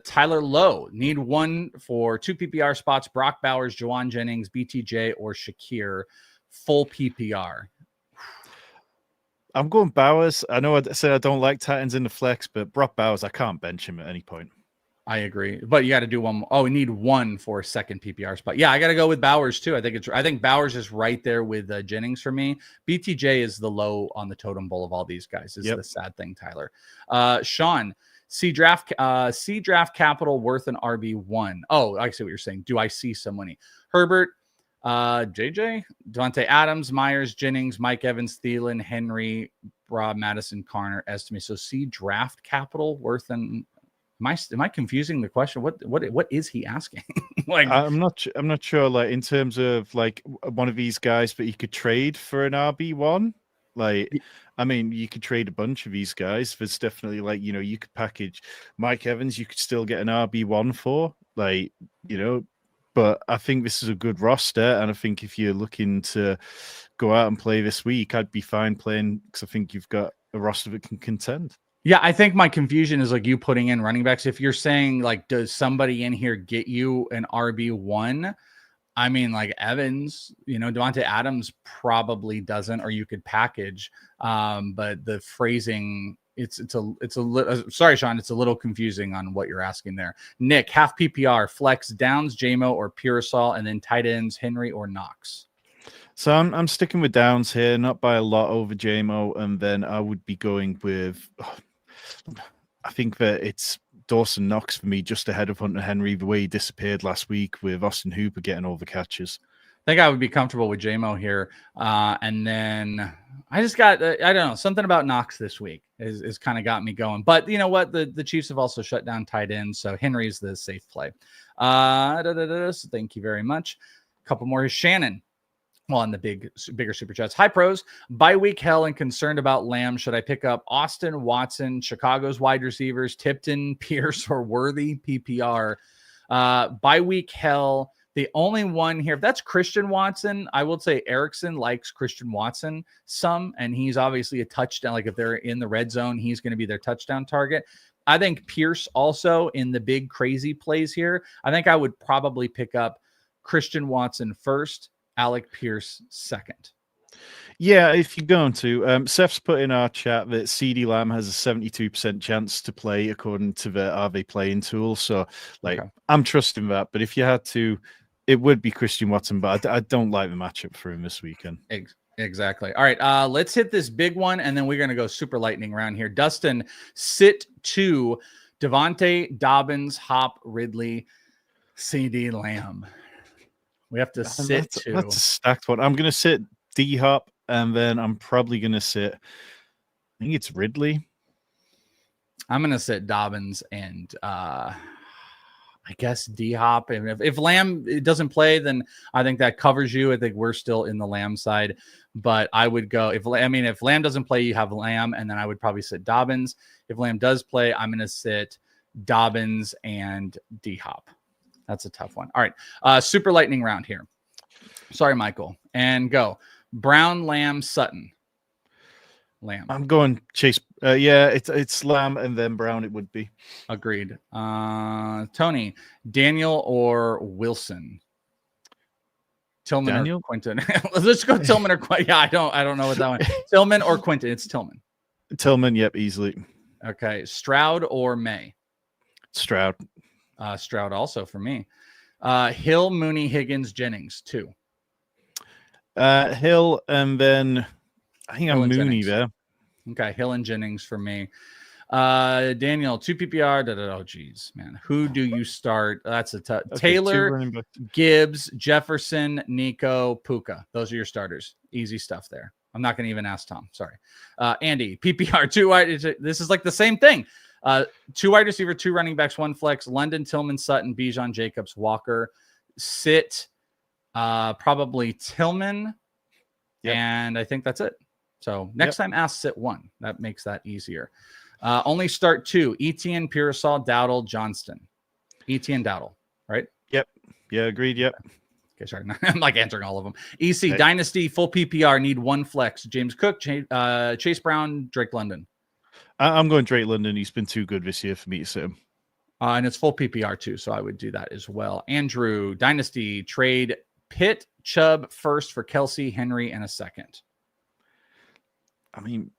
Tyler Lowe, need one for 2 PPR spots. Brock Bowers, Juwan Jennings, BTJ, or Shakir. Full PPR. I'm going Bowers. I know I said I don't like Titans in the flex, but Brock Bowers, I can't bench him at any point. I agree, but you got to do one more. Oh, we need one for a second PPR spot. Yeah, I got to go with Bowers too. I think Bowers is right there with Jennings for me. BTJ is the low on the totem pole of all these guys. Is the sad thing, Tyler. Sean, C draft capital worth an RB1. Oh, I see what you're saying. Do I see some money? Herbert, JJ, Devontae Adams, Myers, Jennings, Mike Evans, Thielen, Henry, Rob, Madison, Carner, estimate. So C draft capital worth an. Am I confusing the question? What is he asking? Like, I'm not sure. Like, in terms of like one of these guys that you could trade for an RB1. Like, I mean, you could trade a bunch of these guys. There's definitely like, you could package Mike Evans. You could still get an RB1 for, like, But I think this is a good roster, and I think if you're looking to go out and play this week, I'd be fine playing because I think you've got a roster that can contend. Yeah, I think my confusion is like you putting in running backs. If you're saying like, does somebody in here get you an RB1? I mean, like Evans, Devontae Adams probably doesn't, or you could package. But the phrasing, it's a little. Sorry, Sean, it's a little confusing on what you're asking there. Nick, half PPR, flex Downs, JMO, or Pearsall, and then tight ends Henry or Knox. So I'm sticking with Downs here, not by a lot over JMO, and then I would be going with. I think that it's Dawson Knox for me, just ahead of Hunter Henry, the way he disappeared last week with Austin Hooper getting all the catches. I think I would be comfortable with JMO here. And then I just got, I don't know, something about Knox this week is kind of got me going. But you know what? The Chiefs have also shut down tight ends, so Henry's the safe play. So thank you very much. A couple more. Shannon. Well, on the bigger super chats. Hi, pros. Bye week hell and concerned about Lamb. Should I pick up Austin, Watson, Chicago's wide receivers, Tipton, Pierce, or Worthy PPR? Bye week hell. The only one here, if that's Christian Watson, I will say Erickson likes Christian Watson some, and he's obviously a touchdown. Like if they're in the red zone, he's going to be their touchdown target. I think Pierce also in the big crazy plays here. I think I would probably pick up Christian Watson first, Alec Pierce second. Yeah, if you're going to. Seth's put in our chat that CeeDee Lamb has a 72% chance to play according to the Are They Playing tool. So, like, okay. I'm trusting that. But if you had to, it would be Christian Watson. But I don't like the matchup for him this weekend. Exactly. All right, let's hit this big one, and then we're going to go super lightning round here. Dustin, sit to Devontae, Dobbins, Hop, Ridley, CeeDee Lamb. We have to sit to. That's a stacked one. I'm going to sit D-Hop, and then I'm probably going to sit, I think it's Ridley. I'm going to sit Dobbins and I guess D-Hop. And if Lamb doesn't play, then I think that covers you. I think we're still in the Lamb side. But I would go, if Lamb doesn't play, you have Lamb, and then I would probably sit Dobbins. If Lamb does play, I'm going to sit Dobbins and D-Hop. That's a tough one. All right. Super lightning round here. Sorry, Michael. And go. Brown, Lamb, Sutton. Lamb. I'm going Chase. Yeah, it's Lamb and then Brown it would be. Agreed. Tony, Daniel or Wilson? Tillman Daniel? Or Quinton? Let's go Tillman or Quinton. Yeah, I don't know what that one. Tillman or Quinton? It's Tillman. Tillman, yep, easily. Okay. Stroud or May? Stroud. Stroud also for me. Hill, Mooney, Higgins, Jennings, 2. Hill, and then I think I'm Mooney Jennings. there. Okay, Hill and Jennings for me. Daniel, 2 PPR. Oh, geez, man. Who do you start? That's a tough. Okay, Taylor, Gibbs, Jefferson, Nico, Puka. Those are your starters. Easy stuff there. I'm not going to even ask Tom. Sorry. Andy, PPR 2. This is like the same thing. 2 wide receiver, 2 running backs, 1 flex. London, Tillman, Sutton, Bijan, Jacobs, Walker. Sit probably Tillman. Yep. And I think that's it. So next time, ask sit 1. That makes that easier. Only start 2. Etienne, Pearsall, Dowdle, Johnston. Etienne, Dowdle, right? Yep. Yeah, agreed. Yep. Okay, sorry. I'm like answering all of them. EC, Dynasty, full PPR, need 1 flex. James Cook, Chase Brown, Drake London. I'm going Drake London. He's been too good this year for me to sit him. And it's full PPR too, so I would do that as well. Andrew, Dynasty, trade Pitt, Chubb first for Kelsey, Henry, and a second. I mean,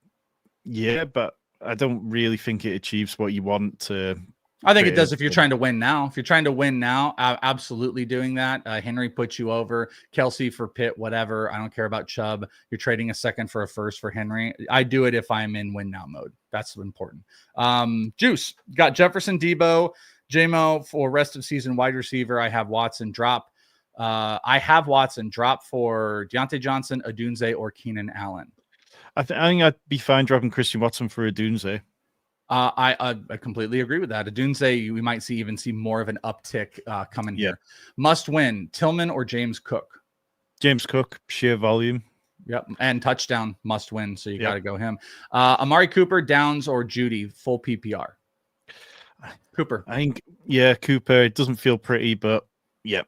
yeah, but I don't really think it achieves what you want to. I think it does if you're trying to win now. If you're trying to win now, absolutely doing that. Henry puts you over. Kelsey for Pitt, whatever. I don't care about Chubb. You're trading a second for a first for Henry. I do it if I'm in win now mode. That's important. Juice, got Jefferson, Debo, JMO for rest of season wide receiver. I have Watson drop. I have Watson drop for Deontay Johnson, Odunze, or Keenan Allen. I think I'd be fine dropping Christian Watson for Odunze. I completely agree with that. Odunze, we might even see more of an uptick coming here. Must win, Tillman or James Cook? James Cook, sheer volume. Yep, and touchdown must win, so you got to go him. Amari Cooper, Downs, or Judy, full PPR? Cooper. I think, Cooper. It doesn't feel pretty, but yeah.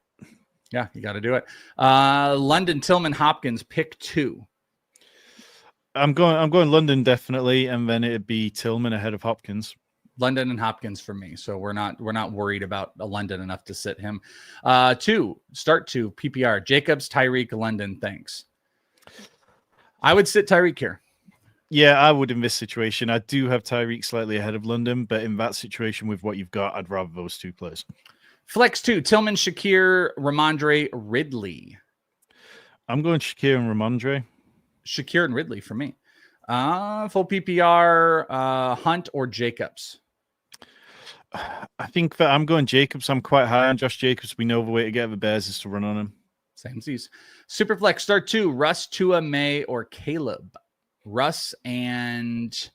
Yeah, you got to do it. London, Tillman, Hopkins, pick 2. I'm going London definitely, and then it'd be Tillman ahead of Hopkins. London and Hopkins for me, so we're not worried about London enough to sit him. 2 PPR. Jacobs, Tyreek, London. Thanks. I would sit Tyreek here. Yeah, I would in this situation. I do have Tyreek slightly ahead of London, but in that situation with what you've got, I'd rather those 2 players. Flex 2, Tillman, Shakir, Ramondre, Ridley. I'm going Shakir and Ramondre. Shakir and Ridley for me. Full PPR, Hunt or Jacobs? I think that I'm going Jacobs. I'm quite high on Josh Jacobs. We know the way to get the Bears is to run on him. Samesies. Superflex start 2, Russ, Tua, May, or Caleb? Russ and...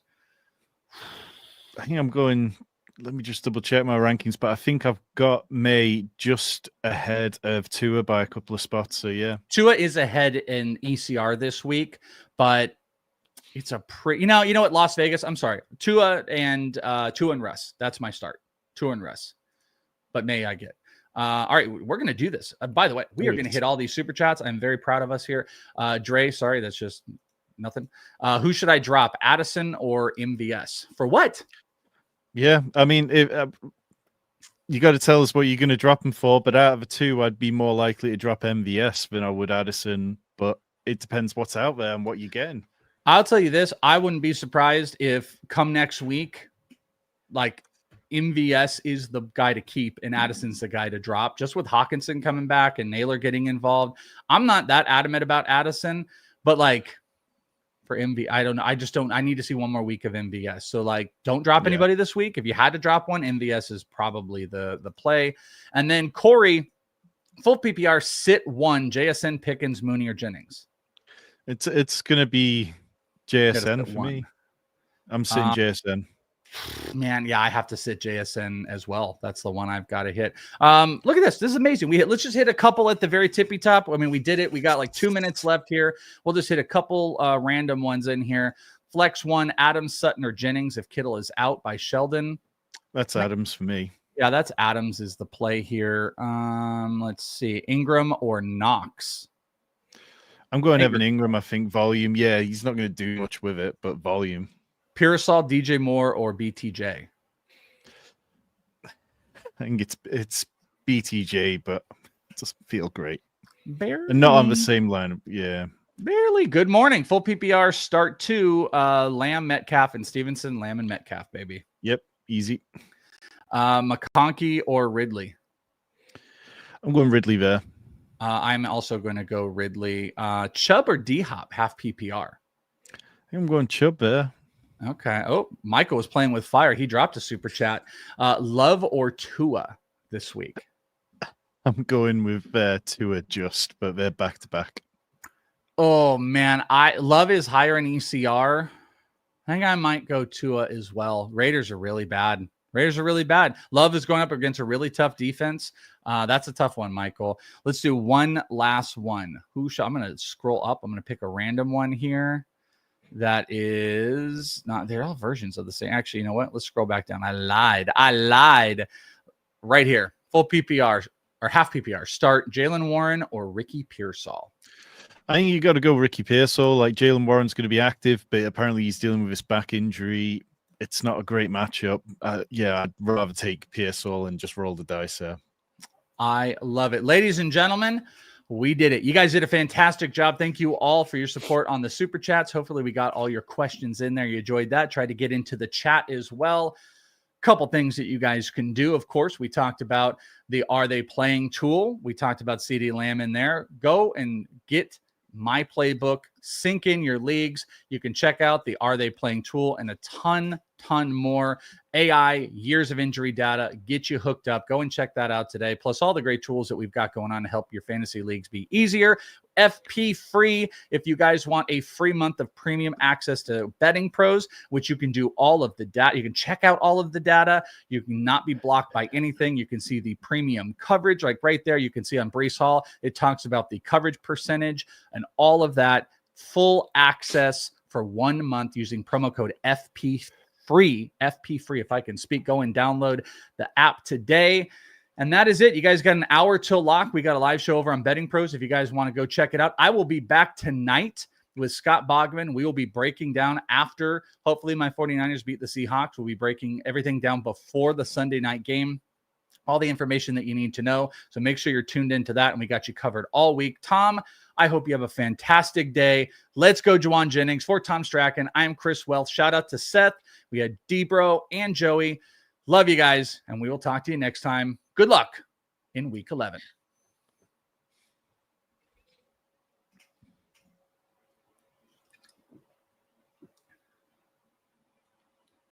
I think I'm going... Let me just double check my rankings, but I think I've got May just ahead of Tua by a couple of spots. So yeah, Tua is ahead in ECR this week, but it's a pretty, you know what, Las Vegas. I'm sorry, Tua and Russ. That's my start. Tua and Russ, but May I get. All right, we're gonna do this. By the way, we are gonna hit all these super chats. I'm very proud of us here. Dre, sorry, that's just nothing. Who should I drop, Addison or MVS? For what? Yeah, I mean, you got to tell us what you're going to drop him for. But out of the 2, I'd be more likely to drop MVS than I would Addison. But it depends what's out there and what you're getting. I'll tell you this: I wouldn't be surprised if come next week, like MVS is the guy to keep and Addison's the guy to drop. Just with Hawkinson coming back and Naylor getting involved, I'm not that adamant about Addison, but like. For MV, I don't know. I just don't. I need to see one more week of MVS. So, like, don't drop anybody this week. If you had to drop one, MVS is probably the play. And then Corey, full PPR, sit 1, JSN, Pickens, Mooney, or Jennings. It's gonna be JSN for me. I'm sitting JSN. Man, yeah, I have to sit JSN as well. That's the one I've got to hit. Look at this. This is amazing. Let's just hit a couple at the very tippy top. I mean, we did it. We got like 2 minutes left here. We'll just hit a couple random ones in here. Flex 1, Adams, Sutton, or Jennings if Kittle is out by Sheldon. That's Adams for me. Yeah, that's Adams is the play here. Let's see. Ingram or Knox? I'm going Evan Ingram, I think. Volume. Yeah, he's not going to do much with it, but volume. Pearsall, DJ Moore, or BTJ? I think it's BTJ, but it doesn't feel great. Barely. And not on the same lineup. Yeah. Barely. Good morning. Full PPR start 2. Lamb, Metcalf, and Stevenson. Lamb and Metcalf, baby. Yep. Easy. McConkey or Ridley? I'm going Ridley there. I'm also going to go Ridley. Chubb or D-Hop, half PPR? I think I'm going Chubb there. Okay. Oh, Michael was playing with fire. He dropped a super chat. Love or Tua this week? I'm going with Tua just, but they're back to back. Oh man, Love is higher in ECR. I think I might go Tua as well. Raiders are really bad. Love is going up against a really tough defense. That's a tough one, Michael. Let's do one last one. I'm going to scroll up. I'm going to pick a random one here. That is not, they're all versions of the same. Actually, you know what? Let's scroll back down. I lied. Right here. Full PPR or half PPR. Start Jalen Warren or Ricky Pearsall. I think you got to go Ricky Pearsall. Like, Jalen Warren's going to be active, but apparently he's dealing with his back injury. It's not a great matchup. Yeah, I'd rather take Pearsall and just roll the dice there. I love it. Ladies and gentlemen, we did it. You guys did a fantastic job. Thank you all for your support on the super chats. Hopefully we got all your questions in there. You enjoyed that. Try to get into the chat as well. Couple things that you guys can do. Of course, we talked about the Are They Playing tool. We talked about CeeDee Lamb in there. Go and get my playbook, sync in your leagues. You can check out the Are They Playing tool and a ton more AI, years of injury data, get you hooked up. Go and check that out today. Plus all the great tools that we've got going on to help your fantasy leagues be easier. FP free. If you guys want a free month of premium access to Betting Pros, which you can do all of the data. You can check out all of the data. You can not be blocked by anything. You can see the premium coverage, like right there. You can see on Brees Hall, it talks about the coverage percentage and all of that. Full access for 1 month using promo code FP free. If I can speak. Go and download the app today. And that is it. You guys got an hour till lock. We got a live show over on Betting Pros. If you guys want to go check it out, I will be back tonight with Scott Bogman. We will be breaking down after, hopefully, my 49ers beat the Seahawks. We'll be breaking everything down before the Sunday night game. All the information that you need to know. So make sure you're tuned into that. And we got you covered all week. Tom, I hope you have a fantastic day. Let's go, Juwan Jennings. For Tom Strachan, I'm Chris Welsh. Shout out to Seth. We had Debro and Joey. Love you guys. And we will talk to you next time. Good luck in week 11.